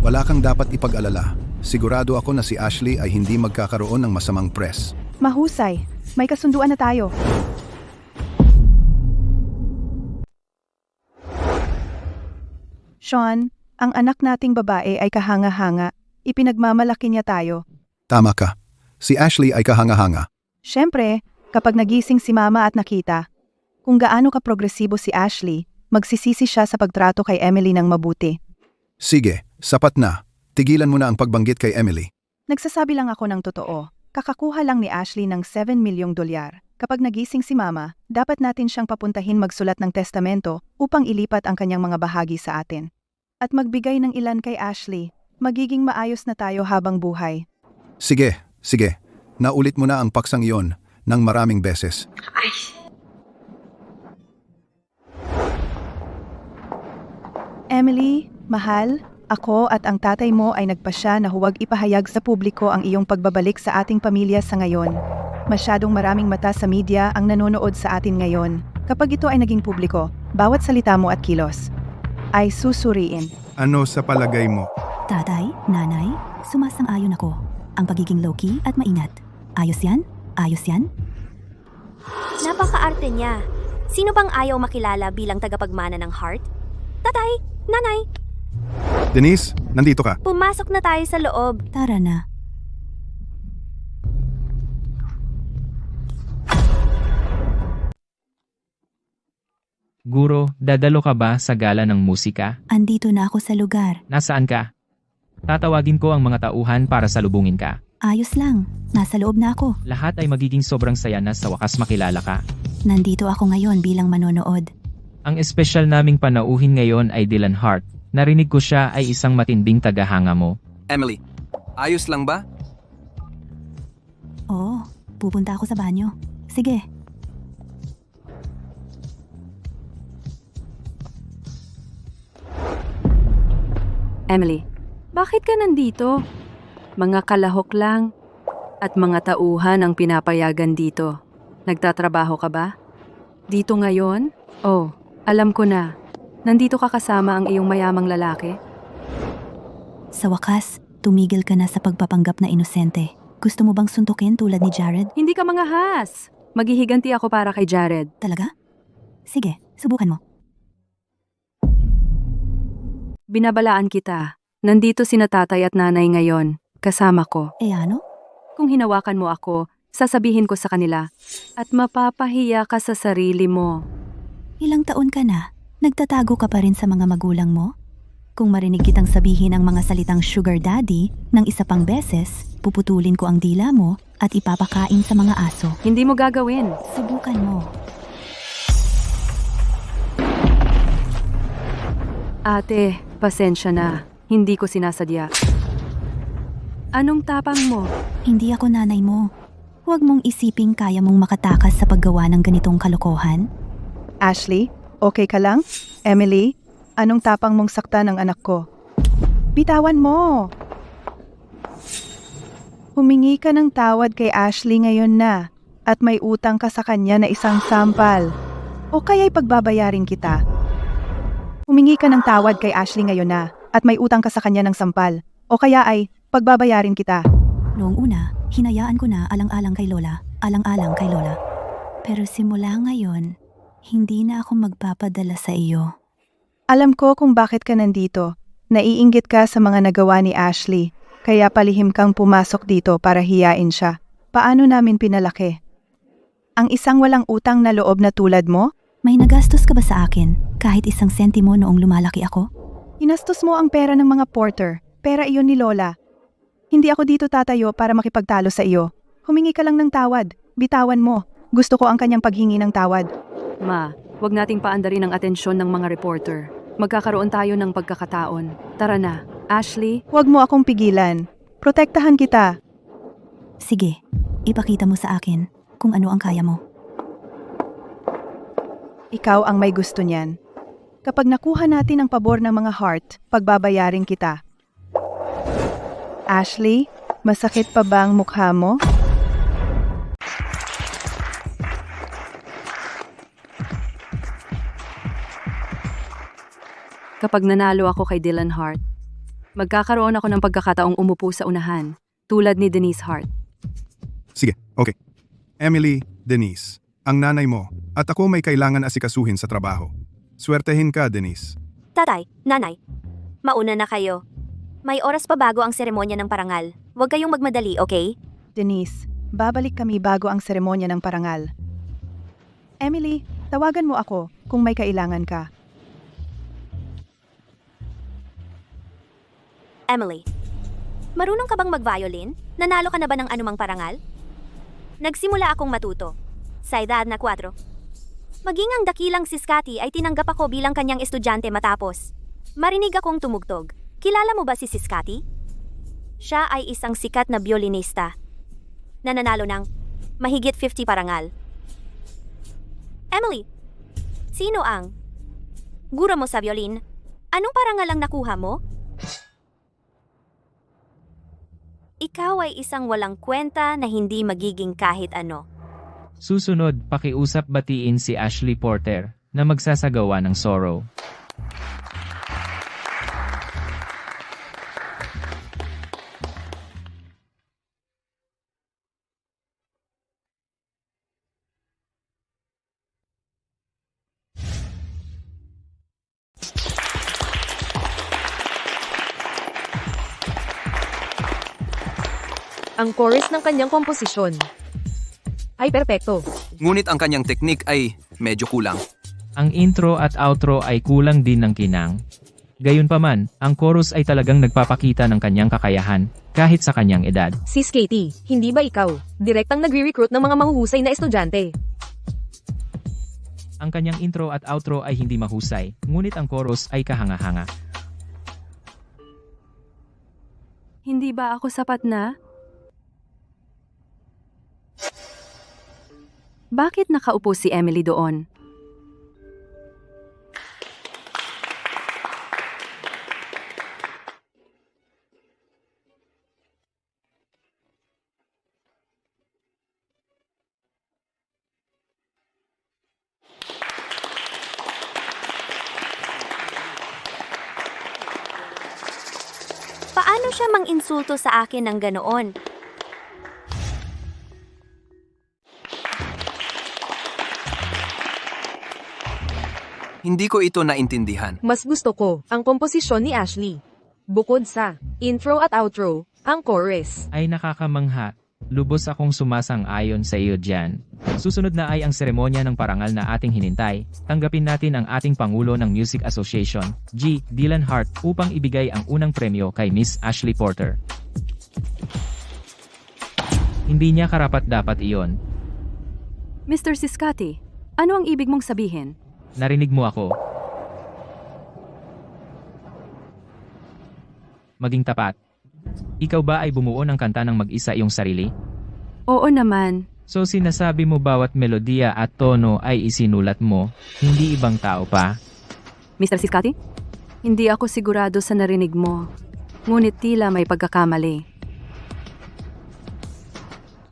Wala kang dapat ipag-alala. Sigurado ako na si Ashley ay hindi magkakaroon ng masamang press. Mahusay. May kasunduan na tayo. Sean, ang anak nating babae ay kahanga-hanga. Ipinagmamalaki niya tayo. Tama ka. Si Ashley ay kahanga-hanga. Siyempre, kapag nagising si mama at nakita kung gaano ka-progresibo si Ashley, magsisisi siya sa pagtrato kay Emily ng mabuti. Sige, sapat na. Tigilan mo na ang pagbanggit kay Emily. Nagsasabi lang ako ng totoo. Kakakuha lang ni Ashley ng 7 milyong dolyar. Kapag nagising si mama, dapat natin siyang papuntahin magsulat ng testamento upang ilipat ang kanyang mga bahagi sa atin. At magbigay ng ilan kay Ashley. Magiging maayos na tayo habang buhay. Sige. Naulit mo na ang paksang iyon ng maraming beses. Emily, mahal, ako at ang tatay mo ay nagpasya na huwag ipahayag sa publiko ang iyong pagbabalik sa ating pamilya sa ngayon. Masyadong maraming mata sa media ang nanonood sa atin ngayon. Kapag ito ay naging publiko, bawat salita mo at kilos ay susuriin. Ano sa palagay mo? Tatay, nanay, sumasang-ayon ako. Ang pagiging low-key at maingat. Ayos yan? Ayos yan? Napaka-arte niya. Sino bang ayaw makilala bilang tagapagmana ng Hart? Tatay, nanay, Denise, nandito ka. pumasok na tayo sa loob. Tara na. Guro, dadalo ka ba sa gala ng musika? Andito na ako sa lugar. Nasaan ka? Tatawagin ko ang mga tauhan para salubungin ka. Ayos lang. Nasa loob na ako. Lahat ay magiging sobrang saya na sa wakas makilala ka. Nandito ako ngayon bilang manonood. Ang espesyal naming panauhin ngayon ay Dylan Hart. Narinig ko siya ay isang matinding tagahanga mo. Emily, ayos lang ba? Oo, pupunta ako sa banyo. Sige. Emily, bakit ka nandito? Mga kalahok lang at mga tauhan ang pinapayagan dito. Nagtatrabaho ka ba? Dito ngayon? Oh, alam ko na. Nandito ka kasama ang iyong mayamang lalaki? Sa wakas, tumigil ka na sa pagpapanggap na inosente. Gusto mo bang suntukin tulad ni Jared? Hindi ka mangahas. Maghihiganti ako para kay Jared. Talaga? Sige, subukan mo. Binabalaan kita. Nandito sina tatay at nanay ngayon. Kasama ko. Ano? Kung hinawakan mo ako, sasabihin ko sa kanila. At mapapahiya ka sa sarili mo. Ilang taon ka na? Nagtatago ka pa rin sa mga magulang mo? Kung marinig kitang sabihin ang mga salitang sugar daddy ng isa pang beses, puputulin ko ang dila mo at ipapakain sa mga aso. Hindi mo gagawin. Subukan mo. Ate, pasensya na. Hindi ko sinasadya. Anong tapang mo? Hindi ako nanay mo. Huwag mong isiping kaya mong makatakas sa paggawa ng ganitong kalokohan. Ashley, okay ka lang? Emily, anong tapang mong sakta ng anak ko? Bitawan mo! Humingi ka ng tawad kay Ashley ngayon na at may utang ka sa kanya na isang sampal. O kaya'y pagbabayarin kita. Humingi ka ng tawad kay Ashley ngayon na at may utang ka sa kanya ng sampal. O kaya ay pagbabayarin kita. Noong una, hinayaan ko na alang-alang kay Lola, alang-alang kay Lola. Pero simula ngayon, hindi na ako magpapadala sa iyo. Alam ko kung bakit ka nandito. Naiinggit ka sa mga nagawa ni Ashley, kaya palihim kang pumasok dito para hiyain siya. Paano namin pinalaki? Ang isang walang utang na loob na tulad mo? May nagastos ka ba sa akin kahit isang sentimo noong lumalaki ako? Inastos mo ang pera ng mga porter, pera iyon ni Lola. Hindi ako dito tatayo para makipagtalo sa iyo. Humingi ka lang ng tawad, bitawan mo. Gusto ko ang kanyang paghingi ng tawad. Ma, wag nating paandarin ang atensyon ng mga reporter. Magkakaroon tayo ng pagkakataon. Tara na, Ashley. Huwag mo akong pigilan. Protektahan kita. Sige, ipakita mo sa akin kung ano ang kaya mo. Ikaw ang may gusto niyan. Kapag nakuha natin ang pabor ng mga heart, pagbabayarin kita. Ashley, masakit pa ba ang mukha mo? Kapag nanalo ako kay Dylan Hart, magkakaroon ako ng pagkakataong umupo sa unahan, tulad ni Denise Hart. Sige, okay. Emily, Denise, ang nanay mo, at ako may kailangan asikasuhin sa trabaho. Swertehin ka, Denise. Tatay, nanay, mauna na kayo. May oras pa bago ang seremonya ng parangal. Huwag kayong magmadali, okay? Denise, babalik kami bago ang seremonya ng parangal. Emily, tawagan mo ako kung may kailangan ka. Emily, marunong ka bang mag-violin? Nanalo ka na ba ng anumang parangal? Nagsimula akong matuto. Sa edad na 4. Maging ang dakilang si Scotty ay tinanggap ako bilang kanyang estudyante matapos. Marinig akong tumugtog. Kilala mo ba si Scotty? Siya ay isang sikat na biolinista na nanalo ng mahigit 50 parangal. Emily, sino ang guro mo sa violin? Anong parangal ang nakuha mo? Ikaw ay isang walang kwenta na hindi magiging kahit ano. Susunod, pakiusap batiin si Ashley Porter na magsasagawa ng sorrow. Ang chorus ng kanyang komposisyon ay perpekto. Ngunit ang kanyang teknik ay medyo kulang. Ang intro at outro ay kulang din ng kinang. Gayunpaman, ang chorus ay talagang nagpapakita ng kanyang kakayahan, kahit sa kanyang edad. Sis Katie, hindi ba ikaw? Direktang nagre-recruit ng mga mahuhusay na estudyante. Ang kanyang intro at outro ay hindi mahusay, ngunit ang chorus ay kahanga-hanga. Hindi ba ako sapat na? Bakit nakaupo si Emily doon? Paano siya mang-insulto sa akin ng ganoon? Hindi ko ito naintindihan. Mas gusto ko ang komposisyon ni Ashley. Bukod sa intro at outro, ang chorus ay nakakamangha. Lubos akong sumasang-ayon sa iyo dyan. Susunod na ay ang seremonya ng parangal na ating hinintay. Tanggapin natin ang ating Pangulo ng Music Association, G. Dylan Hart, upang ibigay ang unang premyo kay Miss Ashley Porter. Hindi niya karapat-dapat iyon. Mr. Siskati, ano ang ibig mong sabihin? Narinig mo ako. maging tapat. Ikaw ba ay bumuo ng kanta ng mag-isa iyong sarili? Oo naman. So sinasabi mo bawat melodiya at tono ay isinulat mo, hindi ibang tao pa? Mr. Siskati? Hindi ako sigurado sa narinig mo. Ngunit tila may pagkakamali.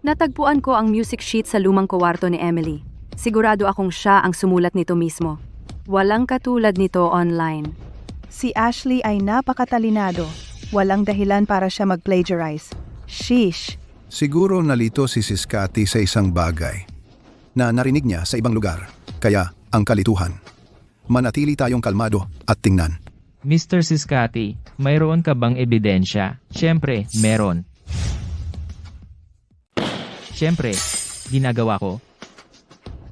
Natagpuan ko ang music sheet sa lumang kuwarto ni Emily. Sigurado akong siya ang sumulat nito mismo. Walang katulad nito online. Si Ashley ay napakatalinado. Walang dahilan para siya mag-plagiarize. Sheesh. Siguro nalito si Siskati sa isang bagay na narinig niya sa ibang lugar, kaya ang kalituhan. Manatili tayong kalmado at tingnan. Mr. Siskati, mayroon ka bang ebidensya? Siyempre, meron. Siyempre, ginagawa ko.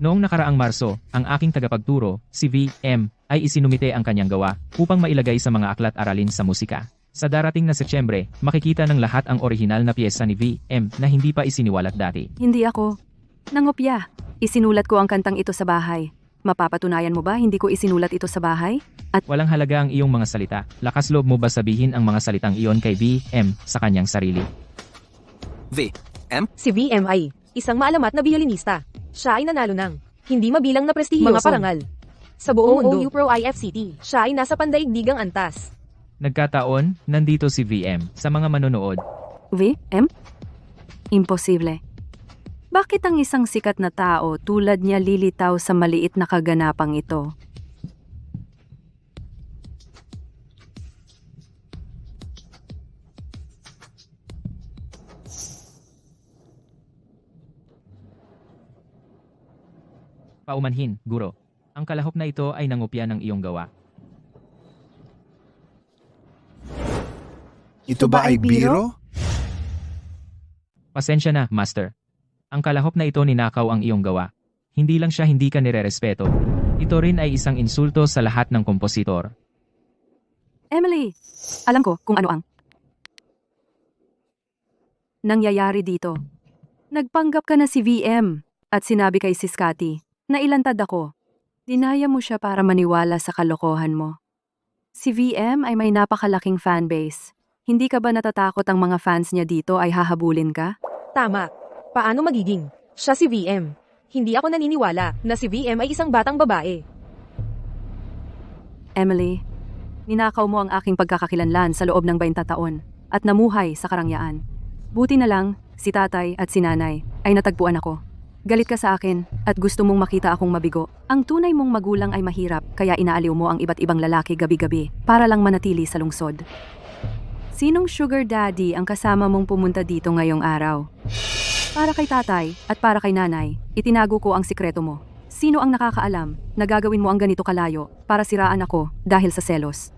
Noong nakaraang Marso, ang aking tagapagturo, si VM, ay isinumite ang kanyang gawa upang mailagay sa mga aklat-aralin sa musika. Sa darating na Setyembre, makikita ng lahat ang orihinal na piyesa ni VM na hindi pa isiniwalat dati. Hindi ako. Nangopya. Isinulat ko ang kantang ito sa bahay. Mapapatunayan mo ba hindi ko isinulat ito sa bahay? At Walang halaga ang iyong mga salita. Lakas loob mo ba sabihin ang mga salitang iyon kay VM sa kanyang sarili? Si VM ay isang maalamat na biolinista. Siya ay nanalo ng hindi mabilang na prestihiyoso mga parangal. Sa buong mundo, OU Pro IFCT, siya ay nasa pandaigdigang antas. Nagkataon, nandito si VM sa mga manonood. VM? Imposible. Bakit ang isang sikat na tao tulad niya lilitaw sa maliit na kaganapang ito? Paumanhin, guro. Ang kalahok na ito ay nangopya ng iyong gawa. Ito ba ay biro? Pasensya na, Master. Ang kalahok na ito ninakaw ang iyong gawa. Hindi lang siya hindi ka nirerespeto. Ito rin ay isang insulto sa lahat ng kompositor. Emily, alam ko kung ano ang nangyayari dito. Nagpanggap ka na si VM at sinabi kay Siskati na ilantad ako. Dinaya mo siya para maniwala sa kalokohan mo. Si VM ay may napakalaking fanbase. Hindi ka ba natatakot ang mga fans niya dito ay hahabulin ka? Tama. Paano magiging? Siya si VM. Hindi ako naniniwala na si VM ay isang batang babae. Emily, ninakaw mo ang aking pagkakakilanlan sa loob ng 20 taon at namuhay sa karangyaan. Buti na lang, si tatay at si nanay ay natagpuan ako. Galit ka sa akin at gusto mong makita akong mabigo. Ang tunay mong magulang ay mahirap kaya inaaliw mo ang iba't ibang lalaki gabi-gabi para lang manatili sa lungsod. Sinong sugar daddy ang kasama mong pumunta dito ngayong araw? Para kay tatay at para kay nanay, itinago ko ang sikreto mo. Sino ang nakakaalam na gagawin mo ang ganito kalayo para siraan ako dahil sa selos?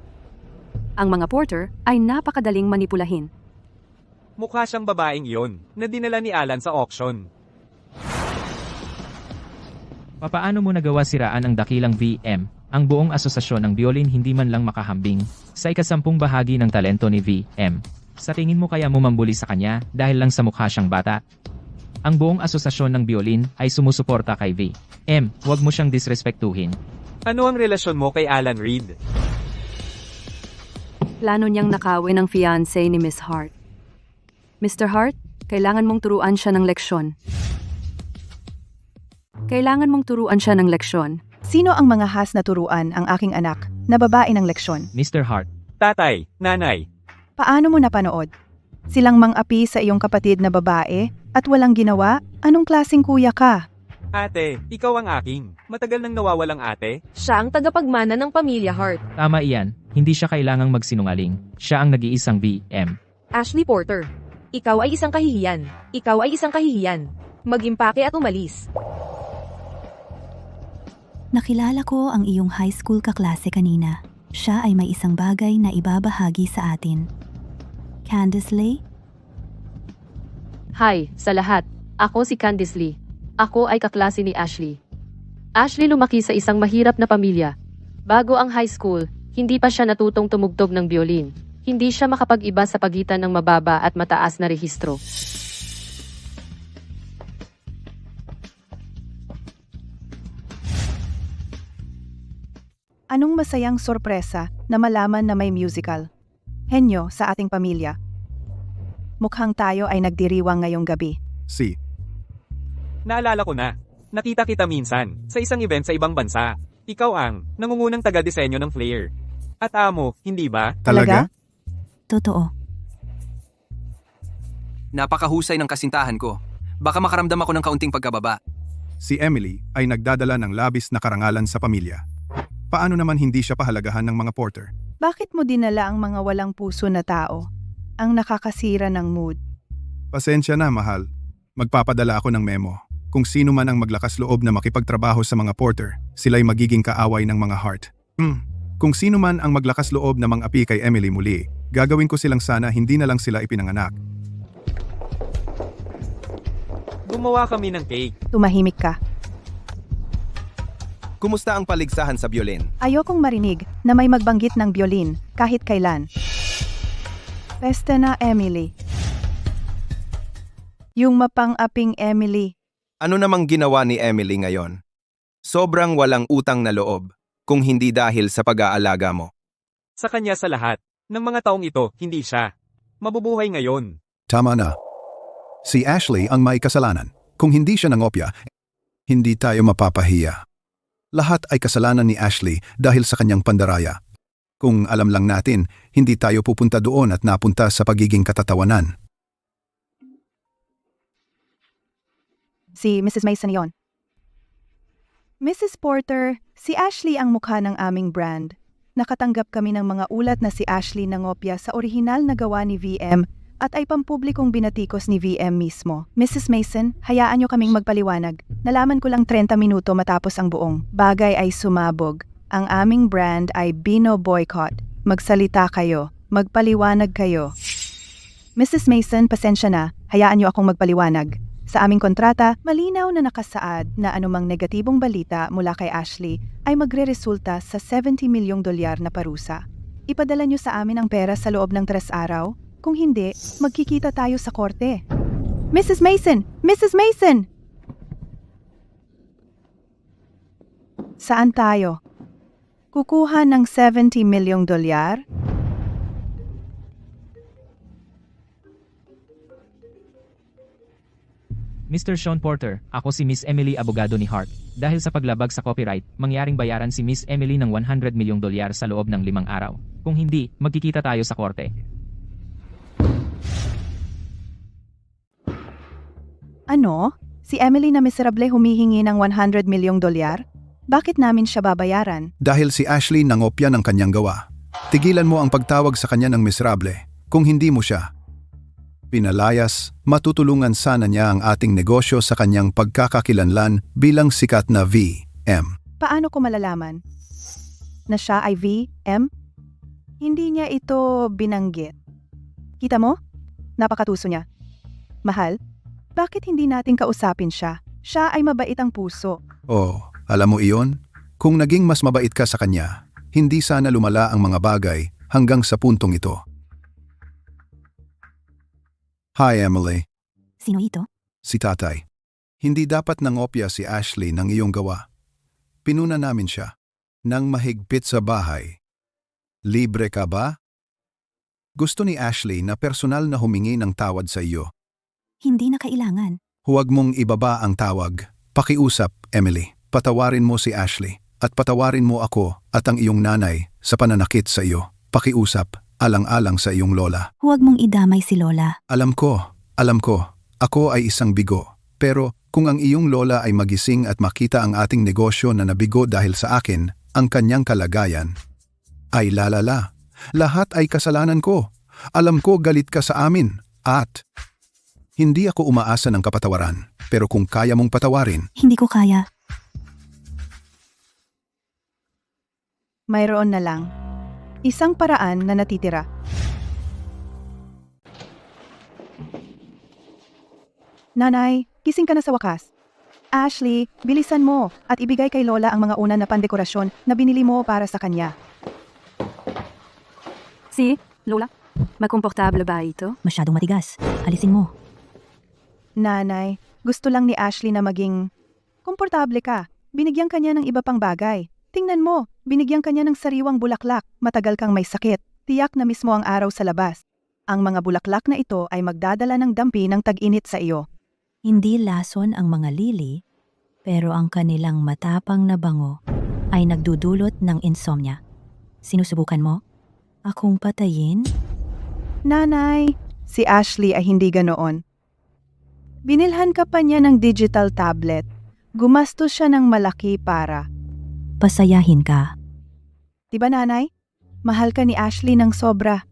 Ang mga porter ay napakadaling manipulahin. Mukha siyang babaeng iyon na dinala ni Alan sa auction. Papaano mo nagawa siraan ang dakilang VM? Ang buong asosasyon ng biolin hindi man lang makahambing sa ikasampung bahagi ng talento ni VM. Sa tingin mo kaya mo mambuli sa kanya dahil lang sa mukha siyang bata? Ang buong asosasyon ng biolin ay sumusuporta kay VM. Huwag mo siyang disrespektuhin. Ano ang relasyon mo kay Alan Reed? Plano niyang nakawin ang fiancé ni Miss Hart. Mr. Hart, kailangan mong turuan siya ng leksyon. Kailangan mong turuan siya ng leksyon. Sino ang mga has na turuan ang aking anak na babae ng leksyon? Mr. Hart. Tatay, nanay. Paano mo napanood? Silang mang-api sa iyong kapatid na babae at walang ginawa? Anong klaseng kuya ka? Ate, ikaw ang aking. Matagal nang nawawalang ate. Siya ang tagapagmana ng pamilya Hart. Tama iyan, hindi siya kailangang magsinungaling. Siya ang nag-iisang VM. Ashley Porter. Ikaw ay isang kahihiyan. Ikaw ay isang kahihiyan. Mag-impake at umalis. Nakilala ko ang iyong high school kaklase kanina. Siya ay may isang bagay na ibabahagi sa atin. Candice Lee? Hi, sa lahat. Ako si Candice Lee. Ako ay kaklase ni Ashley. Ashley lumaki sa isang mahirap na pamilya. Bago ang high school, hindi pa siya natutong tumugtog ng biolin. Hindi siya makapag-iba sa pagitan ng mababa at mataas na rehistro. Anong masayang sorpresa na malaman na may musical? henyo sa ating pamilya. Mukhang tayo ay nagdiriwang ngayong gabi. Si, Naalala ko na. Nakita kita minsan, sa isang event sa ibang bansa. Ikaw ang nangungunang taga-disenyo ng flare. At amo, hindi ba? talaga? Totoo. Napakahusay ng kasintahan ko. Baka makaramdam ako ng kaunting pagkababa. Si Emily ay nagdadala ng labis na karangalan sa pamilya. Paano naman hindi siya pahalagahan ng mga porter? Bakit mo dinala ang mga walang puso na tao? Ang nakakasira ng mood. Pasensya na, mahal. Magpapadala ako ng memo. Kung sino man ang maglakas loob na makipagtrabaho sa mga porter, sila'y magiging kaaway ng mga heart. Kung sino man ang maglakas loob na mang-api kay Emily muli, gagawin ko silang sana hindi na lang sila ipinanganak. Gumawa kami ng cake. Tumahimik ka. Kumusta ang paligsahan sa biolin? Ayokong marinig na may magbanggit ng biolin kahit kailan. Pesta na, Emily. Yung mapang-aping Emily. Ano namang ginawa ni Emily ngayon? Sobrang walang utang na loob, kung hindi dahil sa pag-aalaga mo. Sa kanya sa lahat. Ng mga taong ito, hindi siya. Mabubuhay ngayon. Tama na. Si Ashley ang may kasalanan. Kung hindi siya nangopya, hindi tayo mapapahiya. Lahat ay kasalanan ni Ashley dahil sa kanyang pandaraya. Kung alam lang natin, hindi tayo pupunta doon at napunta sa pagiging katatawanan. Si Mrs. Mason yon. Mrs. Porter, si Ashley ang mukha ng aming brand. Nakatanggap kami ng mga ulat na si Ashley nangopya sa orihinal na gawa ni VM at ay pampublikong binatikos ni VM mismo. Mrs. Mason, hayaan niyo kaming magpaliwanag. Nalaman ko lang 30 minuto matapos ang buong bagay ay sumabog. Ang aming brand ay bino-boycott. Magsalita kayo. Magpaliwanag kayo. Mrs. Mason, pasensya na. Hayaan niyo akong magpaliwanag. Sa aming kontrata, malinaw na nakasaad na anumang negatibong balita mula kay Ashley ay magre-resulta sa $70 milyong na parusa. Ipadala niyo sa amin ang pera sa loob ng 3 araw. Kung hindi, magkikita tayo sa korte. Mrs. Mason! Mrs. Mason! Saan tayo? Kukuha ng $70 milyong? Mr. Sean Porter, ako si Miss Emily abogado ni Hart. Dahil sa paglabag sa copyright, mangyaring bayaran si Miss Emily ng $100 milyong sa loob ng 5 araw. Kung hindi, magkikita tayo sa korte. Ano? Si Emily na miserable humihingi ng $100 milyong? Bakit namin siya babayaran? Dahil si Ashley nangopya ng kanyang gawa. Tigilan mo ang pagtawag sa kanya ng miserable. Kung hindi mo siya pinalayas, matutulungan sana niya ang ating negosyo sa kanyang pagkakakilanlan bilang sikat na VM. Paano ko malalaman na siya ay VM? Hindi niya ito binanggit. Kita mo? Napakatuso niya. Mahal, bakit hindi natin kausapin siya? Siya ay mabait ang puso. Oh, alam mo iyon? Kung naging mas mabait ka sa kanya, hindi sana lumala ang mga bagay hanggang sa puntong ito. Hi, Emily. Sino ito? Si tatay. Hindi dapat nangopya si Ashley ng iyong gawa. Pinuna namin siya nang mahigpit sa bahay. Libre ka ba? Gusto ni Ashley na personal na humingi ng tawad sa iyo. Hindi na kailangan. Huwag mong ibaba ang tawag. Pakiusap, Emily. Patawarin mo si Ashley at patawarin mo ako at ang iyong nanay sa pananakit sa iyo. Pakiusap, alang-alang sa iyong lola. Huwag mong idamay si Lola. Alam ko. Ako ay isang bigo. Pero kung ang iyong lola ay magising at makita ang ating negosyo na nabigo dahil sa akin, ang kanyang kalagayan, ay lalala. Lahat ay kasalanan ko. Alam ko galit ka sa amin. At hindi ako umaasa ng kapatawaran. Pero kung kaya mong patawarin, Hindi ko kaya. Mayroon na lang. Isang paraan na natitira. Nanay, gising ka na sa wakas. Ashley, bilisan mo at ibigay kay Lola ang mga una na pandekorasyon na binili mo para sa kanya. Si, Lola, makomportable ba ito? Masyadong matigas. Alisin mo. Nanay, gusto lang ni Ashley na maging komportable ka. Binigyan kanya ng iba pang bagay. Tingnan mo, binigyan kanya ng sariwang bulaklak. Matagal kang may sakit. Tiyak na mismo ang araw sa labas. Ang mga bulaklak na ito ay magdadala ng dampi ng tag-init sa iyo. Hindi lason ang mga lili, pero ang kanilang matapang na bango ay nagdudulot ng insomnia. Sinusubukan mo? Akong patayin? Nanay, si Ashley ay hindi ganoon. Binilhan ka pa niya ng digital tablet. Gumastos siya ng malaki para. Pasayahin ka. Diba nanay? Mahal ka ni Ashley ng sobra.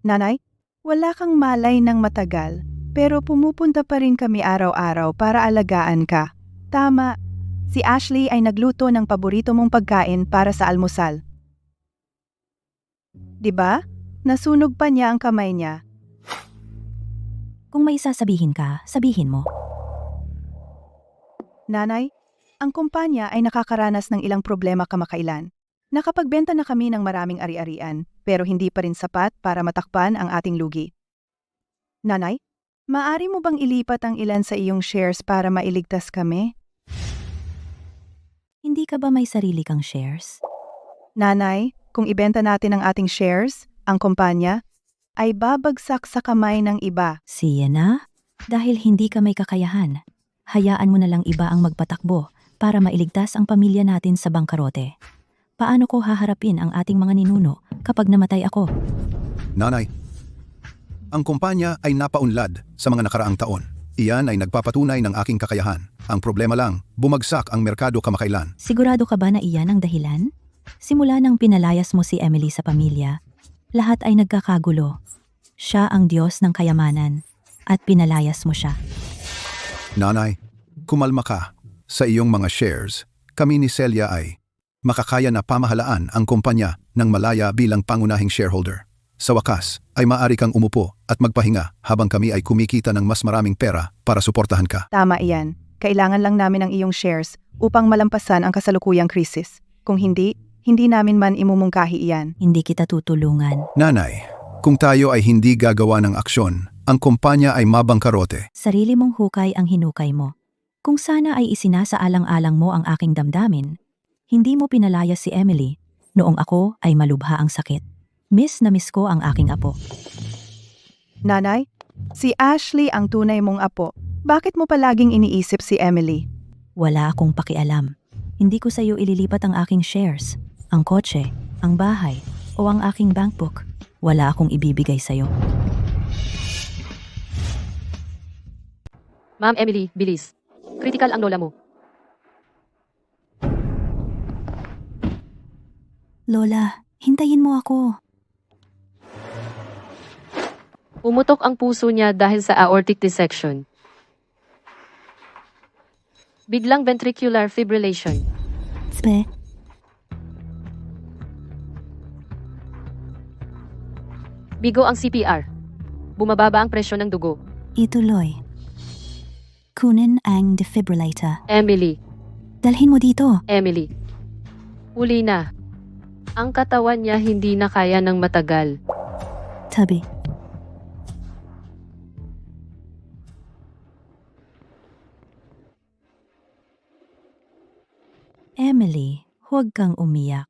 Nanay, wala kang malay ng matagal, pero pumupunta pa rin kami araw-araw para alagaan ka. Tama, si Ashley ay nagluto ng paborito mong pagkain para sa almusal. Diba? Nasunog pa niya ang kamay niya. Kung may sasabihin ka, sabihin mo. Nanay, ang kumpanya ay nakakaranas ng ilang problema kamakailan. Nakapagbenta na kami ng maraming ari-arian, pero hindi pa rin sapat para matakpan ang ating lugi. Nanay, maaari mo bang ilipat ang ilan sa iyong shares para mailigtas kami? Hindi ka ba may sarili kang shares? Nanay, kung ibenta natin ang ating shares, ang kumpanya, ay babagsak sa kamay ng iba. Siya na? Dahil hindi ka may kakayahan, hayaan mo na lang iba ang magpatakbo para mailigtas ang pamilya natin sa bangkarote. Paano ko haharapin ang ating mga ninuno kapag namatay ako? Nanay, ang kumpanya ay napaunlad sa mga nakaraang taon. Iyan ay nagpapatunay ng aking kakayahan. Ang problema lang, bumagsak ang merkado kamakailan. Sigurado ka ba na iyan ang dahilan? Simula nang pinalayas mo si Emily sa pamilya, lahat ay nagkakagulo. Siya ang Diyos ng kayamanan at pinalayas mo siya. Nanay, kumalma ka. Sa iyong mga shares, kami ni Celia ay makakaya na pamahalaan ang kumpanya ng malaya bilang pangunahing shareholder. Sa wakas, ay maaari kang umupo at magpahinga habang kami ay kumikita ng mas maraming pera para suportahan ka. Tama iyan. Kailangan lang namin ang iyong shares upang malampasan ang kasalukuyang krisis. Kung hindi, hindi namin man imumungkahi iyan. Hindi kita tutulungan. Nanay, kung tayo ay hindi gagawa ng aksyon, ang kumpanya ay mabangkarote. Sarili mong hukay ang hinukay mo. Kung sana ay isinasaalang-alang mo ang aking damdamin, hindi mo pinalayas si Emily noong ako ay malubha ang sakit. Miss na miss ko ang aking apo. Nanay, si Ashley ang tunay mong apo. Bakit mo palaging iniisip si Emily? Wala akong pakialam. Hindi ko sa iyo ililipat ang aking shares, ang kotse, ang bahay, o ang aking bankbook. Wala akong ibibigay sa iyo. Ma'am Emily, bilis. Critical ang lola mo. Lola, hintayin mo ako. Umutok ang puso niya dahil sa aortic dissection. Biglang ventricular fibrillation. Tspe, Bigo ang CPR. Bumababa ang presyon ng dugo. ituloy. Kunin ang defibrillator. Emily, Dalhin mo dito. Emily. Uli na. Ang katawan niya hindi na kaya ng matagal. Tabi. Emily, huwag kang umiyak.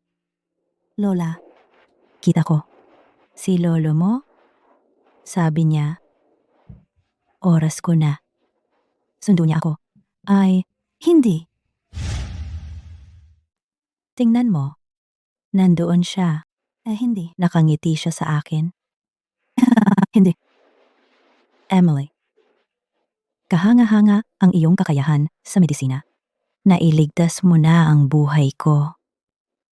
Lola, kita ko. Si lolo mo? Sabi niya, oras ko na. Sundo niya ako. Ay, hindi. Tingnan mo. Nandoon siya. Hindi. Nakangiti siya sa akin. Hindi. Emily. Kahanga-hanga ang iyong kakayahan sa medisina. Nailigtas mo na ang buhay ko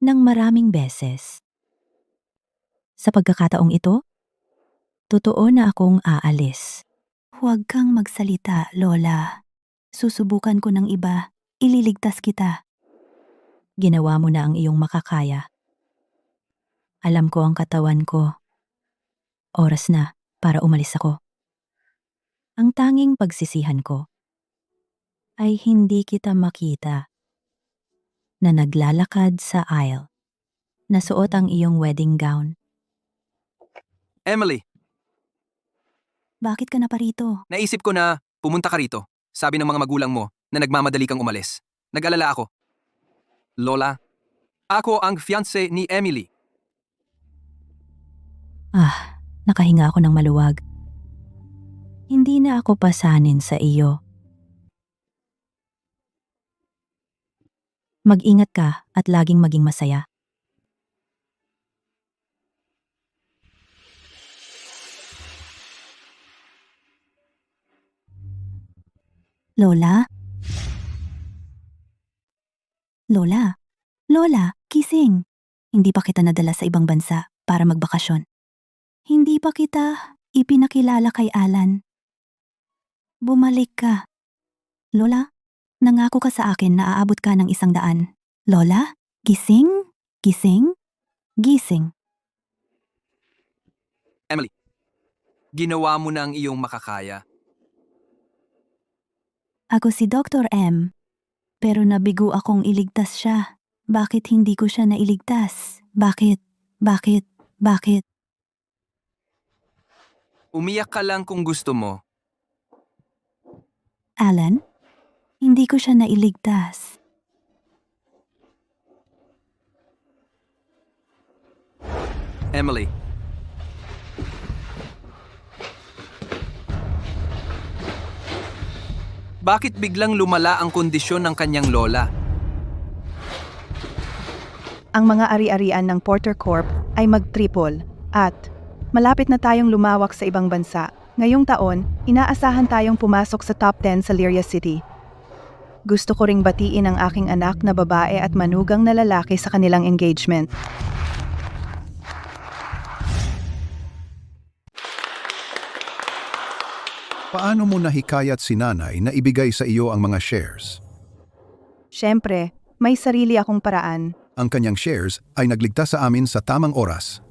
ng maraming beses. Sa pagkakataong ito, totoo na akong aalis. Huwag kang magsalita, Lola. Susubukan ko ng iba. Ililigtas kita. Ginawa mo na ang iyong makakaya. Alam ko ang katawan ko. Oras na para umalis ako. Ang tanging pagsisihan ko ay hindi kita makita na naglalakad sa aisle. Nasuot ang iyong wedding gown. Emily, Bakit ka na parito? naisip ko na pumunta ka rito. Sabi ng mga magulang mo na nagmamadali kang umalis. Nag-alala ako. Lola, ako ang fiancé ni Emily. Nakahinga ako ng maluwag. Hindi na ako pasanin sa iyo. Mag-ingat ka at laging maging masaya. Lola? Lola? Lola, kising. Hindi pa kita nadala sa ibang bansa para magbakasyon. Hindi pa kita ipinakilala kay Alan. Bumalik ka. Lola, nangako ka sa akin na aabot ka ng 100. Lola, gising? Gising? Gising. Emily, ginawa mo na ang iyong makakaya. Ako si Dr. M. Pero nabigo akong iligtas siya. Bakit hindi ko siya nailigtas? Bakit? Bakit? Bakit? Umiyak ka lang kung gusto mo. Alan? Hindi ko siya nailigtas. Emily. Bakit biglang lumala ang kondisyon ng kanyang lola? Ang mga ari-arian ng Porter Corp ay mag-triple at malapit na tayong lumawak sa ibang bansa. Ngayong taon, inaasahan tayong pumasok sa top 10 sa Liria City. Gusto ko ring batiin ang aking anak na babae at manugang na lalaki sa kanilang engagement. Paano mo nahikayat si nanay na ibigay sa iyo ang mga shares? Siyempre, may sarili akong paraan. Ang kanyang shares ay nagligtas sa amin sa tamang oras.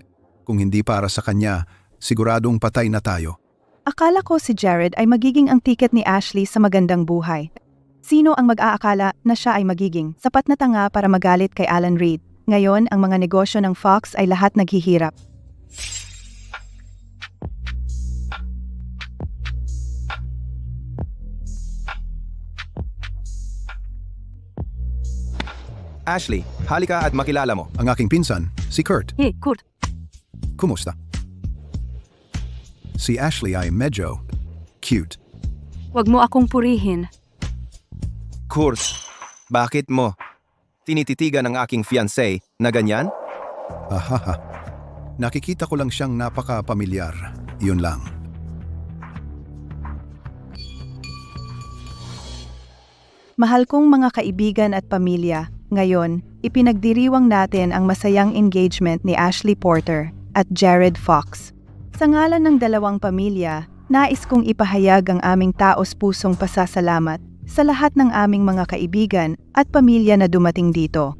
Kung hindi para sa kanya, siguradong patay na tayo. Akala ko si Jared ay magiging ang tiket ni Ashley sa magandang buhay. Sino ang mag-aakala na siya ay magiging sapat na tanga para magalit kay Alan Reed? Ngayon, ang mga negosyo ng Fox ay lahat naghihirap. Ashley, halika at makilala mo. Ang aking pinsan, si Kurt. Hey, Kurt. Kumusta? Si Ashley ay medyo cute. Huwag mo akong purihin. Kurt, bakit mo tinititigan ang aking fiancé na ganyan? Ahaha. Nakikita ko lang siyang napaka-pamilyar. Yun lang. Mahal kong mga kaibigan at pamilya, ngayon, ipinagdiriwang natin ang masayang engagement ni Ashley Porter at Jared Fox. Sa ngalan ng dalawang pamilya, nais kong ipahayag ang aming taos-pusong pasasalamat sa lahat ng aming mga kaibigan at pamilya na dumating dito.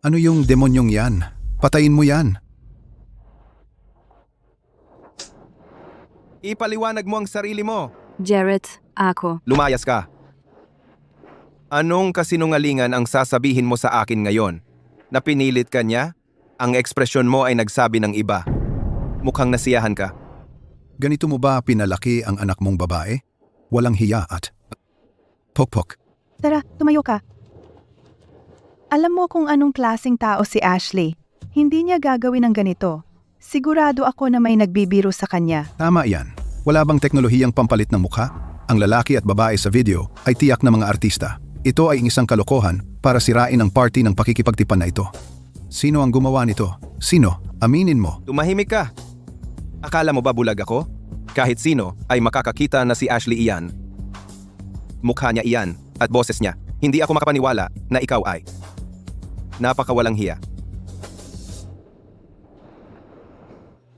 Ano yung demonyong yan? Patayin mo yan. Ipaliwanag mo ang sarili mo. Jared, ako. Lumayas ka. Anong kasinungalingan ang sasabihin mo sa akin ngayon? Na pinilit ka niya? Ang ekspresyon mo ay nagsabi ng iba. Mukhang nasiyahan ka. Ganito mo ba pinalaki ang anak mong babae? Walang hiya at pokpok. Tara, tumayo ka. Alam mo kung anong klaseng tao si Ashley. Hindi niya gagawin ang ganito. Sigurado ako na may nagbibiro sa kanya. Tama yan. Wala bang teknolohiyang pampalit ng mukha? Ang lalaki at babae sa video ay tiyak na mga artista. Ito ay isang kalokohan para sirain ang party ng pakikipagtipan na ito. Sino ang gumawa nito? Sino? Aminin mo. Tumahimik ka. Akala mo ba bulag ako? Kahit sino ay makakakita na si Ashley iyan. Mukha niya iyan at boses niya. Hindi ako makapaniwala na ikaw ay napakawalang hiya.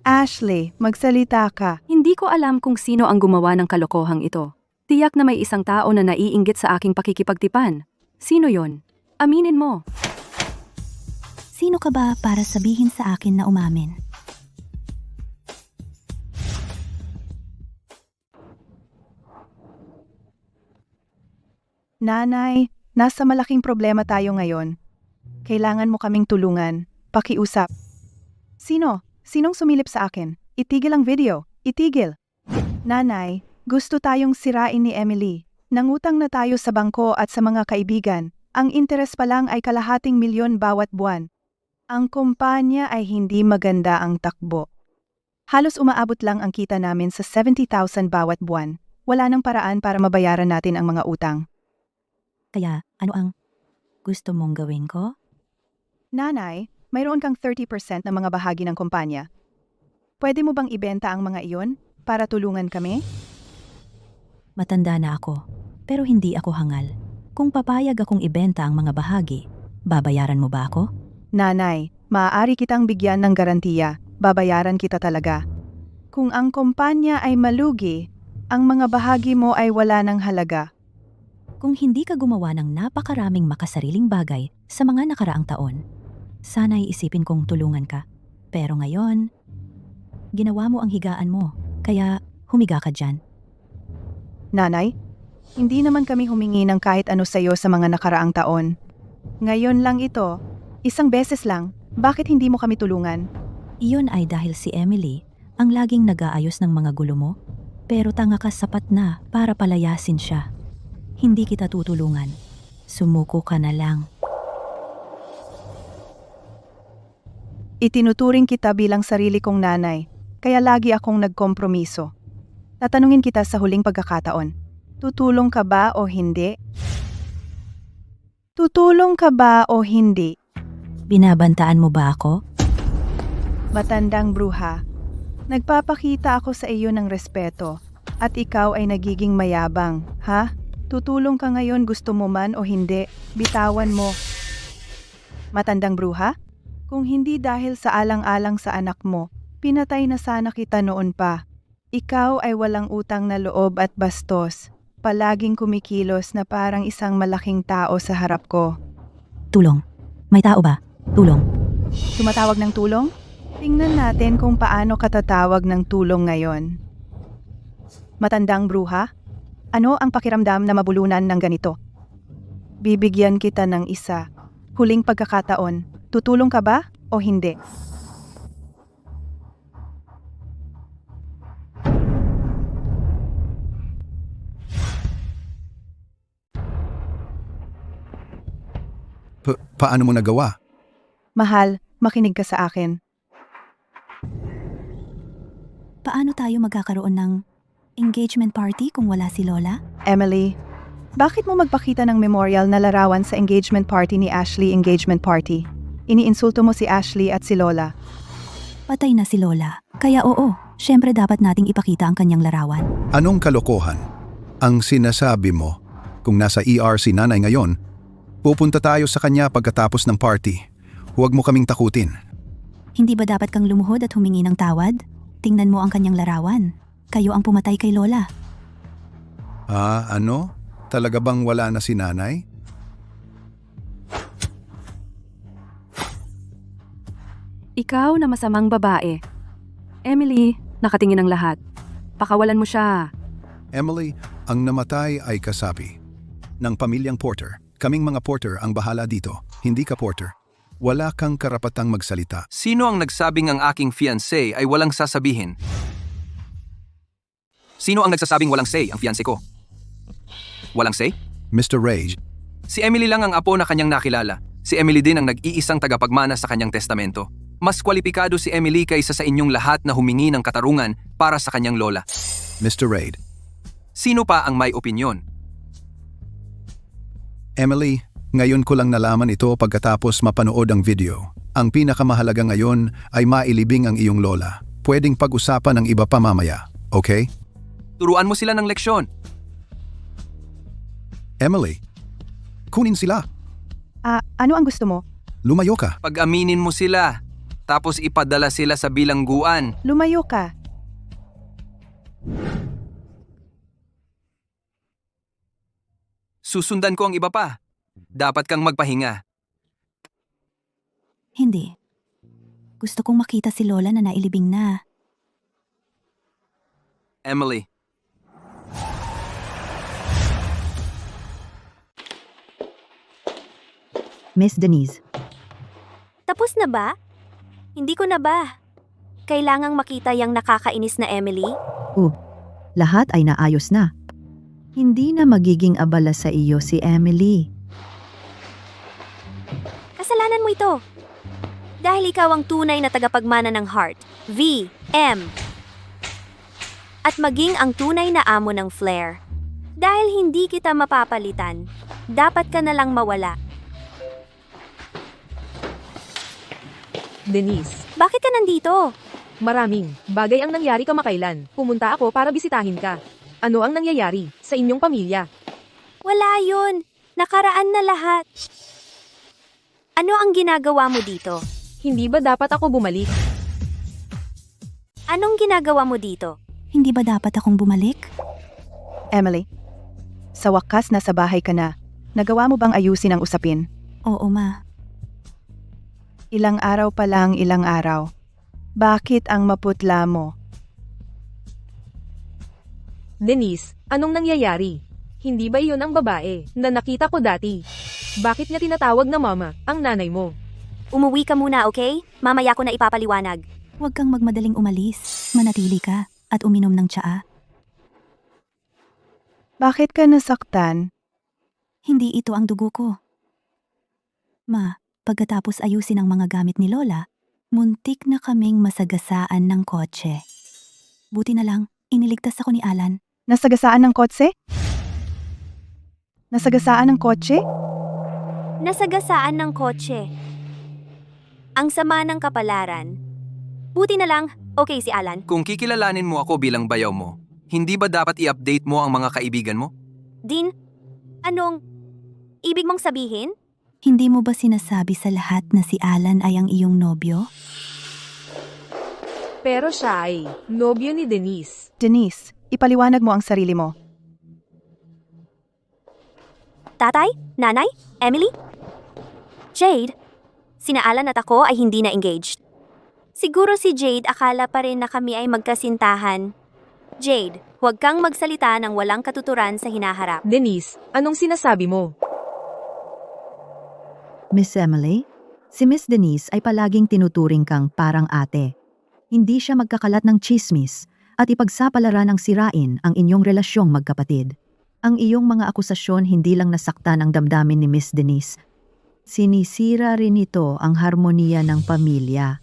Ashley, magsalita ka. Hindi ko alam kung sino ang gumawa ng kalokohang ito. Tiyak na may isang tao na naiinggit sa aking pakikipagtipan. Sino yon? Aminin mo. Sino ka ba para sabihin sa akin na umamin? Nanay, nasa malaking problema tayo ngayon. Kailangan mo kaming tulungan. Pakiusap. Sino? Sinong sumilip sa akin? Itigil ang video. Itigil. Nanay, gusto tayong sirain ni Emily. Nangutang na tayo sa bangko at sa mga kaibigan. Ang interes pa lang ay ₱250,000 bawat buwan. Ang kumpanya ay hindi maganda ang takbo. Halos umaabot lang ang kita namin sa 70,000 bawat buwan. Wala nang paraan para mabayaran natin ang mga utang. Kaya, ano ang gusto mong gawin ko? Nanay, mayroon kang 30% ng mga bahagi ng kumpanya. Pwede mo bang ibenta ang mga iyon para tulungan kami? Matanda na ako, pero hindi ako hangal. Kung papayag akong ibenta ang mga bahagi, babayaran mo ba ako? Nanay, maaari kitang bigyan ng garantiya. Babayaran kita talaga. Kung ang kumpanya ay malugi, ang mga bahagi mo ay wala ng halaga. Kung hindi ka gumawa ng napakaraming makasariling bagay sa mga nakaraang taon, sana'y isipin kong tulungan ka. Pero ngayon, ginawa mo ang higaan mo, kaya humiga ka dyan. Nanay, hindi naman kami humingi ng kahit ano sa iyo sa mga nakaraang taon. Ngayon lang ito, isang beses lang, bakit hindi mo kami tulungan? Iyon ay dahil si Emily ang laging nag-aayos ng mga gulo mo, pero tanga ka sapat na para palayasin siya. Hindi kita tutulungan. Sumuko ka na lang. Itinuturing kita bilang sarili kong nanay, kaya lagi akong nagkompromiso. Tatanungin kita sa huling pagkakataon. Tutulong ka ba o hindi? Tutulong ka ba o hindi? Binabantaan mo ba ako? Matandang bruha, nagpapakita ako sa iyo ng respeto at ikaw ay nagiging mayabang, ha? Tutulong ka ngayon gusto mo man o hindi, bitawan mo. Matandang bruha, kung hindi dahil sa alang-alang sa anak mo, pinatay na sana kita noon pa. Ikaw ay walang utang na loob at bastos. Palaging kumikilos na parang isang malaking tao sa harap ko. Tulong. May tao ba? Tulong. Tumatawag ng tulong? Tingnan natin kung paano katatawag ng tulong ngayon. Matandang bruha, ano ang pakiramdam na mabulunan ng ganito? Bibigyan kita ng isa. Huling pagkakataon, tutulong ka ba o hindi? Paano mo nagawa? Mahal, makinig ka sa akin. Paano tayo magkakaroon ng engagement party kung wala si Lola? Emily, bakit mo magpakita ng memorial na larawan sa engagement party ni Ashley engagement party? Iniinsulto mo si Ashley at si Lola. Patay na si Lola. Kaya oo, syempre dapat nating ipakita ang kanyang larawan. Anong kalokohan? Ang sinasabi mo, kung nasa ER si nanay ngayon, pupunta tayo sa kanya pagkatapos ng party. Huwag mo kaming takutin. Hindi ba dapat kang lumuhod at humingi ng tawad? Tingnan mo ang kanyang larawan. Kayo ang pumatay kay Lola. Ano? Talaga bang wala na si nanay? Ikaw na masamang babae. Emily, nakatingin ang lahat. Pakawalan mo siya. Emily, ang namatay ay kasapi ng pamilyang Porter. Kaming mga Porter ang bahala dito, hindi ka Porter. Wala kang karapatang magsalita. Sino ang nagsabing ang aking fiancé ay walang sasabihin? Sino ang nagsasabing walang say ang fiancé ko? Walang say? Mr. Rage, Si Emily lang ang apo na kanyang nakilala. Si Emily din ang nag-iisang tagapagmana sa kanyang testamento. Mas kwalipikado si Emily kaysa sa inyong lahat na humingi ng katarungan para sa kanyang lola. Mr. Raid, Sino pa ang may opinyon? Emily, ngayon ko lang nalaman ito pagkatapos mapanood ang video. Ang pinakamahalaga ngayon ay mailibing ang iyong lola. Pwedeng pag-usapan ng iba pa mamaya, okay? Turuan mo sila ng leksyon. Emily, kunin sila. Ano ang gusto mo? Lumayo ka. Pag-aminin mo sila, tapos ipadala sila sa bilangguan. Lumayo ka. Susundan ko ang iba pa. Dapat kang magpahinga. Hindi. Gusto kong makita si Lola na nailibing na. Emily, Miss Denise, Tapos na ba? Hindi ko na ba? Kailangang makita yung nakakainis na Emily. Lahat ay naayos na. Hindi na magiging abala sa iyo si Emily. Kasalanan mo ito. Dahil ikaw ang tunay na tagapagmana ng Heart. V.M. At maging ang tunay na amo ng Flare. Dahil hindi kita mapapalitan, dapat ka na lang mawala. Denise, Bakit ka nandito? maraming bagay ang nangyari kamakailan. Pumunta ako para bisitahin ka. Ano ang nangyayari sa inyong pamilya? Wala yun. Nakaraan na lahat. Ano ang ginagawa mo dito? Hindi ba dapat ako bumalik? Anong ginagawa mo dito? Hindi ba dapat akong bumalik? Emily, sa wakas nasa bahay ka na. Nagawa mo bang ayusin ang usapin? Oo, ma. Ilang araw pa lang, ilang araw. Bakit ang maputla mo? Denise, anong nangyayari? Hindi ba iyon ang babae na nakita ko dati? Bakit niya tinatawag na mama ang nanay mo? Umuwi ka muna, okay? Mamaya ko na ipapaliwanag. Huwag kang magmadaling umalis. Manatili ka at uminom ng tsaa. Bakit ka nasaktan? Hindi ito ang dugo ko. Ma, pagkatapos ayusin ang mga gamit ni Lola, muntik na kaming masagasaan ng kotse. Buti na lang, iniligtas ako ni Alan. Nasagasaan ng kotse? Nasagasaan ng kotse? Nasagasaan ng kotse. Ang sama ng kapalaran. Buti na lang, okay si Alan. Kung kikilalanin mo ako bilang bayaw mo, hindi ba dapat i-update mo ang mga kaibigan mo? Din, anong ibig mong sabihin? Hindi mo ba sinasabi sa lahat na si Alan ay ang iyong nobyo? Pero siya ay nobyo ni Denise. Denise, ipaliwanag mo ang sarili mo. Tatay? Nanay? Emily? Jade? Sina Alan at ako ay hindi na engaged. Siguro si Jade akala pa rin na kami ay magkasintahan. Jade, huwag kang magsalita ng walang katuturan sa hinaharap. Denise, anong sinasabi mo? Miss Emily, si Miss Denise ay palaging tinuturing kang parang ate. Hindi siya magkakalat ng chismis at ipagsapalaran ng sirain ang inyong relasyong magkapatid. Ang iyong mga akusasyon hindi lang nasaktan ang damdamin ni Miss Denise. Sinisira rin ito ang harmoniya ng pamilya.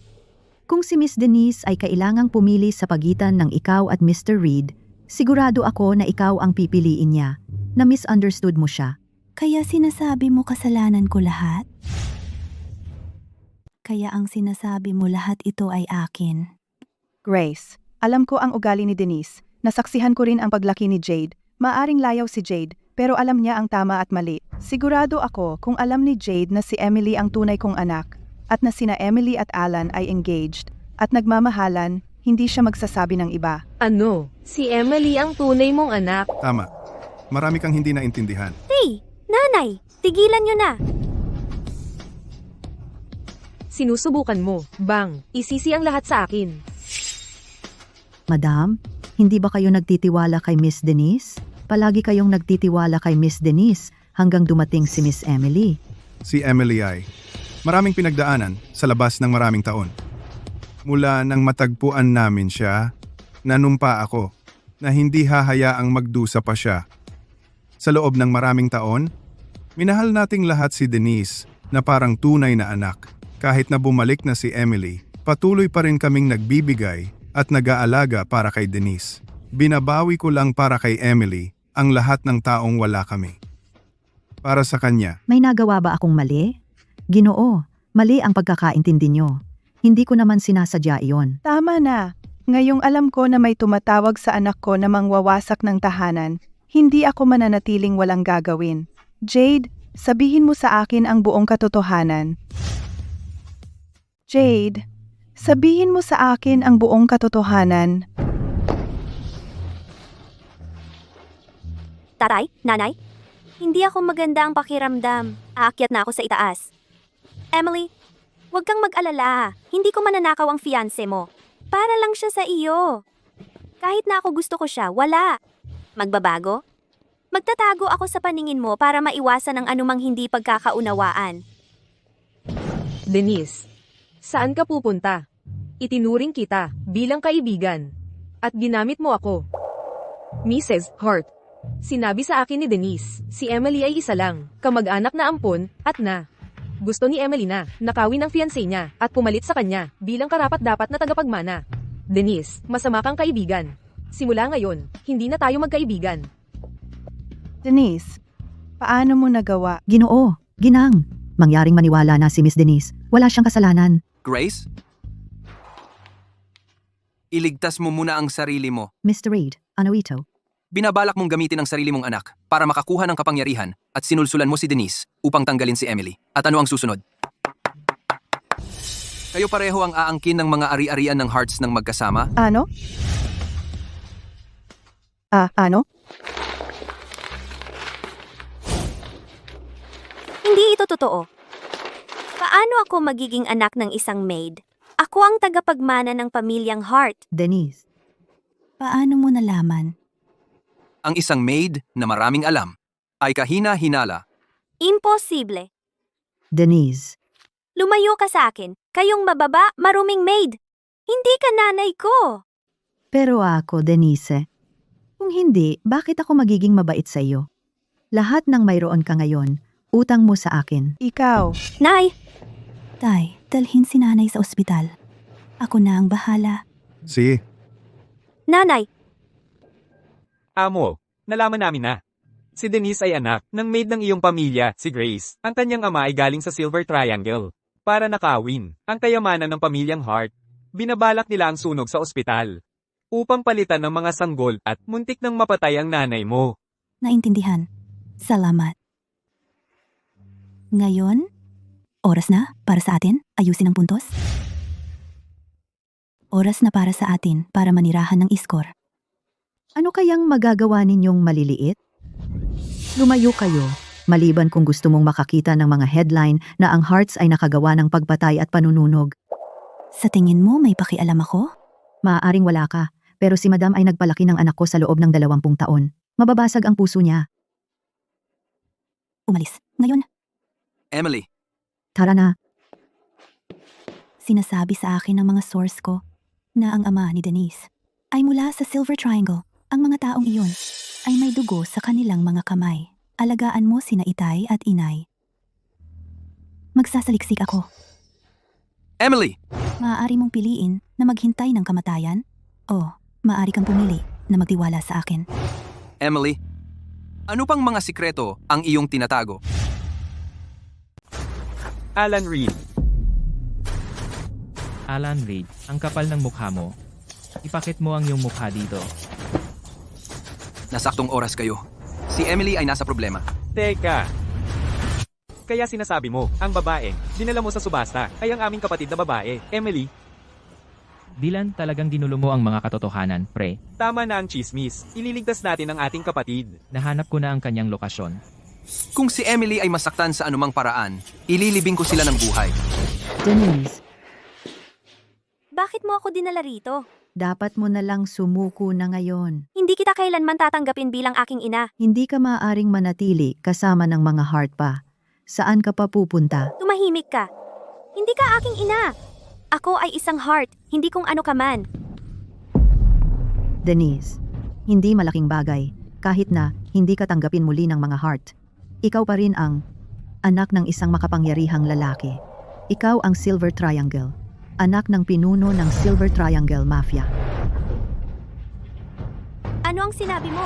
Kung si Miss Denise ay kailangang pumili sa pagitan ng ikaw at Mr. Reed, sigurado ako na ikaw ang pipiliin niya, na misunderstood mo siya. Kaya sinasabi mo kasalanan ko lahat? Kaya ang sinasabi mo lahat ito ay akin. Grace, alam ko ang ugali ni Denise. Nasaksihan ko rin ang paglaki ni Jade. Maaring layaw si Jade, pero alam niya ang tama at mali. Sigurado ako kung alam ni Jade na si Emily ang tunay kong anak, at na sina Emily at Alan ay engaged, at nagmamahalan, hindi siya magsasabi ng iba. Ano? Si Emily ang tunay mong anak? Tama. Marami kang hindi naintindihan. Hey, nanay, tigilan niyo na. Sinusubukan mo. Bang, isisi ang lahat sa akin. Madam, hindi ba kayo nagtitiwala kay Miss Denise? Palagi kayong nagtitiwala kay Miss Denise hanggang dumating si Miss Emily. Si Emily ay maraming pinagdaanan sa labas ng maraming taon. Mula nang matagpuan namin siya, nanumpa ako na hindi hahayaang magdusa pa siya. Sa loob ng maraming taon, minahal nating lahat si Denise na parang tunay na anak. Kahit na bumalik na si Emily, patuloy pa rin kaming nagbibigay at nag-aalaga para kay Denise. Binabawi ko lang para kay Emily ang lahat ng taong wala kami. Para sa kanya. May nagawa ba akong mali? Ginoo, mali ang pagkakaintindi nyo. Hindi ko naman sinasadya iyon. Tama na. Ngayong alam ko na may tumatawag sa anak ko na mangwawasak ng tahanan, hindi ako mananatiling walang gagawin. Jade, sabihin mo sa akin ang buong katotohanan. Jade, sabihin mo sa akin ang buong katotohanan. Tatay, nanay, hindi ako maganda ang pakiramdam. Aakyat na ako sa itaas. Emily, huwag kang mag-alala. Hindi ko mananakaw ang fiancé mo. Para lang siya sa iyo. Kahit na ako gusto ko siya, wala. Magbabago? Magtatago ako sa paningin mo para maiwasan ang anumang hindi pagkakaunawaan. Denise, saan ka pupunta? Itinuring kita bilang kaibigan. At ginamit mo ako. Mrs. Hart. Sinabi sa akin ni Denise, si Emily ay isa lang, kamag-anak na ampon, at gusto ni Emily na nakawin ang fiancé niya at pumalit sa kanya bilang karapat-dapat na tagapagmana. Denise, masama kang kaibigan. Simula ngayon, hindi na tayo magkaibigan. Denise, paano mo nagawa? Ginoo, ginang. Mangyaring maniwala na si Miss Denise. Wala siyang kasalanan. Grace? Iligtas mo muna ang sarili mo. Mr. Reed, ano ito? Binabalak mong gamitin ang sarili mong anak para makakuha ng kapangyarihan at sinulsulan mo si Denise upang tanggalin si Emily. At ano ang susunod? Kayo pareho ang aangkin ng mga ari-arian ng Hearts ng magkasama? Ano? Ano? Hindi ito totoo. Paano ako magiging anak ng isang maid? Ako ang tagapagmana ng pamilyang Hart. Denise. Paano mo nalaman? Ang isang maid na maraming alam ay kahina-hinala. Imposible. Denise. Lumayo ka sa akin. Kayong mababa, maruming maid. Hindi ka nanay ko. Pero ako, Denise. Kung hindi, bakit ako magiging mabait sa iyo? Lahat ng mayroon ka ngayon, utang mo sa akin. Ikaw. Nay! Tay, dalhin si nanay sa ospital. Ako na ang bahala. Si, Nanay! Amo, nalaman namin na. Si Denise ay anak ng maid ng iyong pamilya, si Grace. Ang kanyang ama ay galing sa Silver Triangle. Para nakawin ang kayamanan ng pamilyang Hart, binabalak nila ang sunog sa ospital upang palitan ng mga sanggol at muntik nang mapatay ang nanay mo. Naintindihan. Salamat. Ngayon, oras na para sa atin ayusin ang puntos. Oras na para sa atin para manirahan ng iskor. Ano kayang magagawa ninyong maliliit? Lumayo kayo, maliban kung gusto mong makakita ng mga headline na ang Hearts ay nakagawa ng pagpatay at panununog. Sa tingin mo may pakialam ako? Maaaring wala ka, pero si Madam ay nagpalaki ng anak ko sa loob ng 20 taon. Mababasag ang puso niya. Umalis. Ngayon, Emily, Tara na. sinasabi sa akin ng mga source ko na ang ama ni Denise ay mula sa Silver Triangle. Ang mga taong iyon ay may dugo sa kanilang mga kamay. Alagaan mo sina itay at inay. Magsasaliksik ako. Emily! Maaari mong piliin na maghintay ng kamatayan o maaari kang pumili na magtiwala sa akin. Emily, ano pang mga sikreto ang iyong tinatago? Alan Reed. Alan Reed, ang kapal ng mukha mo. Ipakit mo ang iyong mukha dito. Nasaktong oras kayo. Si Emily ay nasa problema. Teka. Kaya sinasabi mo, ang babae, dinala mo sa subasta, ay ang aming kapatid na babae, Emily. Dylan, talagang ginulo mo ang mga katotohanan, pre. Tama na ang chismis. Ililigtas natin ang ating kapatid. Nahanap ko na ang kanyang lokasyon. Kung si Emily ay masaktan sa anumang paraan, ililibing ko sila ng buhay. Denise, Bakit mo ako dinala rito? dapat mo na lang sumuko na ngayon. Hindi kita kailanman tatanggapin bilang aking ina. Hindi ka maaaring manatili kasama ng mga Hart pa. Saan ka pa pupunta? Tumahimik ka. Hindi ka aking ina. Ako ay isang Hart, hindi kung ano ka man. Denise, hindi malaking bagay. Kahit na hindi ka tanggapin muli ng mga Hart. Ikaw pa rin ang anak ng isang makapangyarihang lalaki. Ikaw ang Silver Triangle. Anak ng pinuno ng Silver Triangle Mafia. Ano ang sinabi mo?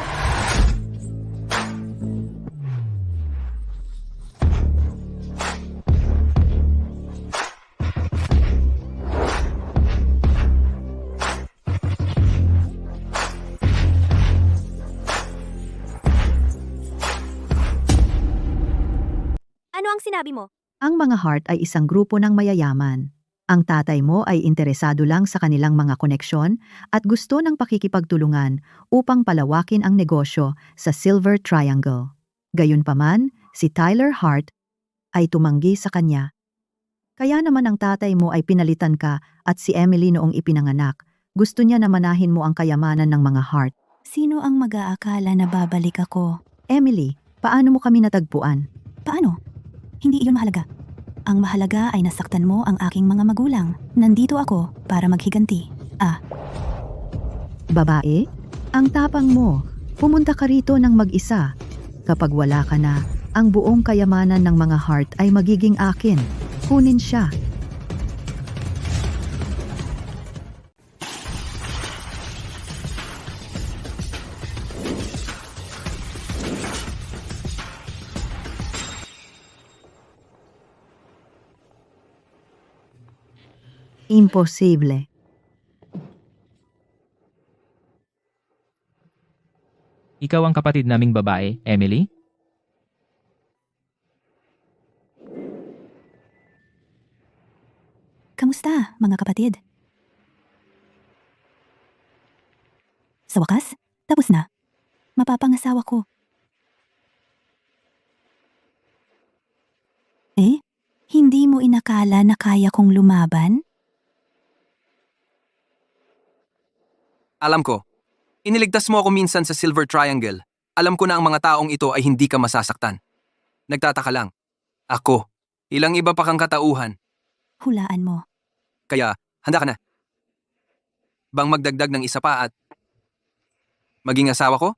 Ano ang sinabi mo? Ang mga Hart ay isang grupo ng mayayaman. Ang tatay mo ay interesado lang sa kanilang mga koneksyon at gusto ng pakikipagtulungan upang palawakin ang negosyo sa Silver Triangle. Gayunpaman, si Tyler Hart ay tumanggi sa kanya. Kaya naman ang tatay mo ay pinalitan ka at si Emily noong ipinanganak. Gusto niya na manahin mo ang kayamanan ng mga Hart. Sino ang mag-aakala na babalik ako? Emily, paano mo kami natagpuan? Paano? Hindi iyon mahalaga. Ang mahalaga ay nasaktan mo ang aking mga magulang. Nandito ako para maghiganti. Babae, ang tapang mo. Pumunta ka rito ng mag-isa. Kapag wala ka na, ang buong kayamanan ng mga heart ay magiging akin. Kunin siya. Imposible. Ikaw ang kapatid naming babae, Emily? Kamusta, mga kapatid? Sa wakas, tapos na. Mapapangasawa ko. Hindi mo inakala na kaya kong lumaban? Alam ko. Iniligtas mo ako minsan sa Silver Triangle. Alam ko na ang mga taong ito ay hindi ka masasaktan. Nagtataka lang. Ako, ilang iba pa kang katauhan. Hulaan mo. Kaya, handa ka na. Bang magdagdag ng isa pa at maging asawa ko?